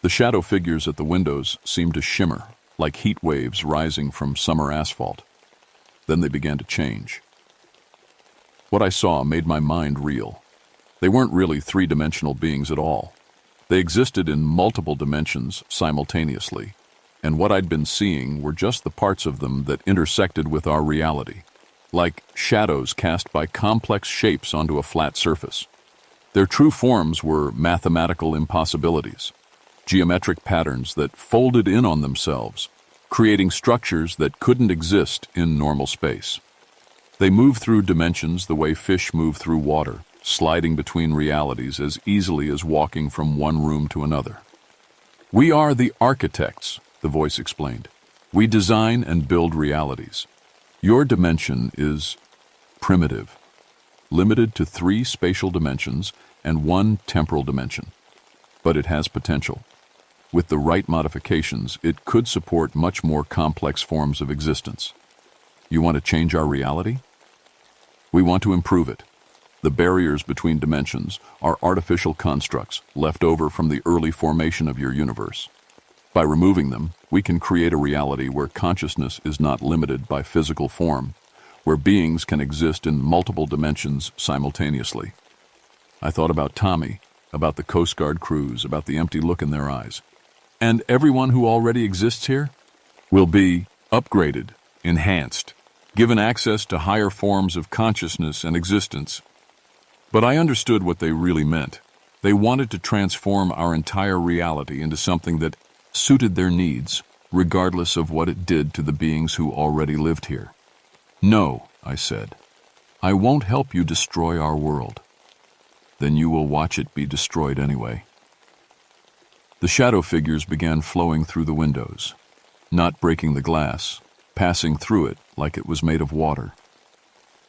The shadow figures at the windows seemed to shimmer, like heat waves rising from summer asphalt. Then they began to change. What I saw made my mind reel. They weren't really 3-dimensional beings at all. They existed in multiple dimensions simultaneously, and what I'd been seeing were just the parts of them that intersected with our reality, like shadows cast by complex shapes onto a flat surface. Their true forms were mathematical impossibilities, geometric patterns that folded in on themselves, creating structures that couldn't exist in normal space. They moved through dimensions the way fish move through water, sliding between realities as easily as walking from one room to another. "We are the architects," the voice explained. "We design and build realities. Your dimension is primitive, limited to 3 spatial dimensions and 1 temporal dimension. But it has potential. With the right modifications, it could support much more complex forms of existence. You want to change our reality? We want to improve it. The barriers between dimensions are artificial constructs left over from the early formation of your universe. By removing them, we can create a reality where consciousness is not limited by physical form, where beings can exist in multiple dimensions simultaneously." I thought about Tommy, about the Coast Guard crews, about the empty look in their eyes. "And everyone who already exists here will be upgraded, enhanced, given access to higher forms of consciousness and existence." But I understood what they really meant. They wanted to transform our entire reality into something that suited their needs, regardless of what it did to the beings who already lived here. "No," I said. "I won't help you destroy our world. Then you will watch it be destroyed anyway." The shadow figures began flowing through the windows, not breaking the glass, passing through it like it was made of water.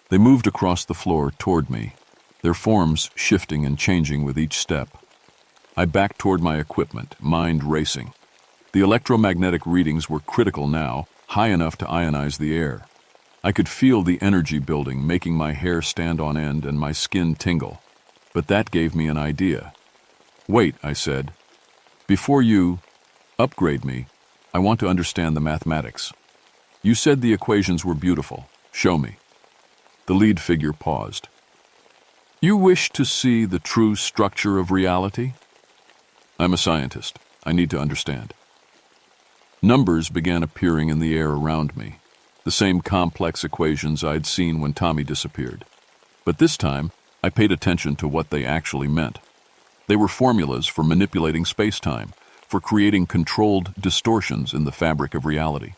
They moved across the floor toward me, their forms shifting and changing with each step. I backed toward my equipment, mind racing. The electromagnetic readings were critical now, high enough to ionize the air. I could feel the energy building, making my hair stand on end and my skin tingle. But that gave me an idea. "Wait," I said. "Before you upgrade me, I want to understand the mathematics. You said the equations were beautiful. Show me." The lead figure paused. "You wish to see the true structure of reality?" "I'm a scientist. I need to understand." Numbers began appearing in the air around me, the same complex equations I'd seen when Tommy disappeared. But this time, I paid attention to what they actually meant. They were formulas for manipulating space-time, for creating controlled distortions in the fabric of reality.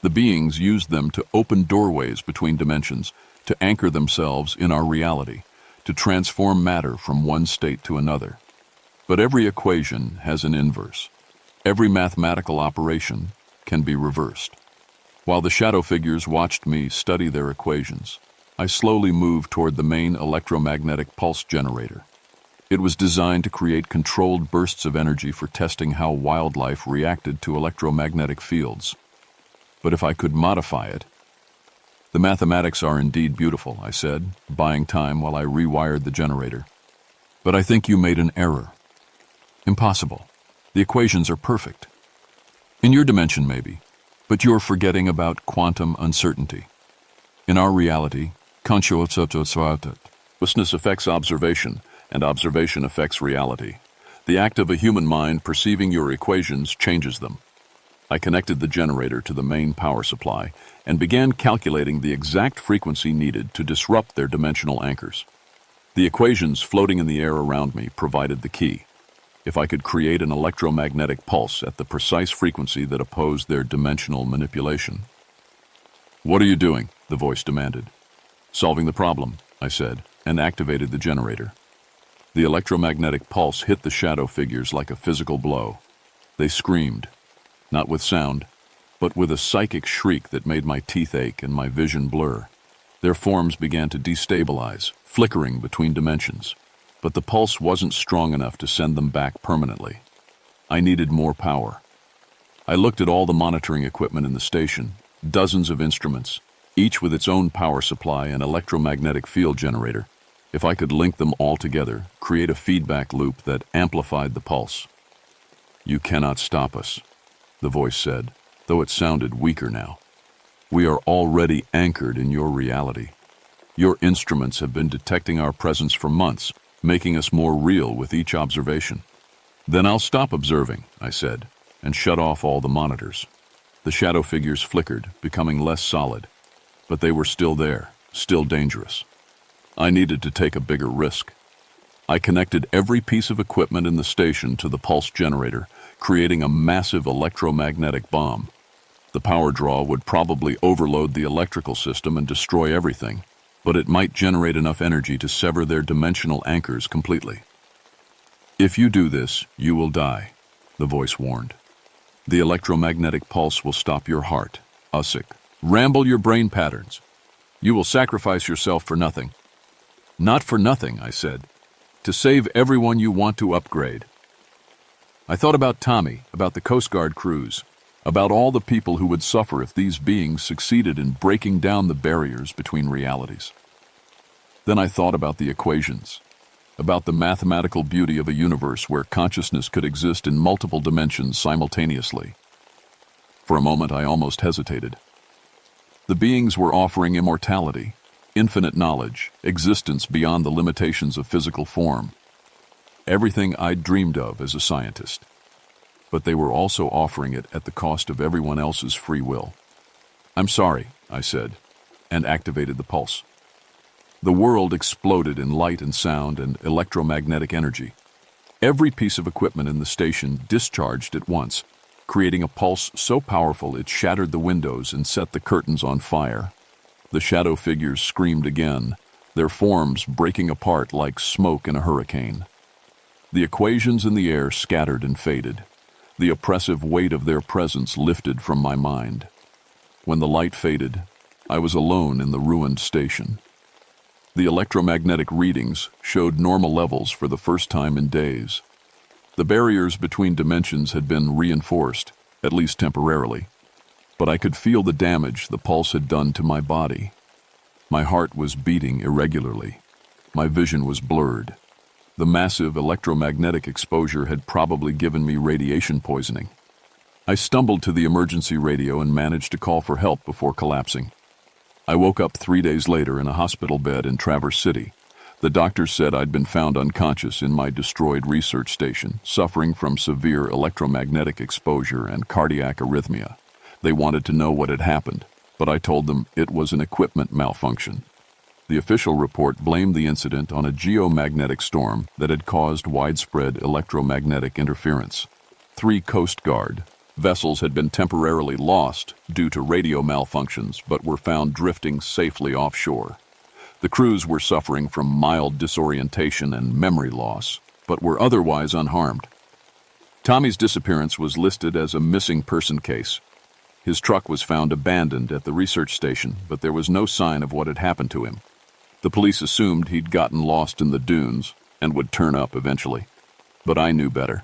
The beings used them to open doorways between dimensions, to anchor themselves in our reality, to transform matter from one state to another. But every equation has an inverse. Every mathematical operation can be reversed. While the shadow figures watched me study their equations, I slowly moved toward the main electromagnetic pulse generator. It was designed to create controlled bursts of energy for testing how wildlife reacted to electromagnetic fields. But if I could modify it— "The mathematics are indeed beautiful," I said, buying time while I rewired the generator. "But I think you made an error." "Impossible. The equations are perfect." "In your dimension, maybe, but you're forgetting about quantum uncertainty. In our reality, consciousness affects observation, and observation affects reality. The act of a human mind perceiving your equations changes them." I connected the generator to the main power supply and began calculating the exact frequency needed to disrupt their dimensional anchors. The equations floating in the air around me provided the key. If I could create an electromagnetic pulse at the precise frequency that opposed their dimensional manipulation. "What are you doing?" the voice demanded. "Solving the problem," I said, and activated the generator. The electromagnetic pulse hit the shadow figures like a physical blow. They screamed, not with sound, but with a psychic shriek that made my teeth ache and my vision blur. Their forms began to destabilize, flickering between dimensions, but the pulse wasn't strong enough to send them back permanently. I needed more power. I looked at all the monitoring equipment in the station, dozens of instruments, each with its own power supply and electromagnetic field generator. If I could link them all together, create a feedback loop that amplified the pulse. "You cannot stop us," the voice said, though it sounded weaker now. "We are already anchored in your reality. Your instruments have been detecting our presence for months, making us more real with each observation." "Then I'll stop observing," I said, and shut off all the monitors. The shadow figures flickered, becoming less solid, but they were still there, still dangerous. I needed to take a bigger risk. I connected every piece of equipment in the station to the pulse generator, creating a massive electromagnetic bomb. The power draw would probably overload the electrical system and destroy everything, but it might generate enough energy to sever their dimensional anchors completely. If you do this, you will die, the voice warned. The electromagnetic pulse will stop your heart, Usyk. Ramble your brain patterns. You will sacrifice yourself for nothing. Not for nothing, I said. To save everyone you want to upgrade. I thought about Tommy, about the Coast Guard crews, about all the people who would suffer if these beings succeeded in breaking down the barriers between realities. Then I thought about the equations, about the mathematical beauty of a universe where consciousness could exist in multiple dimensions simultaneously. For a moment, I almost hesitated. The beings were offering immortality, infinite knowledge, existence beyond the limitations of physical form. Everything I'd dreamed of as a scientist. But they were also offering it at the cost of everyone else's free will. I'm sorry, I said, and activated the pulse. The world exploded in light and sound and electromagnetic energy. Every piece of equipment in the station discharged at once, creating a pulse so powerful it shattered the windows and set the curtains on fire. The shadow figures screamed again, their forms breaking apart like smoke in a hurricane. The equations in the air scattered and faded. The oppressive weight of their presence lifted from my mind. When the light faded, I was alone in the ruined station. The electromagnetic readings showed normal levels for the first time in days. The barriers between dimensions had been reinforced, at least temporarily, but I could feel the damage the pulse had done to my body. My heart was beating irregularly. My vision was blurred. The massive electromagnetic exposure had probably given me radiation poisoning. I stumbled to the emergency radio and managed to call for help before collapsing. I woke up 3 days later in a hospital bed in Traverse City. The doctors said I'd been found unconscious in my destroyed research station, suffering from severe electromagnetic exposure and cardiac arrhythmia. They wanted to know what had happened, but I told them it was an equipment malfunction. The official report blamed the incident on a geomagnetic storm that had caused widespread electromagnetic interference. 3 Coast Guard vessels had been temporarily lost due to radio malfunctions but were found drifting safely offshore. The crews were suffering from mild disorientation and memory loss, but were otherwise unharmed. Tommy's disappearance was listed as a missing person case. His truck was found abandoned at the research station, but there was no sign of what had happened to him. The police assumed he'd gotten lost in the dunes and would turn up eventually. But I knew better.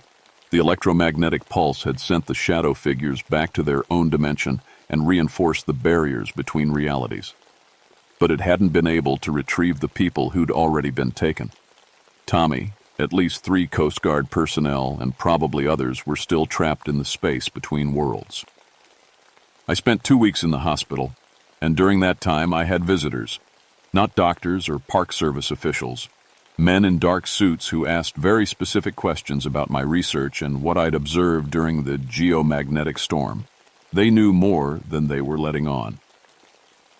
The electromagnetic pulse had sent the shadow figures back to their own dimension and reinforced the barriers between realities. But it hadn't been able to retrieve the people who'd already been taken. Tommy, at least 3 Coast Guard personnel, and probably others were still trapped in the space between worlds. I spent 2 weeks in the hospital, and during that time I had visitors. Not doctors or Park Service officials, men in dark suits who asked very specific questions about my research and what I'd observed during the geomagnetic storm. They knew more than they were letting on.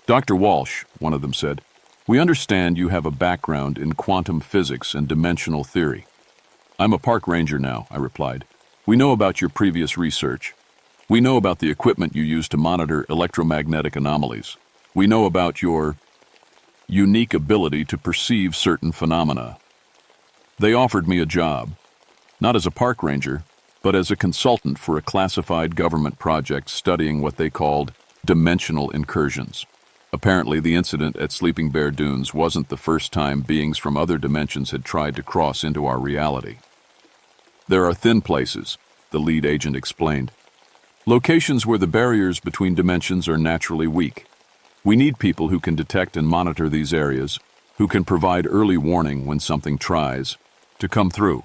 Dr. Walsh, one of them said, "We understand you have a background in quantum physics and dimensional theory." "I'm a park ranger now," I replied. "We know about your previous research. We know about the equipment you use to monitor electromagnetic anomalies. We know about your unique ability to perceive certain phenomena." They offered me a job, not as a park ranger, but as a consultant for a classified government project studying what they called dimensional incursions. Apparently, the incident at Sleeping Bear Dunes wasn't the first time beings from other dimensions had tried to cross into our reality. "There are thin places," the lead agent explained. "Locations where the barriers between dimensions are naturally weak. We need people who can detect and monitor these areas, who can provide early warning when something tries to come through."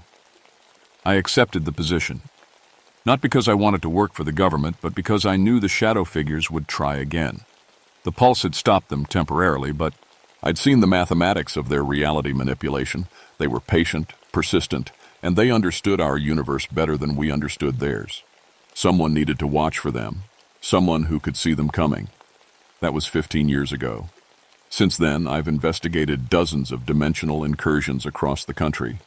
I accepted the position. Not because I wanted to work for the government, but because I knew the shadow figures would try again. The pulse had stopped them temporarily, but I'd seen the mathematics of their reality manipulation. They were patient, persistent, and they understood our universe better than we understood theirs. Someone needed to watch for them, someone who could see them coming. That was 15 years ago. Since then, I've investigated dozens of dimensional incursions across the country.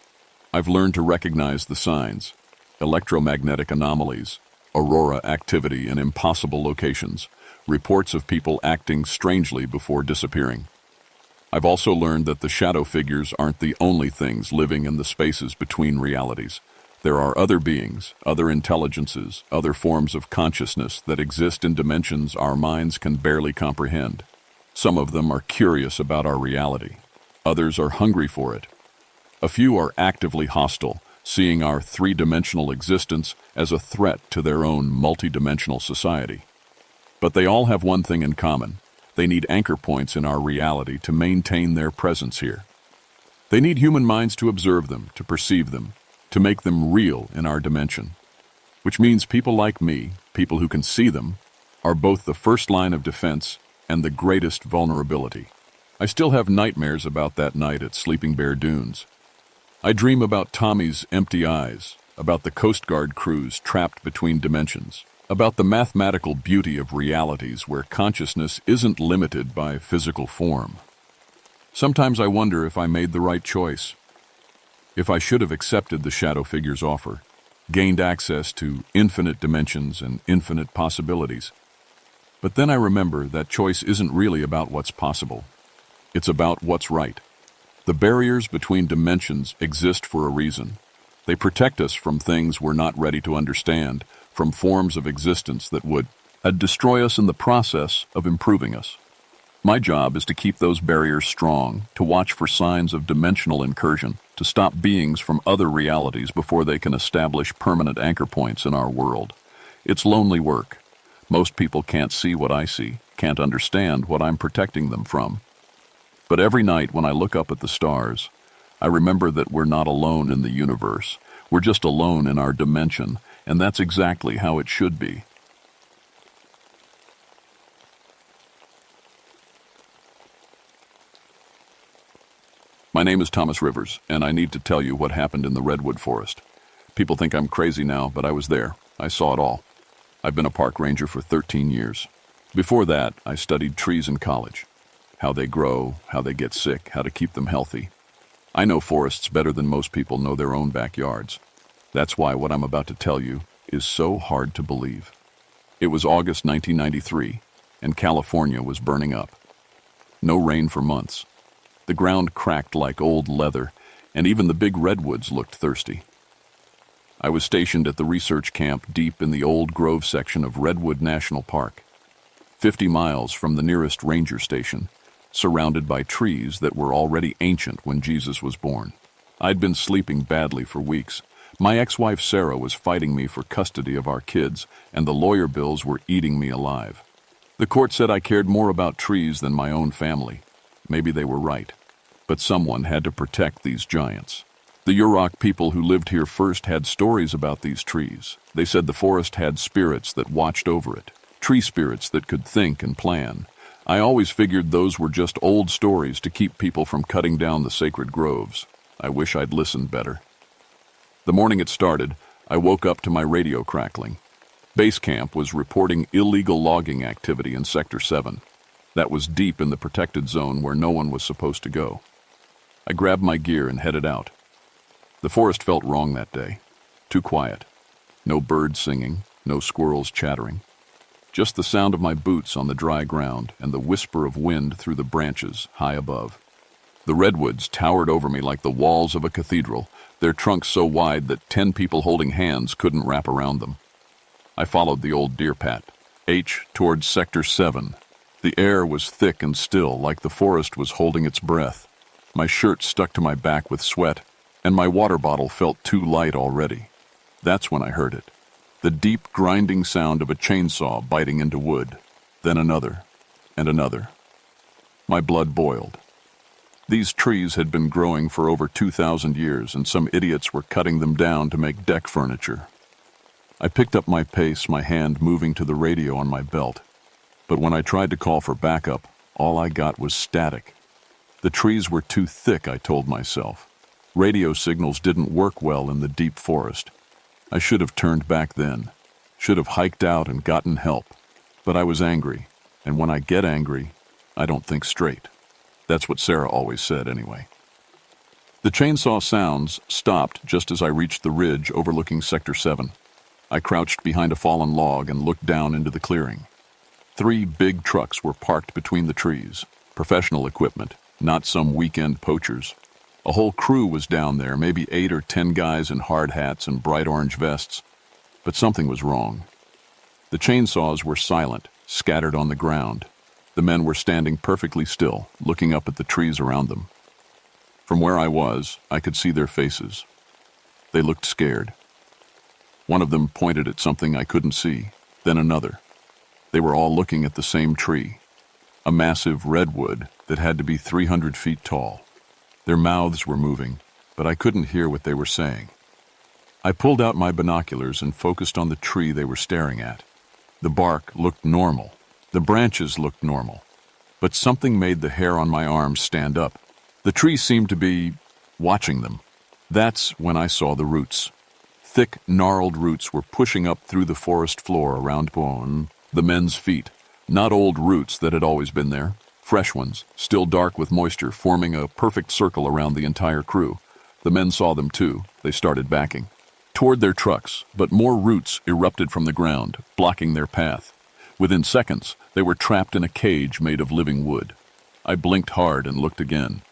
I've learned to recognize the signs: electromagnetic anomalies, aurora activity in impossible locations, reports of people acting strangely before disappearing. I've also learned that the shadow figures aren't the only things living in the spaces between realities. There are other beings, other intelligences, other forms of consciousness that exist in dimensions our minds can barely comprehend. Some of them are curious about our reality. Others are hungry for it. A few are actively hostile, seeing our three-dimensional existence as a threat to their own multidimensional society. But they all have one thing in common. They need anchor points in our reality to maintain their presence here. They need human minds to observe them, to perceive them, to make them real in our dimension. Which means people like me, people who can see them, are both the first line of defense and the greatest vulnerability. I still have nightmares about that night at Sleeping Bear Dunes. I dream about Tommy's empty eyes, about the Coast Guard crews trapped between dimensions, about the mathematical beauty of realities where consciousness isn't limited by physical form. Sometimes I wonder if I made the right choice, if I should have accepted the shadow figure's offer, gained access to infinite dimensions and infinite possibilities. But then I remember that choice isn't really about what's possible. It's about what's right. The barriers between dimensions exist for a reason. They protect us from things we're not ready to understand, from forms of existence that would destroy us in the process of improving us. My job is to keep those barriers strong, to watch for signs of dimensional incursion, to stop beings from other realities before they can establish permanent anchor points in our world. It's lonely work. Most people can't see what I see, can't understand what I'm protecting them from. But every night when I look up at the stars, I remember that we're not alone in the universe. We're just alone in our dimension, and that's exactly how it should be. My name is Thomas Rivers, and I need to tell you what happened in the Redwood Forest. People think I'm crazy now, but I was there. I saw it all. I've been a park ranger for 13 years. Before that, I studied trees in college. How they grow, how they get sick, how to keep them healthy. I know forests better than most people know their own backyards. That's why what I'm about to tell you is so hard to believe. It was August 1993, and California was burning up. No rain for months. The ground cracked like old leather, and even the big redwoods looked thirsty. I was stationed at the research camp deep in the Old Grove section of Redwood National Park, 50 miles from the nearest ranger station, surrounded by trees that were already ancient when Jesus was born. I'd been sleeping badly for weeks. My ex-wife Sarah was fighting me for custody of our kids, and the lawyer bills were eating me alive. The court said I cared more about trees than my own family. Maybe they were right, but someone had to protect these giants. The Yurok people who lived here first had stories about these trees. They said the forest had spirits that watched over it, tree spirits that could think and plan. I always figured those were just old stories to keep people from cutting down the sacred groves. I wish I'd listened better. The morning it started, I woke up to my radio crackling. Base camp was reporting illegal logging activity in Sector 7. That was deep in the protected zone where no one was supposed to go. I grabbed my gear and headed out. The forest felt wrong that day. Too quiet. No birds singing, no squirrels chattering. Just the sound of my boots on the dry ground and the whisper of wind through the branches high above. The redwoods towered over me like the walls of a cathedral, their trunks so wide that 10 people holding hands couldn't wrap around them. I followed the old deer path, towards Sector 7. The air was thick and still, like the forest was holding its breath. My shirt stuck to my back with sweat, and my water bottle felt too light already. That's when I heard it. The deep, grinding sound of a chainsaw biting into wood. Then another, and another. My blood boiled. These trees had been growing for over 2,000 years, and some idiots were cutting them down to make deck furniture. I picked up my pace, my hand moving to the radio on my belt. But when I tried to call for backup, all I got was static. The trees were too thick, I told myself. Radio signals didn't work well in the deep forest. I should have turned back then, should have hiked out and gotten help. But I was angry, and when I get angry, I don't think straight. That's what Sarah always said anyway. The chainsaw sounds stopped just as I reached the ridge overlooking Sector 7. I crouched behind a fallen log and looked down into the clearing. 3 big trucks were parked between the trees, professional equipment, not some weekend poachers. A whole crew was down there, maybe 8 or 10 guys in hard hats and bright orange vests. But something was wrong. The chainsaws were silent, scattered on the ground. The men were standing perfectly still, looking up at the trees around them. From where I was, I could see their faces. They looked scared. One of them pointed at something I couldn't see, then another. They were all looking at the same tree, a massive redwood that had to be 300 feet tall. Their mouths were moving, but I couldn't hear what they were saying. I pulled out my binoculars and focused on the tree they were staring at. The bark looked normal. The branches looked normal. But something made the hair on my arms stand up. The tree seemed to be watching them. That's when I saw the roots. Thick, gnarled roots were pushing up through the forest floor around the men's feet. Not old roots that had always been there. Fresh ones, still dark with moisture, forming a perfect circle around the entire crew. The men saw them too. They started backing toward their trucks, but more roots erupted from the ground, blocking their path. Within seconds, they were trapped in a cage made of living wood. I blinked hard and looked again.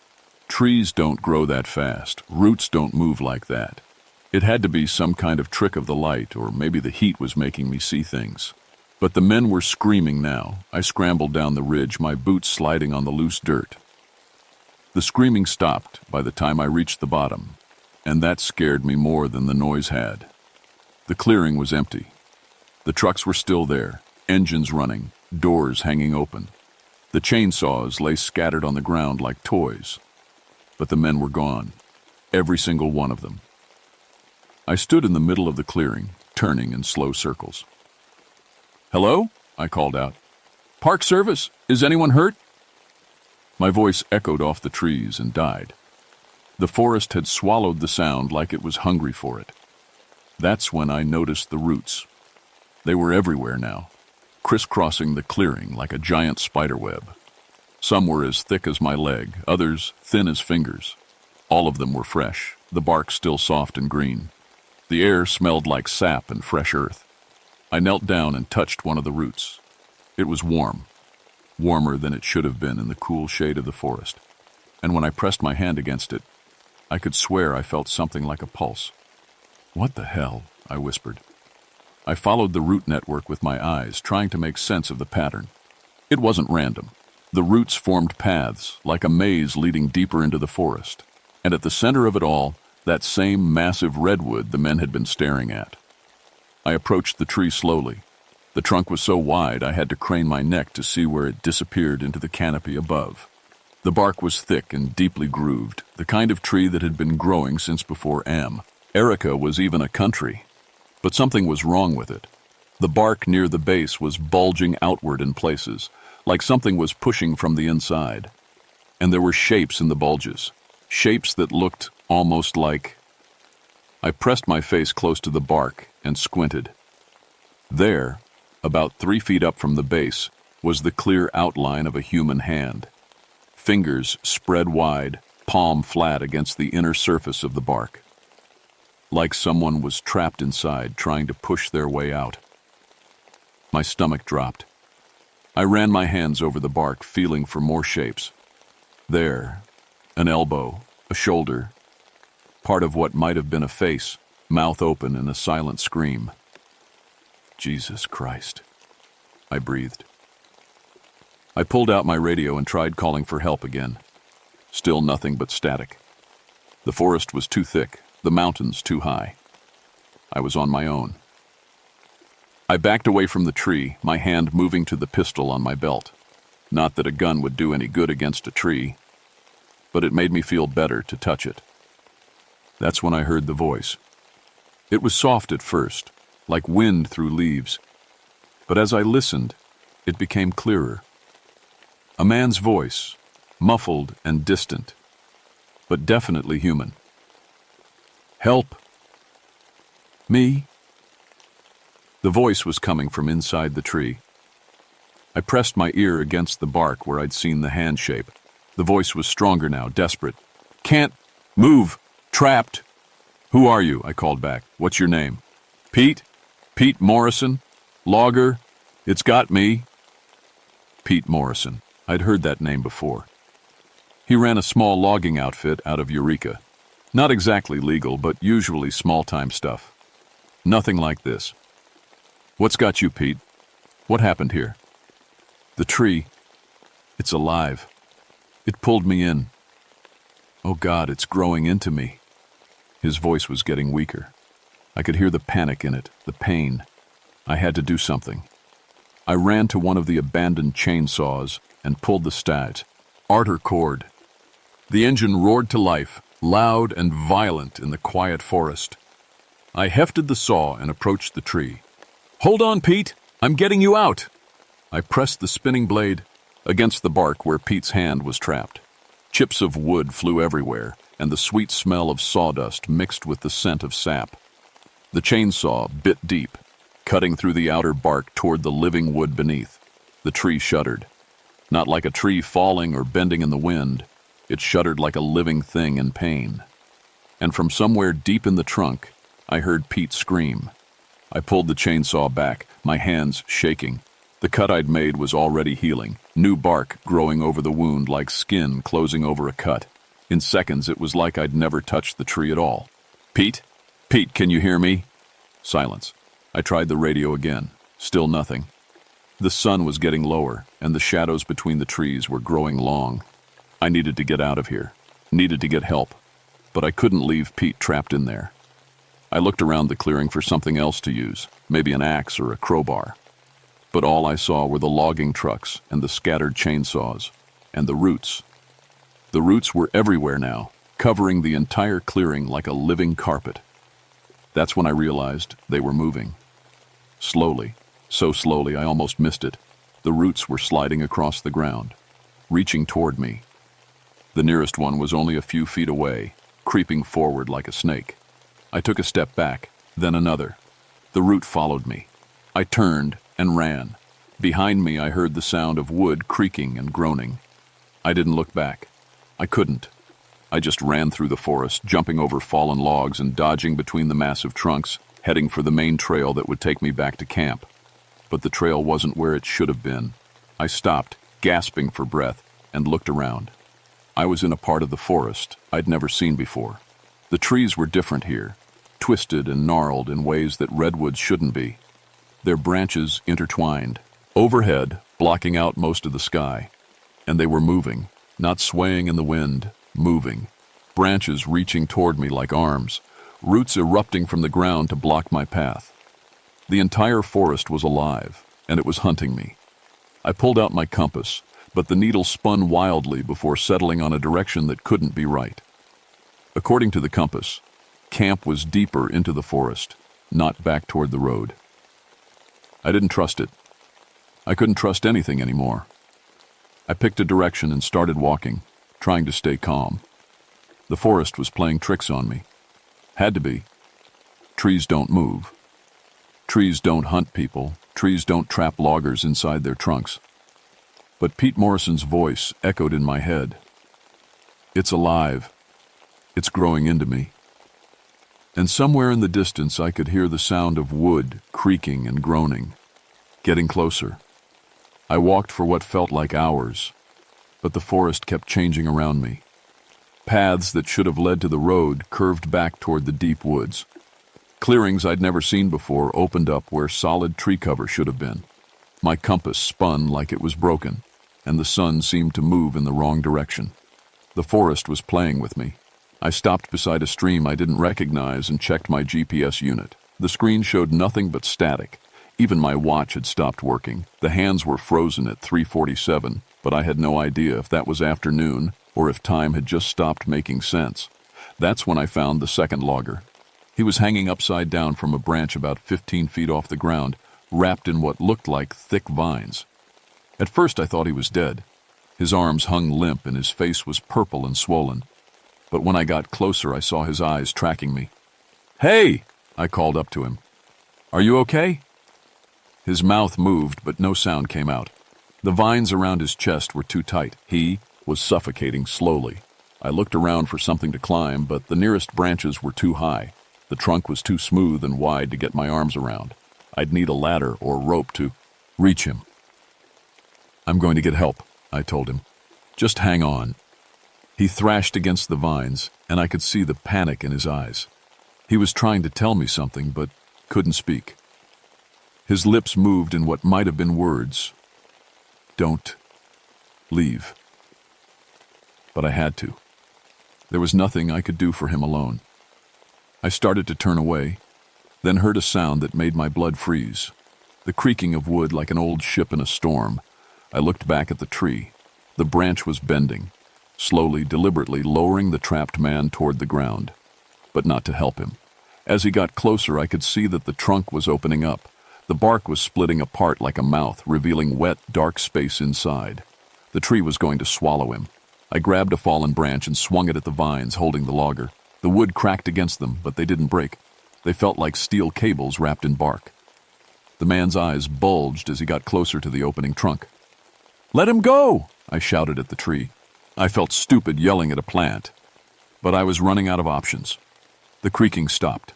Trees don't grow that fast. Roots don't move like that. It had to be some kind of trick of the light, or maybe the heat was making me see things. But the men were screaming now. I scrambled down the ridge, my boots sliding on the loose dirt. The screaming stopped by the time I reached the bottom, and that scared me more than the noise had. The clearing was empty. The trucks were still there, engines running, doors hanging open. The chainsaws lay scattered on the ground like toys. But the men were gone, every single one of them. I stood in the middle of the clearing, turning in slow circles. "Hello?" I called out. "Park Service, is anyone hurt?" My voice echoed off the trees and died. The forest had swallowed the sound like it was hungry for it. That's when I noticed the roots. They were everywhere now, crisscrossing the clearing like a giant spiderweb. Some were as thick as my leg, others thin as fingers. All of them were fresh, the bark still soft and green. The air smelled like sap and fresh earth. I knelt down and touched one of the roots. It was warm, warmer than it should have been in the cool shade of the forest. And when I pressed my hand against it, I could swear I felt something like a pulse. "What the hell?" I whispered. I followed the root network with my eyes, trying to make sense of the pattern. It wasn't random. The roots formed paths, like a maze leading deeper into the forest. And at the center of it all, that same massive redwood the men had been staring at. I approached the tree slowly. The trunk was so wide I had to crane my neck to see where it disappeared into the canopy above. The bark was thick and deeply grooved, the kind of tree that had been growing since before Erica was even a country. But something was wrong with it. The bark near the base was bulging outward in places, like something was pushing from the inside. And there were shapes in the bulges, shapes that looked almost like... I pressed my face close to the bark and squinted. There, about 3 feet up from the base, was the clear outline of a human hand. Fingers spread wide, palm flat against the inner surface of the bark. Like someone was trapped inside, trying to push their way out. My stomach dropped. I ran my hands over the bark, feeling for more shapes. There, an elbow, a shoulder, part of what might have been a face, mouth open in a silent scream. "Jesus Christ," I breathed. I pulled out my radio and tried calling for help again. Still nothing but static. The forest was too thick, the mountains too high. I was on my own. I backed away from the tree, my hand moving to the pistol on my belt. Not that a gun would do any good against a tree, but it made me feel better to touch it. That's when I heard the voice. It was soft at first, like wind through leaves, but as I listened, it became clearer. A man's voice, muffled and distant, but definitely human. "Help!" "Me?" The voice was coming from inside the tree. I pressed my ear against the bark where I'd seen the hand shape. The voice was stronger now, desperate. "Can't move! Trapped!" "Who are you?" I called back. "What's your name?" "Pete? Pete Morrison? Logger? It's got me." Pete Morrison. I'd heard that name before. He ran a small logging outfit out of Eureka. Not exactly legal, but usually small-time stuff. Nothing like this. What's got you, Pete? What happened here? The tree. It's alive. It pulled me in. Oh God, it's growing into me. His voice was getting weaker. I could hear the panic in it, the pain. I had to do something. I ran to one of the abandoned chainsaws and pulled the stat. Arter cord. The engine roared to life, loud and violent in the quiet forest. I hefted the saw and approached the tree. Hold on, Pete! I'm getting you out! I pressed the spinning blade against the bark where Pete's hand was trapped. Chips of wood flew everywhere, and the sweet smell of sawdust mixed with the scent of sap. The chainsaw bit deep, cutting through the outer bark toward the living wood beneath. The tree shuddered. Not like a tree falling or bending in the wind. It shuddered like a living thing in pain. And from somewhere deep in the trunk, I heard Pete scream. I pulled the chainsaw back, my hands shaking. The cut I'd made was already healing, new bark growing over the wound like skin closing over a cut. In seconds, it was like I'd never touched the tree at all. Pete? Pete, can you hear me? Silence. I tried the radio again. Still nothing. The sun was getting lower, and the shadows between the trees were growing long. I needed to get out of here. Needed to get help. But I couldn't leave Pete trapped in there. I looked around the clearing for something else to use, maybe an axe or a crowbar. But all I saw were the logging trucks and the scattered chainsaws, and the roots. The roots were everywhere now, covering the entire clearing like a living carpet. That's when I realized they were moving. Slowly, so slowly I almost missed it. The roots were sliding across the ground, reaching toward me. The nearest one was only a few feet away, creeping forward like a snake. I took a step back, then another. The root followed me. I turned and ran. Behind me I heard the sound of wood creaking and groaning. I didn't look back. I couldn't. I just ran through the forest, jumping over fallen logs and dodging between the massive trunks, heading for the main trail that would take me back to camp. But the trail wasn't where it should have been. I stopped, gasping for breath, and looked around. I was in a part of the forest I'd never seen before. The trees were different here, twisted and gnarled in ways that redwoods shouldn't be. Their branches intertwined, overhead, blocking out most of the sky. And they were moving, not swaying in the wind, moving. Branches reaching toward me like arms, roots erupting from the ground to block my path. The entire forest was alive, and it was hunting me. I pulled out my compass, but the needle spun wildly before settling on a direction that couldn't be right. According to the compass, camp was deeper into the forest, not back toward the road. I didn't trust it. I couldn't trust anything anymore. I picked a direction and started walking, trying to stay calm. The forest was playing tricks on me. Had to be. Trees don't move. Trees don't hunt people. Trees don't trap loggers inside their trunks. But Pete Morrison's voice echoed in my head. It's alive. It's growing into me. And somewhere in the distance I could hear the sound of wood creaking and groaning, getting closer. I walked for what felt like hours, but the forest kept changing around me. Paths that should have led to the road curved back toward the deep woods. Clearings I'd never seen before opened up where solid tree cover should have been. My compass spun like it was broken, and the sun seemed to move in the wrong direction. The forest was playing with me. I stopped beside a stream I didn't recognize and checked my GPS unit. The screen showed nothing but static. Even my watch had stopped working. The hands were frozen at 3:47, but I had no idea if that was afternoon or if time had just stopped making sense. That's when I found the second logger. He was hanging upside down from a branch about 15 feet off the ground, wrapped in what looked like thick vines. At first I thought he was dead. His arms hung limp and his face was purple and swollen. But when I got closer, I saw his eyes tracking me. "Hey!" I called up to him. "Are you okay?" His mouth moved, but no sound came out. The vines around his chest were too tight. He was suffocating slowly. I looked around for something to climb, but the nearest branches were too high. The trunk was too smooth and wide to get my arms around. I'd need a ladder or rope to reach him. "I'm going to get help," I told him. "Just hang on." He thrashed against the vines, and I could see the panic in his eyes. He was trying to tell me something, but couldn't speak. His lips moved in what might have been words. Don't leave. But I had to. There was nothing I could do for him alone. I started to turn away, then heard a sound that made my blood freeze. The creaking of wood like an old ship in a storm. I looked back at the tree. The branch was bending, slowly, deliberately lowering the trapped man toward the ground, but not to help him. As he got closer, I could see that the trunk was opening up. The bark was splitting apart like a mouth, revealing wet, dark space inside. The tree was going to swallow him. I grabbed a fallen branch and swung it at the vines, holding the logger. The wood cracked against them, but they didn't break. They felt like steel cables wrapped in bark. The man's eyes bulged as he got closer to the opening trunk. "Let him go!" I shouted at the tree. I felt stupid yelling at a plant, but I was running out of options. The creaking stopped.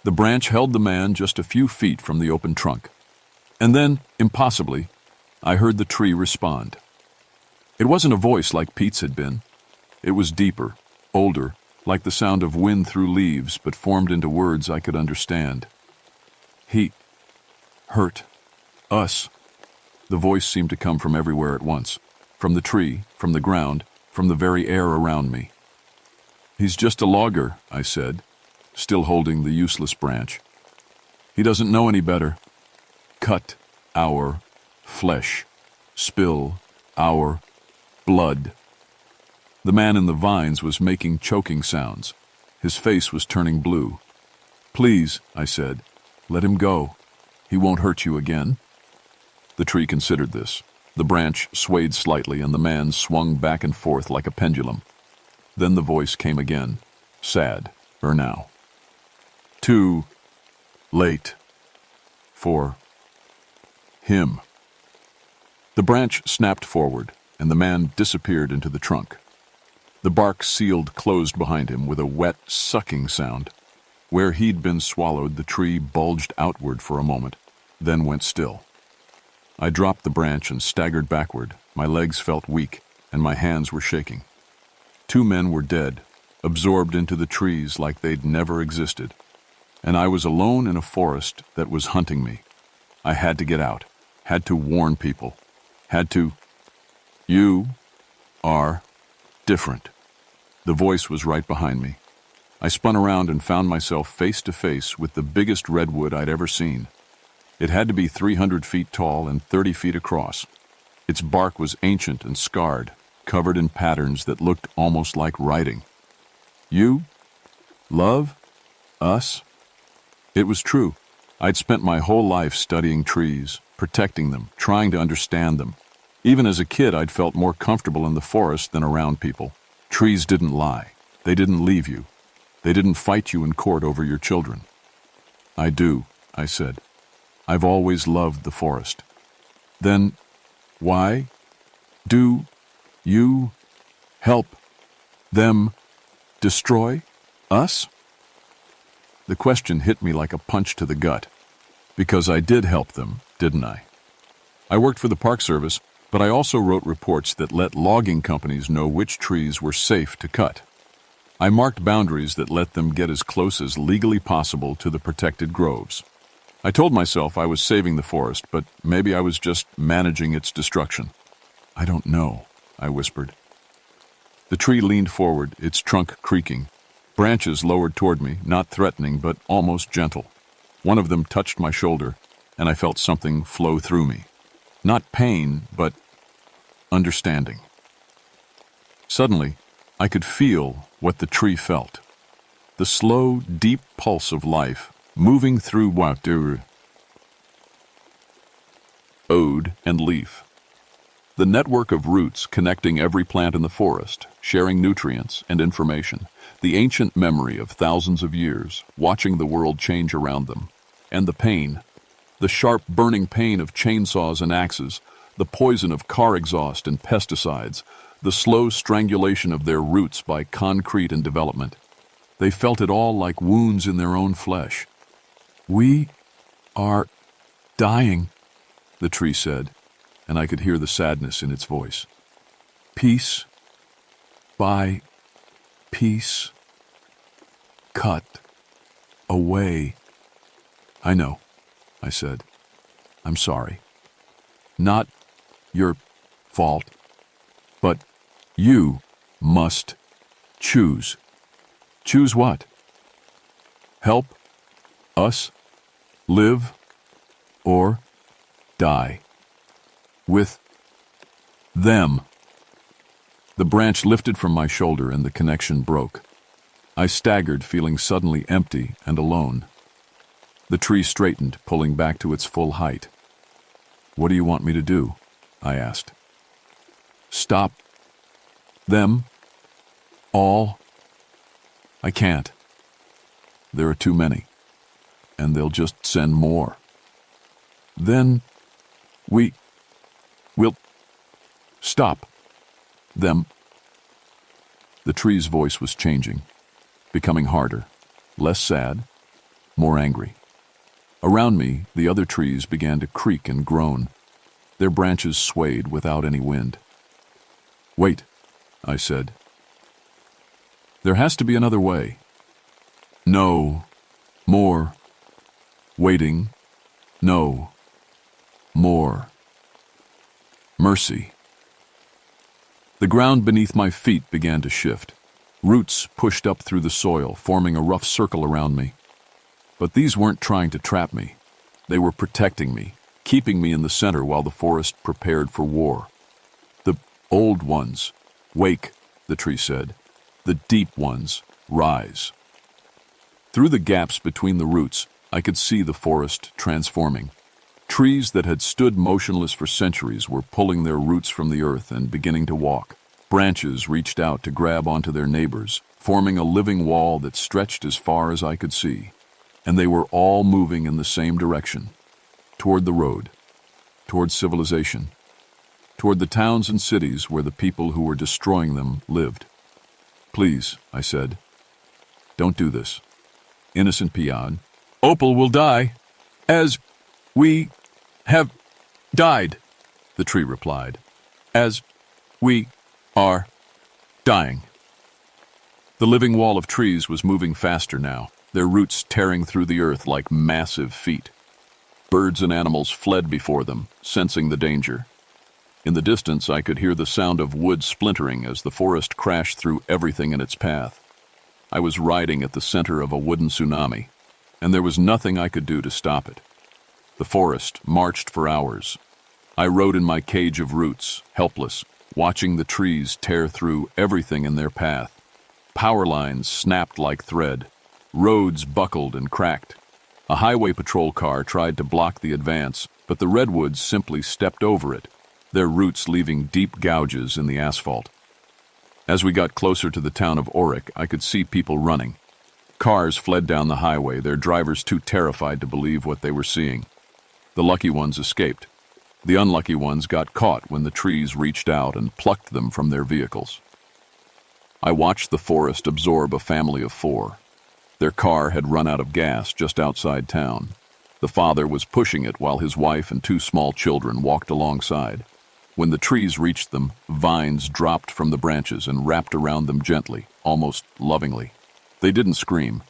The branch held the man just a few feet from the open trunk. And then, impossibly, I heard the tree respond. It wasn't a voice like Pete's had been. It was deeper, older, like the sound of wind through leaves, but formed into words I could understand. He hurt us. The voice seemed to come from everywhere at once, from the tree, from the ground, from the very air around me. "He's just a logger," I said, still holding the useless branch. "He doesn't know any better. Cut our flesh. Spill our blood." The man in the vines was making choking sounds. His face was turning blue. "Please," I said, "let him go. He won't hurt you again." The tree considered this. The branch swayed slightly and the man swung back and forth like a pendulum. Then the voice came again, sad, or now. "Too late for him." The branch snapped forward, and the man disappeared into the trunk. The bark sealed closed behind him with a wet, sucking sound. Where he'd been swallowed, the tree bulged outward for a moment, then went still. I dropped the branch and staggered backward. My legs felt weak, and my hands were shaking. 2 men were dead, absorbed into the trees like they'd never existed. And I was alone in a forest that was hunting me. I had to get out, had to warn people, had to... "You are different." The voice was right behind me. I spun around and found myself face to face with the biggest redwood I'd ever seen. It had to be 300 feet tall and 30 feet across. Its bark was ancient and scarred, covered in patterns that looked almost like writing. "You love us?" It was true. I'd spent my whole life studying trees, protecting them, trying to understand them. Even as a kid, I'd felt more comfortable in the forest than around people. Trees didn't lie. They didn't leave you. They didn't fight you in court over your children. "I do," I said. "I've always loved the forest." "Then why do you help them destroy us?" The question hit me like a punch to the gut. Because I did help them, didn't I? I worked for the Park Service, but I also wrote reports that let logging companies know which trees were safe to cut. I marked boundaries that let them get as close as legally possible to the protected groves. I told myself I was saving the forest, but maybe I was just managing its destruction. "I don't know," I whispered. The tree leaned forward, its trunk creaking. Branches lowered toward me, not threatening, but almost gentle. One of them touched my shoulder, and I felt something flow through me. Not pain, but understanding. Suddenly, I could feel what the tree felt. The slow, deep pulse of life moving through water, ode, and leaf. The network of roots connecting every plant in the forest, sharing nutrients and information. The ancient memory of thousands of years, watching the world change around them. And the pain. The sharp, burning pain of chainsaws and axes. The poison of car exhaust and pesticides. The slow strangulation of their roots by concrete and development. They felt it all like wounds in their own flesh. "We are dying," the tree said, and I could hear the sadness in its voice. "Peace By piece cut away. I know, I said. I'm sorry. Not your fault, but you must choose. Choose what? Help us live or die with them. The branch lifted from my shoulder and the connection broke. I staggered, feeling suddenly empty and alone. The tree straightened, pulling back to its full height. What do you want me to do? I asked. Stop them all? I can't. There are too many, and they'll just send more. Then we will stop them. The tree's voice was changing, becoming harder, less sad, more angry. Around me, the other trees began to creak and groan. Their branches swayed without any wind. Wait, I said. There has to be another way. No more waiting. No more mercy. The ground beneath my feet began to shift. Roots pushed up through the soil, forming a rough circle around me. But these weren't trying to trap me. They were protecting me, keeping me in the center while the forest prepared for war. The old ones wake, the tree said. The deep ones rise. Through the gaps between the roots, I could see the forest transforming. Trees that had stood motionless for centuries were pulling their roots from the earth and beginning to walk. Branches reached out to grab onto their neighbors, forming a living wall that stretched as far as I could see. And they were all moving in the same direction, toward the road, toward civilization, toward the towns and cities where the people who were destroying them lived. Please, I said, don't do this. Innocent Piad. Opal will die, as we have died, the tree replied, as we are dying. The living wall of trees was moving faster now, their roots tearing through the earth like massive feet. Birds and animals fled before them, sensing the danger. In the distance, I could hear the sound of wood splintering as the forest crashed through everything in its path. I was riding at the center of a wooden tsunami, and there was nothing I could do to stop it. The forest marched for hours. I rode in my cage of roots, helpless, watching the trees tear through everything in their path. Power lines snapped like thread. Roads buckled and cracked. A highway patrol car tried to block the advance, but the redwoods simply stepped over it, their roots leaving deep gouges in the asphalt. As we got closer to the town of Auric, I could see people running. Cars fled down the highway, their drivers too terrified to believe what they were seeing. The lucky ones escaped. The unlucky ones got caught when the trees reached out and plucked them from their vehicles. I watched the forest absorb a family of 4. Their car had run out of gas just outside town. The father was pushing it while his wife and 2 small children walked alongside. When the trees reached them, vines dropped from the branches and wrapped around them gently, almost lovingly. They didn't scream.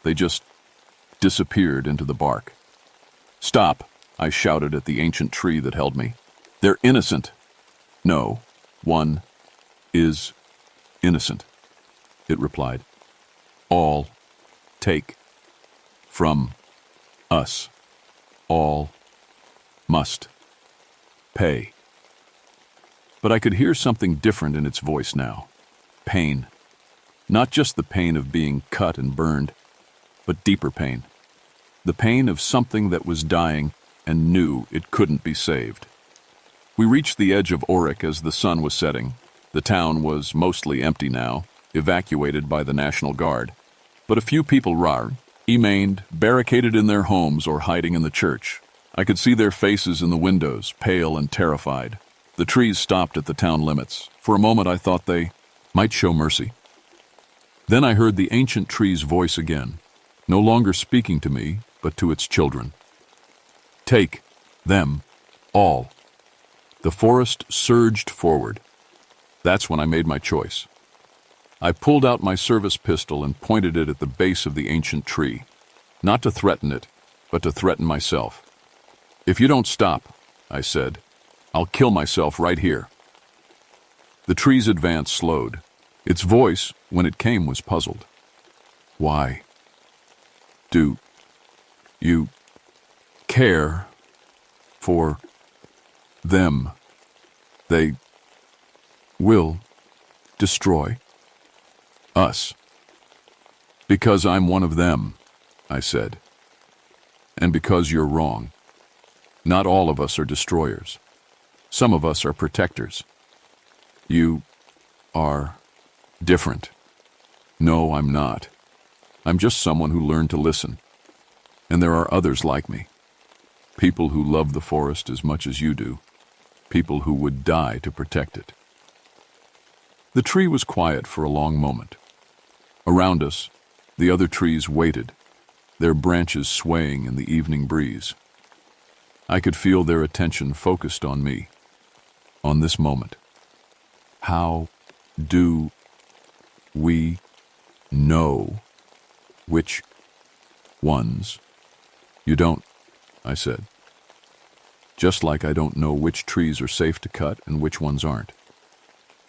They just disappeared into the bark. Stop, I shouted at the ancient tree that held me. They're innocent. No, one is innocent, it replied. All take from us. All must pay. But I could hear something different in its voice now. Pain. Not just the pain of being cut and burned, but deeper pain. The pain of something that was dying and knew it couldn't be saved. We reached the edge of Auric as the sun was setting. The town was mostly empty now, evacuated by the National Guard. But a few people remained, barricaded in their homes or hiding in the church. I could see their faces in the windows, pale and terrified. The trees stopped at the town limits. For a moment I thought they might show mercy. Then I heard the ancient tree's voice again, no longer speaking to me, but to its children. Take them all. The forest surged forward. That's when I made my choice. I pulled out my service pistol and pointed it at the base of the ancient tree, not to threaten it, but to threaten myself. "If you don't stop," I said, "I'll kill myself right here." The tree's advance slowed. Its voice, when it came, was puzzled. "Why do you care for them? They will destroy us." "Because I'm one of them," I said. "And because you're wrong. Not all of us are destroyers. Some of us are protectors. You are different." "No, I'm not. I'm just someone who learned to listen. And there are others like me. People who love the forest as much as you do. People who would die to protect it." The tree was quiet for a long moment. Around us, the other trees waited, their branches swaying in the evening breeze. I could feel their attention focused on me, on this moment. "How do we know which ones?" "You don't," I said. "Just like I don't know which trees are safe to cut and which ones aren't.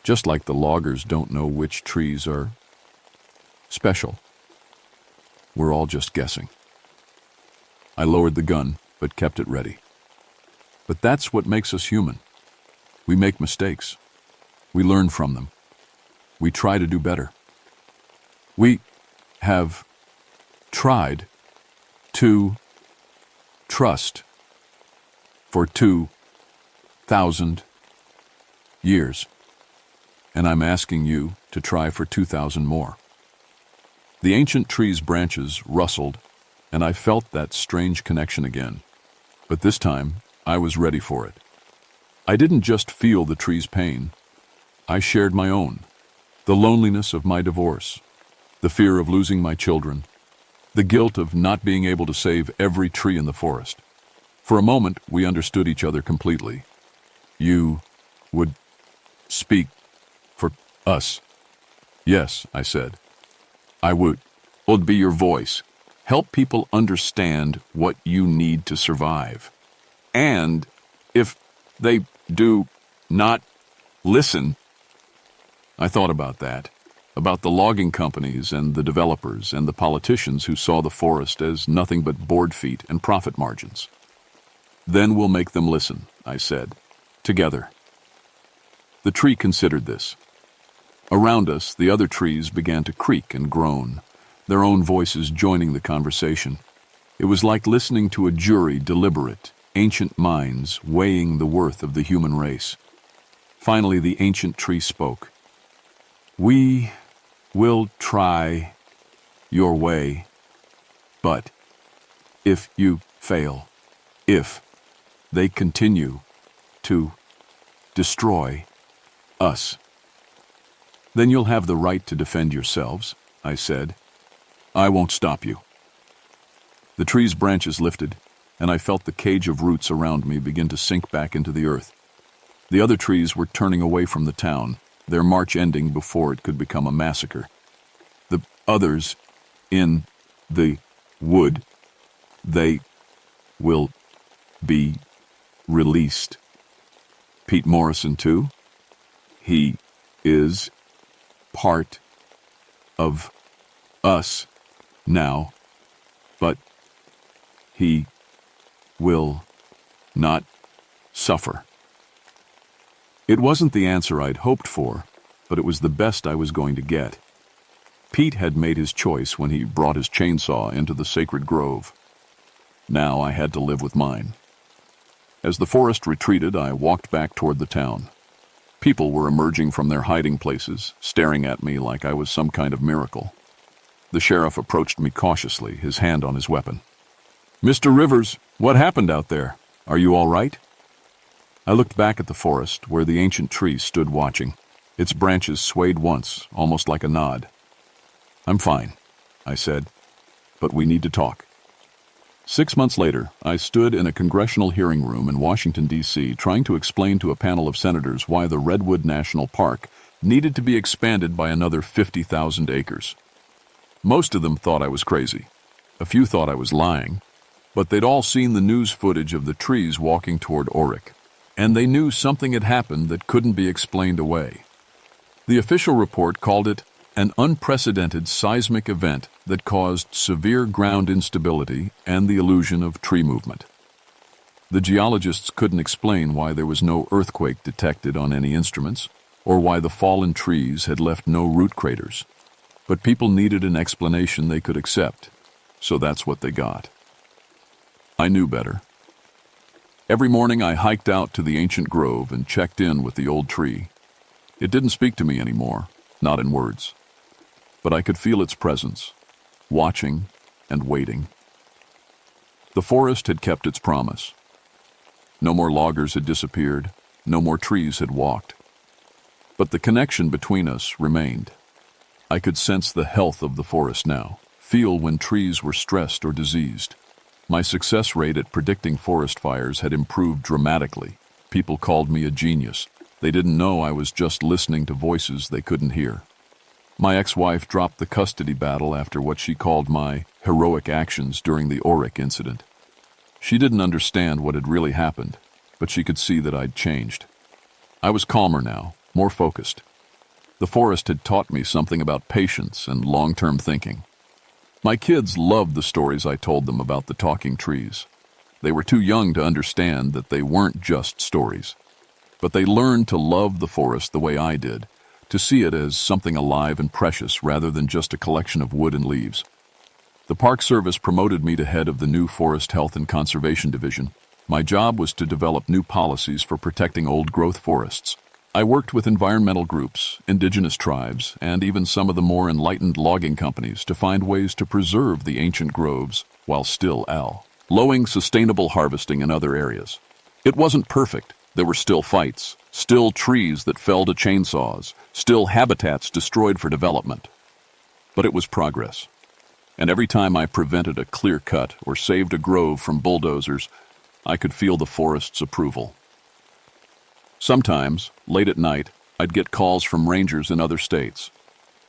Just like the loggers don't know which trees are special. We're all just guessing." I lowered the gun, but kept it ready. But that's what makes us human. We make mistakes. We learn from them. We try to do better. We have tried to trust for 2,000 years. And I'm asking you to try for 2,000 more. The ancient tree's branches rustled, and I felt that strange connection again. But this time, I was ready for it. I didn't just feel the tree's pain. I shared my own. The loneliness of my divorce, the fear of losing my children, the guilt of not being able to save every tree in the forest. For a moment, we understood each other completely. "You would speak for us?" "Yes," I said. "I would be your voice. Help people understand what you need to survive. And if they do not listen..." I thought about that, about the logging companies and the developers and the politicians who saw the forest as nothing but board feet and profit margins. "Then we'll make them listen," I said, "together." The tree considered this. Around us, the other trees began to creak and groan, their own voices joining the conversation. It was like listening to a jury deliberate, ancient minds weighing the worth of the human race. Finally, the ancient tree spoke. "We will try your way, but if you fail, if they continue to destroy us, then you'll have the right to defend yourselves," I said. "I won't stop you." The tree's branches lifted, and I felt the cage of roots around me begin to sink back into the earth. The other trees were turning away from the town, their march ending before it could become a massacre. The others in the wood, they will be released. Pete Morrison, too? He is part of us now, but he will not suffer. It wasn't the answer I'd hoped for, but it was the best I was going to get. Pete had made his choice when he brought his chainsaw into the sacred grove. Now I had to live with mine. As the forest retreated, I walked back toward the town. People were emerging from their hiding places, staring at me like I was some kind of miracle. The sheriff approached me cautiously, his hand on his weapon. "Mr. Rivers, what happened out there? Are you all right?" I looked back at the forest, where the ancient tree stood watching. Its branches swayed once, almost like a nod. "I'm fine," I said, "but we need to talk." 6 months later, I stood in a congressional hearing room in Washington, D.C., trying to explain to a panel of senators why the Redwood National Park needed to be expanded by another 50,000 acres. Most of them thought I was crazy. A few thought I was lying, but they'd all seen the news footage of the trees walking toward Auric, and they knew something had happened that couldn't be explained away. The official report called it an unprecedented seismic event that caused severe ground instability and the illusion of tree movement. The geologists couldn't explain why there was no earthquake detected on any instruments, or why the fallen trees had left no root craters. But people needed an explanation they could accept, so that's what they got. I knew better. Every morning I hiked out to the ancient grove and checked in with the old tree. It didn't speak to me anymore, not in words. But I could feel its presence, watching and waiting. The forest had kept its promise. No more loggers had disappeared, no more trees had walked. But the connection between us remained. I could sense the health of the forest now, feel when trees were stressed or diseased. My success rate at predicting forest fires had improved dramatically. People called me a genius. They didn't know I was just listening to voices they couldn't hear. My ex-wife dropped the custody battle after what she called my heroic actions during the Auric incident. She didn't understand what had really happened, but she could see that I'd changed. I was calmer now, more focused. The forest had taught me something about patience and long-term thinking. My kids loved the stories I told them about the talking trees. They were too young to understand that they weren't just stories. But they learned to love the forest the way I did, to see it as something alive and precious rather than just a collection of wood and leaves. The Park Service promoted me to head of the new Forest Health and Conservation Division. My job was to develop new policies for protecting old-growth forests. I worked with environmental groups, indigenous tribes, and even some of the more enlightened logging companies to find ways to preserve the ancient groves while still allowing sustainable harvesting in other areas. It wasn't perfect. There were still fights, still trees that fell to chainsaws, still habitats destroyed for development. But it was progress. And every time I prevented a clear cut or saved a grove from bulldozers, I could feel the forest's approval. Sometimes, late at night, I'd get calls from rangers in other states.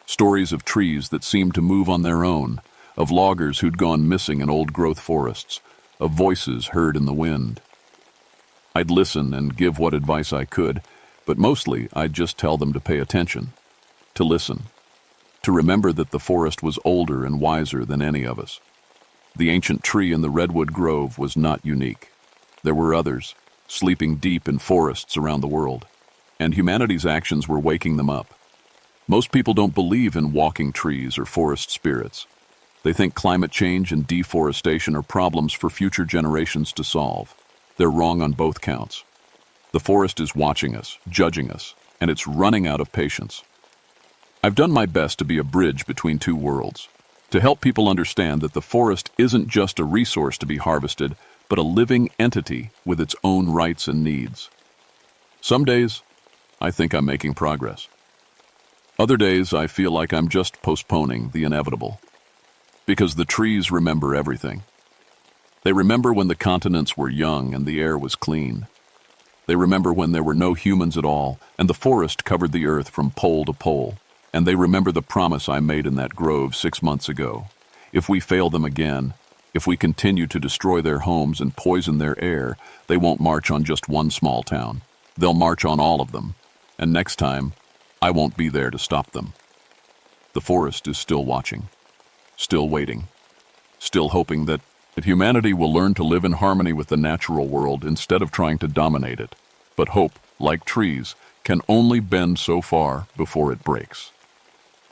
Stories of trees that seemed to move on their own, of loggers who'd gone missing in old-growth forests, of voices heard in the wind. I'd listen and give what advice I could, but mostly I'd just tell them to pay attention, to listen, to remember that the forest was older and wiser than any of us. The ancient tree in the redwood grove was not unique. There were others, sleeping deep in forests around the world, and humanity's actions were waking them up. Most people don't believe in walking trees or forest spirits. They think climate change and deforestation are problems for future generations to solve. They're wrong on both counts. The forest is watching us, judging us, and it's running out of patience. I've done my best to be a bridge between two worlds, to help people understand that the forest isn't just a resource to be harvested, but a living entity with its own rights and needs. Some days, I think I'm making progress. Other days, I feel like I'm just postponing the inevitable. Because the trees remember everything. They remember when the continents were young and the air was clean. They remember when there were no humans at all and the forest covered the earth from pole to pole. And they remember the promise I made in that grove 6 months ago. If we fail them again, if we continue to destroy their homes and poison their air, they won't march on just one small town. They'll march on all of them. And next time, I won't be there to stop them. The forest is still watching, still waiting, still hoping that humanity will learn to live in harmony with the natural world instead of trying to dominate it. But hope, like trees, can only bend so far before it breaks.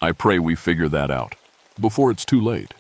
I pray we figure that out before it's too late.